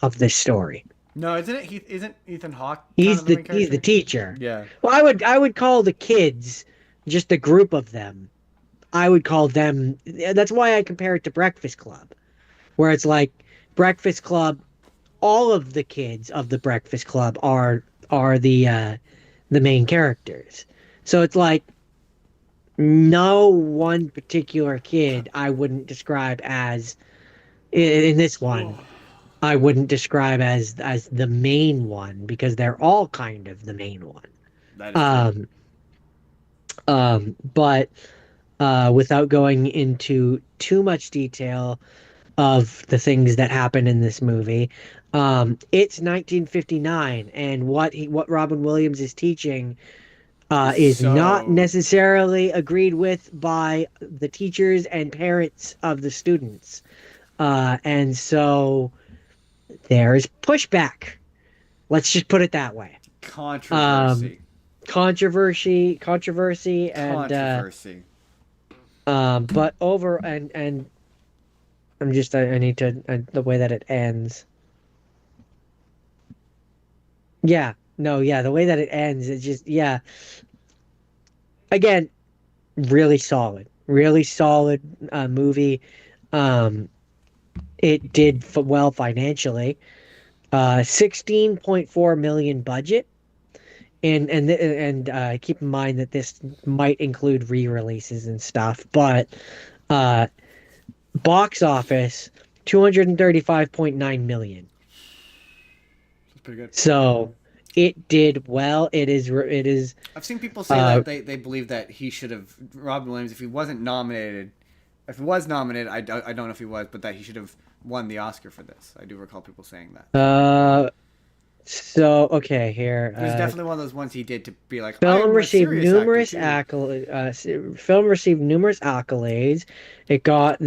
of this story. No, isn't it? Isn't Ethan Hawke kind He's of the the main he's the character? teacher. Yeah. Well, I would call the kids just a group of them. I would call them. That's why I compare it to Breakfast Club, where it's like Breakfast Club. All of the kids of the Breakfast Club are the main characters. So it's like no one particular kid I wouldn't describe as in this one. I wouldn't describe as the main one because they're all kind of the main one. That is true. Um, but without going into too much detail of the things that happen in this movie, it's 1959, and what Robin Williams is teaching Is is not so necessarily agreed with by the teachers and parents of the students, and so there's pushback. Let's just put it that way. Um, controversy. controversy, and Controversy. but over and I'm just I need to the way that it ends. Yeah, no, yeah, the way that it ends, it's just yeah. Again, really solid movie. Um, it did well financially. 16.4 million budget. And keep in mind that this might include re-releases and stuff, but uh box office 235.9 million. That's pretty good. So it did well. It is I've seen people say uh that they believe that he should have Robin Williams if he wasn't nominated. If he was nominated, I don't know if he was, but that he should have won the Oscar for this. I do recall people saying that. uh so okay here. It was definitely one of those ones he did to be like, Film I'm a received serious actor numerous too. film received numerous accolades. It got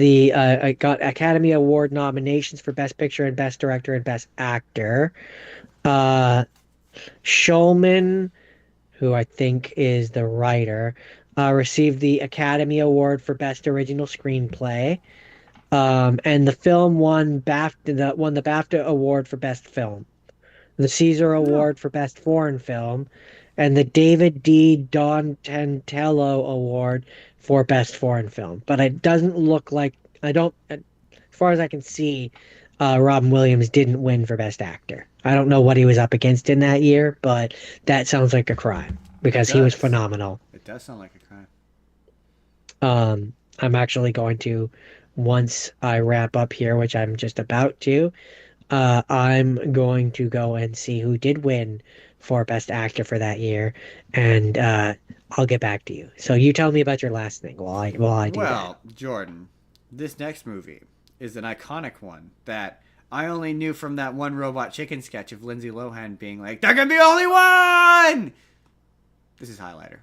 Academy Award nominations for Best Picture and Best Director and Best Actor. Uh, Shulman, who I think is the writer, received the Academy Award for Best Original Screenplay. And the film won the BAFTA Award for Best Film, the Caesar No, Award for Best Foreign Film, and the David D. Donatello Award for Best Foreign Film. But it doesn't look like I don't, as far as I can see, Robin Williams didn't win for Best Actor. I don't know what he was up against in that year, but that sounds like a crime it because he was does. phenomenal. It does sound like a crime. I'm actually going to, once I wrap up here, which I'm just about to, I'm going to go and see who did win for Best Actor for that year, and I'll get back to you. So you tell me about your last thing while I do that. Well, Jordan, this next movie is an iconic one that I only knew from that one Robot Chicken sketch of Lindsay Lohan being like, "There can be only one." This is Highlighter.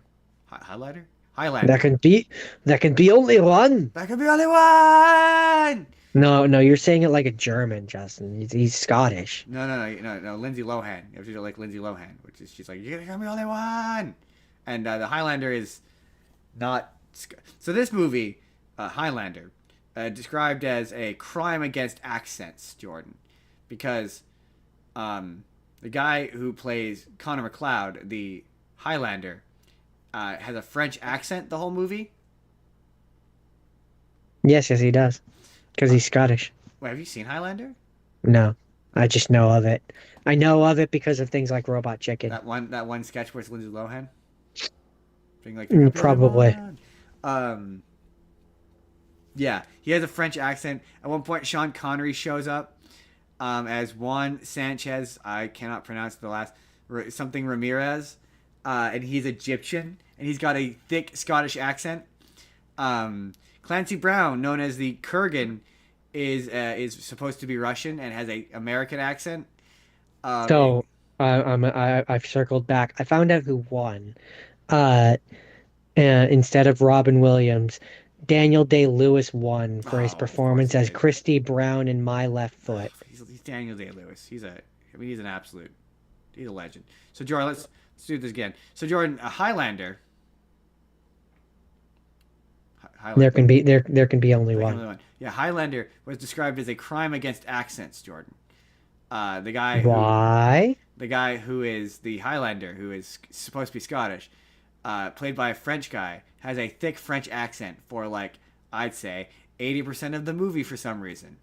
Highlighter? There Highlander. can be there can be only one. There can be only one. No, no, you're saying it like a German, Justin. He's Scottish. No. Lindsay Lohan. You have to do it like Lindsay Lohan, which is she's like, "There can be only one." And the Highlander is not. So this movie, Highlander, described as a crime against accents, Jordan, because the guy who plays Connor McLeod, the Highlander, has a French accent the whole movie. Yes, yes, he does, because he's Scottish. Wait, have you seen Highlander? No, I just know of it. I know of it because of things like Robot Chicken. That one sketch where it's Lindsay Lohan being like, "There can be only Probably. one." Um, yeah, he has a French accent. At one point, Sean Connery shows up as Juan Sanchez. I cannot pronounce the last something Ramirez, and he's Egyptian, and he's got a thick Scottish accent. Clancy Brown, known as the Kurgan, is supposed to be Russian and has a American accent. And So I've circled back. I found out who won. Uh, Instead of Robin Williams, Daniel Day-Lewis won for his oh, of course performance he as did. Christy Brown in My Left Foot. He's Daniel Day Lewis. He's an absolute, he's a legend. So Jordan, let's do this again. So Jordan, a Highlander. Highlander. There can be only Like one. another one. Yeah, Highlander was described as a crime against accents, Jordan. Uh, the guy who Why? the guy who is the Highlander, who is supposed to be Scottish, played by a French guy, has a thick French accent for like I'd say 80% of the movie for some reason.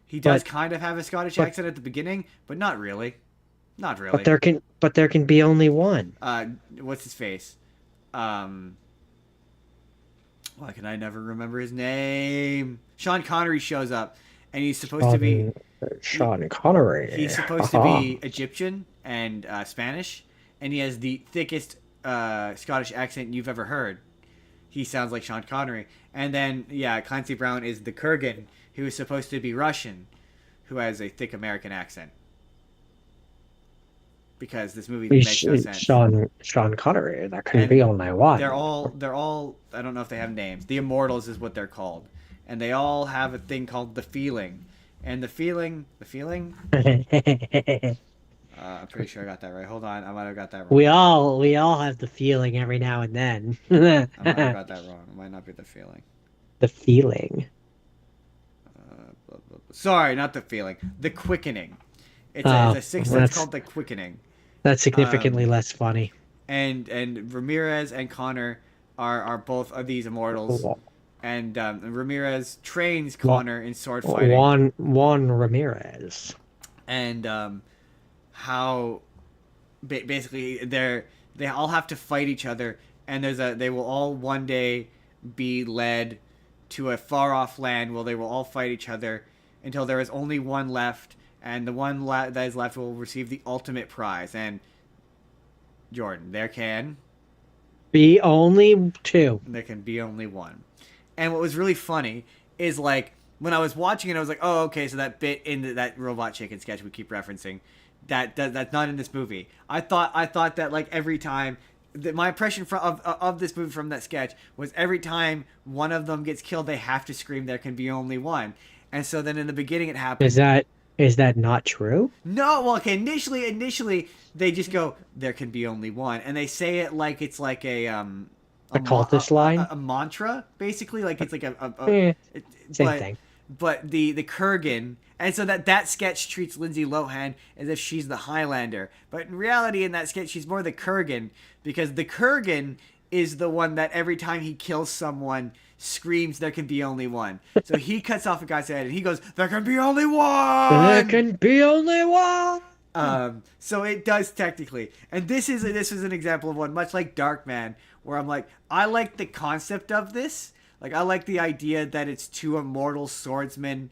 He does But kind of have a Scottish but accent at the beginning, but not really. Not but really. there can be only one. What's his face? Um, why can I never remember his name? Sean Connery shows up, and he's supposed to be Sean he, Sean Connery. he's supposed to Haha. be Egyptian and Spanish, and he has the thickest Scottish accent you've ever heard. He sounds like Sean Connery. And then, yeah, Clancy Brown is the Kurgan, who is supposed to be Russian, who has a thick American accent. Because this movie makes no sense. Sean Connery. There can And be only one. they're all I don't know if they have names. The Immortals is what they're called. And they all have a thing called the feeling. And the feeling. I'm pretty sure I got that right. Hold on, I might have got that wrong. We all have the feeling every now and then. I might have got that wrong. It might not be the feeling. The feeling. Blah, blah, blah. Sorry, not the feeling. The quickening. It's Oh, a sixth sense that's called the quickening. that's significantly Um, less funny. and Ramirez and Connor are both of these immortals. and Ramirez trains Wa- Connor in sword fighting, Juan Ramirez. and how basically they all have to fight each other, and they will all one day be led to a far off land where they will all fight each other until there is only one left, and the one that is left will receive the ultimate prize. And Jordan, Be only two. there can be only one. And what was really funny is like when I was watching it, I was like, oh, okay, so that bit in that robot chicken sketch we keep referencing, that's not in this movie. I thought that like every time. My impression of this movie from that sketch was every time one of them gets killed, they have to scream, "There can be only one." And so then in the beginning, it Is happens. that not true? No, well, okay. Initially, they just go, "There can be only one," and they say it like it's like A cultist line? a mantra, basically. Like it's like Eh, it, same but thing. the Kurgan, and so that sketch treats Lindsay Lohan as if she's the Highlander, but in reality, in that sketch, she's more the Kurgan because the Kurgan is the one that every time he kills someone screams, "There can be only one." So he cuts off a guy's head and he goes, "There can be only There one." can be only one. So it does technically, and this is an example of one, much like Darkman, where I'm like, I like the concept of this. Like, I like the idea that it's two immortal swordsmen,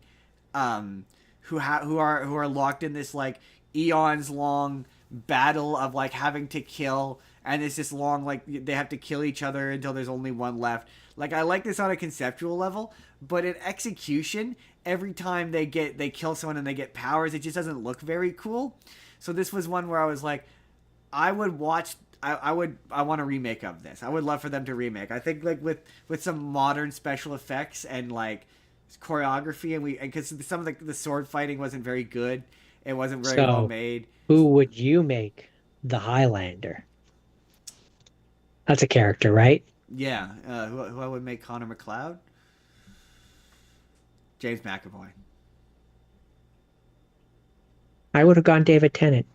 who are locked in this like eons long battle of like having to kill, and it's this long like they have to kill each other until there's only one left. Like, I like this on a conceptual level, but in execution, every time they kill someone and they get powers, it just doesn't look very cool. So this was one where I was like, I would watch. I want a remake of this. I would love for them to remake. I think like with some modern special effects and like choreography, and because some of the sword fighting wasn't very good. It wasn't very well So, made. who would you make the Highlander? That's a character, right? Yeah, who I would make Connor McLeod? James McAvoy. I would have gone David Tennant.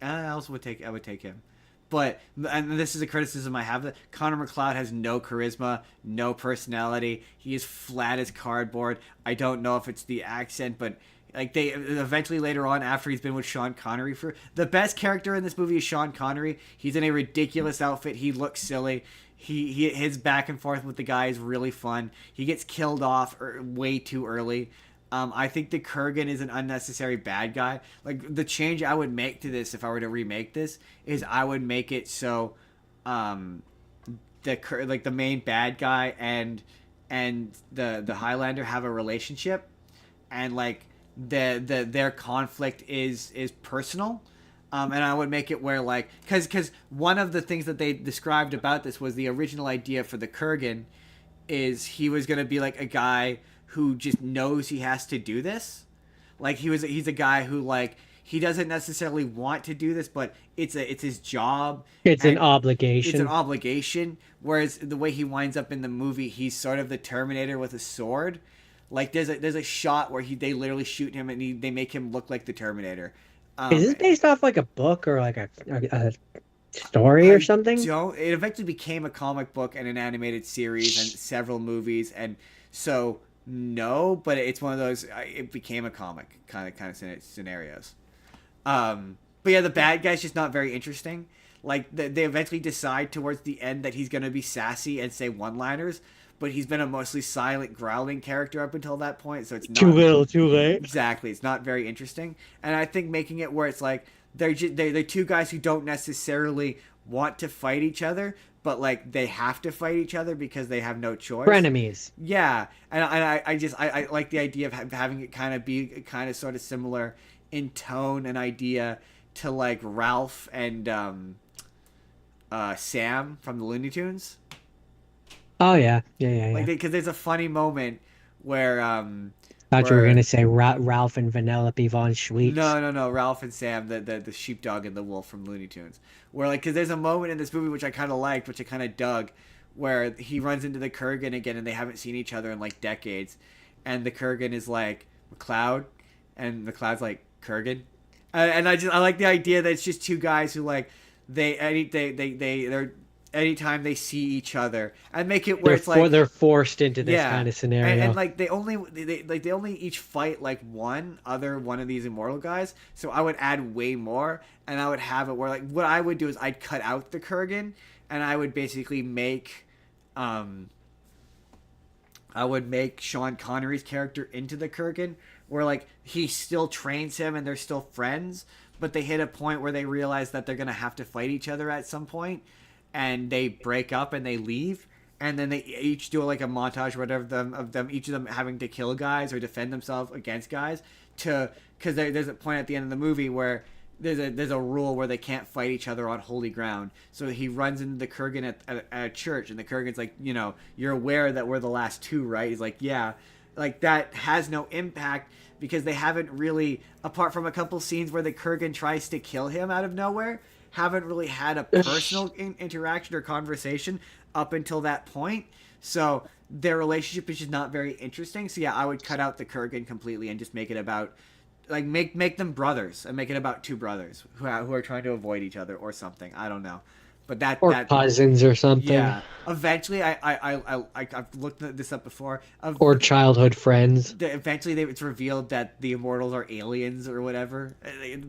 I would take him. But and this is a criticism I have, that Connor McLeod has no charisma, no personality. He is flat as cardboard. I don't know if it's the accent, but like they eventually later on, after he's been with Sean Connery, for the best character in this movie is Sean Connery. He's in a ridiculous outfit. He looks silly. His back and forth with the guy is really fun. He gets killed off way too early. I think the Kurgan is an unnecessary bad guy. Like, the change I would make to this if I were to remake this is I would make it so, the main bad guy and the Highlander have a relationship, and like their conflict is personal. And I would make it where like because one of the things that they described about this was the original idea for the Kurgan is he was gonna be like a guy who just knows he has to do this. Like he's a guy who like he doesn't necessarily want to do this, but it's his job. It's an And it's an obligation. obligation. Whereas the way he winds up in the movie, he's sort of the Terminator with a sword. Like there's a shot where they literally shoot him and they make him look like the Terminator. Is Um, this based off like a book or like a story or I something? don't. It eventually became a comic book and an animated series and several movies, and so no, but it's one of those. It became a comic kind of scenarios. But yeah, the bad guy's just not very interesting. Like they eventually decide towards the end that he's gonna be sassy and say one-liners, but he's been a mostly silent, growling character up until that point, so it's Too not little, too late. exactly. It's not very interesting, and I think making it where it's like they're two guys who don't necessarily want to fight each other, but like they have to fight each other because they have no choice. Frenemies. Yeah, and I like the idea of having it kind of be kind of sort of similar in tone and idea to like Ralph and Sam from the Looney Tunes. Oh yeah, yeah, yeah, Like yeah. because there's a funny moment where Thought you were where gonna say Ralph and Vanellope von Schweetz. no, Ralph and Sam, the sheepdog and the wolf from Looney Tunes, where like because there's a moment in this movie which I kind of liked, which I kind of dug, where he runs into the Kurgan again and they haven't seen each other in like decades, and the Kurgan is like McLeod, and McLeod's like Kurgan, and I like the idea that it's just two guys who like they're anytime they see each other, and make it where it's like, they're forced into this yeah, kind of and scenario. like they only each fight like one of these immortal guys. So I would add way more, and I would have it where like what I would do is I'd cut out the Kurgan, and I would basically make, I would make Sean Connery's character into the Kurgan, where like he still trains him and they're still friends, but they hit a point where they realize that they're gonna have to fight each other at some point, and they break up and they leave, and then they each do like a montage or whatever of them each of them having to kill guys or defend themselves against guys to because there's a point at the end of the movie where there's a rule where they can't fight each other on holy ground. So he runs into the Kurgan at a church, and the Kurgan's like, you're aware that we're the last two, right? He's like, yeah. Like, that has no impact because they haven't really, apart from a couple scenes where the Kurgan tries to kill him out of nowhere, haven't really had a personal interaction or conversation up until that point. So their relationship is just not very interesting. So yeah, I would cut out the Kurgan completely and just make it about, like, make them brothers and make it about two brothers who are trying to avoid each other or something. I don't know, but Or that cousins or something. yeah. Eventually, I've looked this up before. Or childhood friends. Eventually, it's revealed that the immortals are aliens or whatever.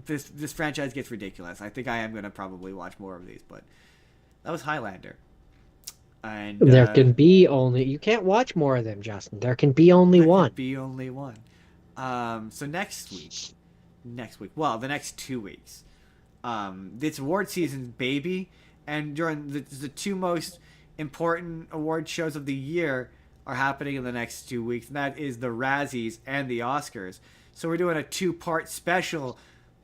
This franchise gets ridiculous. I think I am gonna probably watch more of these, but that was Highlander, and There can be only you can't watch more of them, Justin. There can be only there one. could be only one. So well, the next 2 weeks, it's award season, baby, and during the two most important award shows of the year are happening in the next 2 weeks, and that is the Razzies and the Oscars. So we're doing a two-part special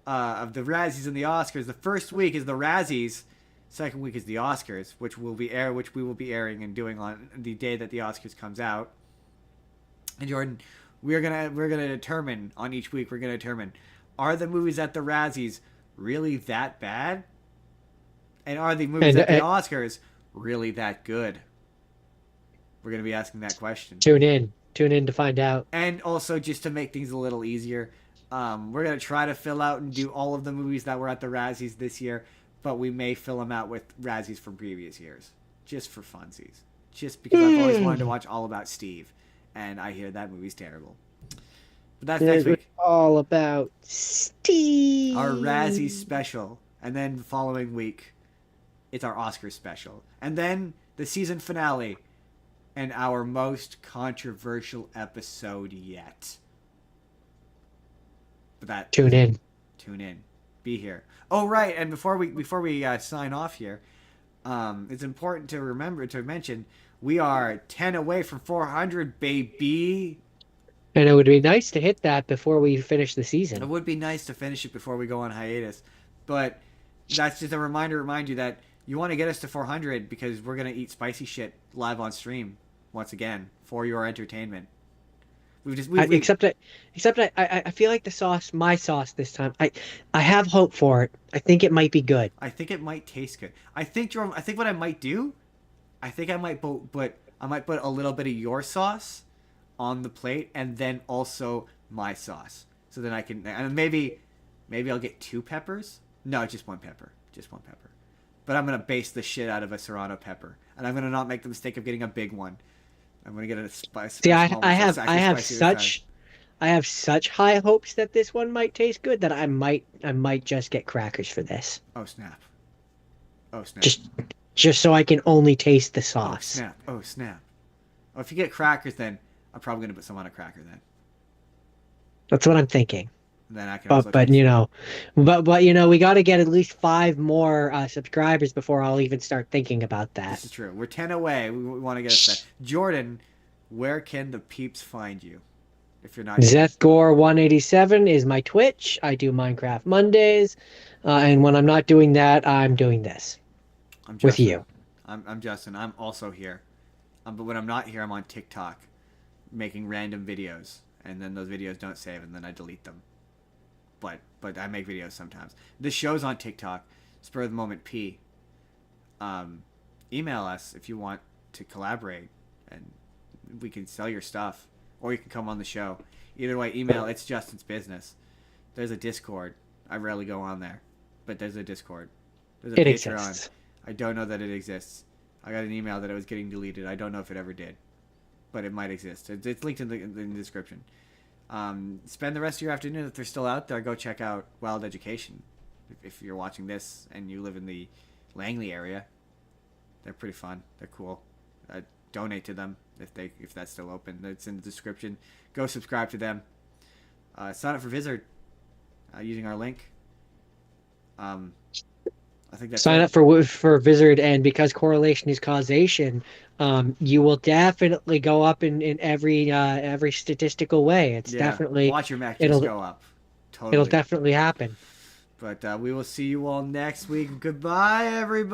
of the Razzies and the Oscars. The first week is the Razzies. Second week is the Oscars, which we will be airing and doing on the day that the Oscars comes out. And Jordan, we're gonna determine on each week. We're gonna determine, are the movies at the Razzies really that bad, and are the movies at the Oscars really that good? We're gonna be asking that question. Tune in to find out. And also, just to make things a little easier, we're gonna try to fill out and do all of the movies that were at the Razzies this year, but we may fill them out with Razzies from previous years, just for funsies. Just because I've always wanted to watch All About Steve, and I hear that movie's terrible. But that's next week. All About Steve. Our Razzie special, and then the following week, it's our Oscar special, and then the season finale, and our most controversial episode yet. But that tune in, be here. Oh right, and before we sign off here, it's important to mention we are 10 away from 400, baby. And it would be nice to hit that before we finish the season. It would be nice to finish it before we go on hiatus, but that's just a reminder to remind you that you want to get us to 400 because we're gonna eat spicy shit live on stream once again for your entertainment. Except I feel like my sauce this time. I have hope for it. I think it might be good. I think it might taste good. I think what I might do, I might put a little bit of your sauce on the plate and then also my sauce. So then I can, and maybe I'll get 2 peppers. No, just 1 pepper. Just 1 pepper. But I'm gonna baste the shit out of a serrano pepper, and I'm gonna not make the mistake of getting a big one. I'm gonna get a spice. See, I have such high hopes that this one might taste good that I might just get crackers for this. Oh snap! Oh snap! Just so I can only taste the sauce. Oh snap! Oh snap! Oh, if you get crackers, then I'm probably gonna put some on a cracker then. That's what I'm thinking. And then I can. But we got to get at least 5 more subscribers before I'll even start thinking about that. This is true. We're 10 away. We want to get us that. Jordan, where can the peeps find you? If you're not ZethGore187 is my Twitch. I do Minecraft Mondays, and when I'm not doing that, I'm doing this with you. I'm Justin. I'm also here, but when I'm not here, I'm on TikTok, making random videos, and then those videos don't save, and then I delete them. But I make videos sometimes. This show's on TikTok, Spur of the Moment P. Email us if you want to collaborate, and we can sell your stuff, or you can come on the show. Either way, email. It's Justin's business. There's a Discord. I rarely go on there, but there's a Discord. There's a Patreon. Exists. I don't know that it exists. I got an email that it was getting deleted. I don't know if it ever did, but it might exist. It's linked in the description. Spend the rest of your afternoon, if they're still out there, go check out Wild Education. If you're watching this and you live in the Langley area, they're pretty fun. They're cool. Donate to them if that's still open. It's in the description. Go subscribe to them. Sign up for Vizard using our link. I think that's Sign it. up for Vizard, and because correlation is causation, you will definitely go up in every statistical way. It's Yeah, definitely watch your Mac just it'll go up. it'll Totally. definitely happen. But we will see you all next week. Goodbye, everybody.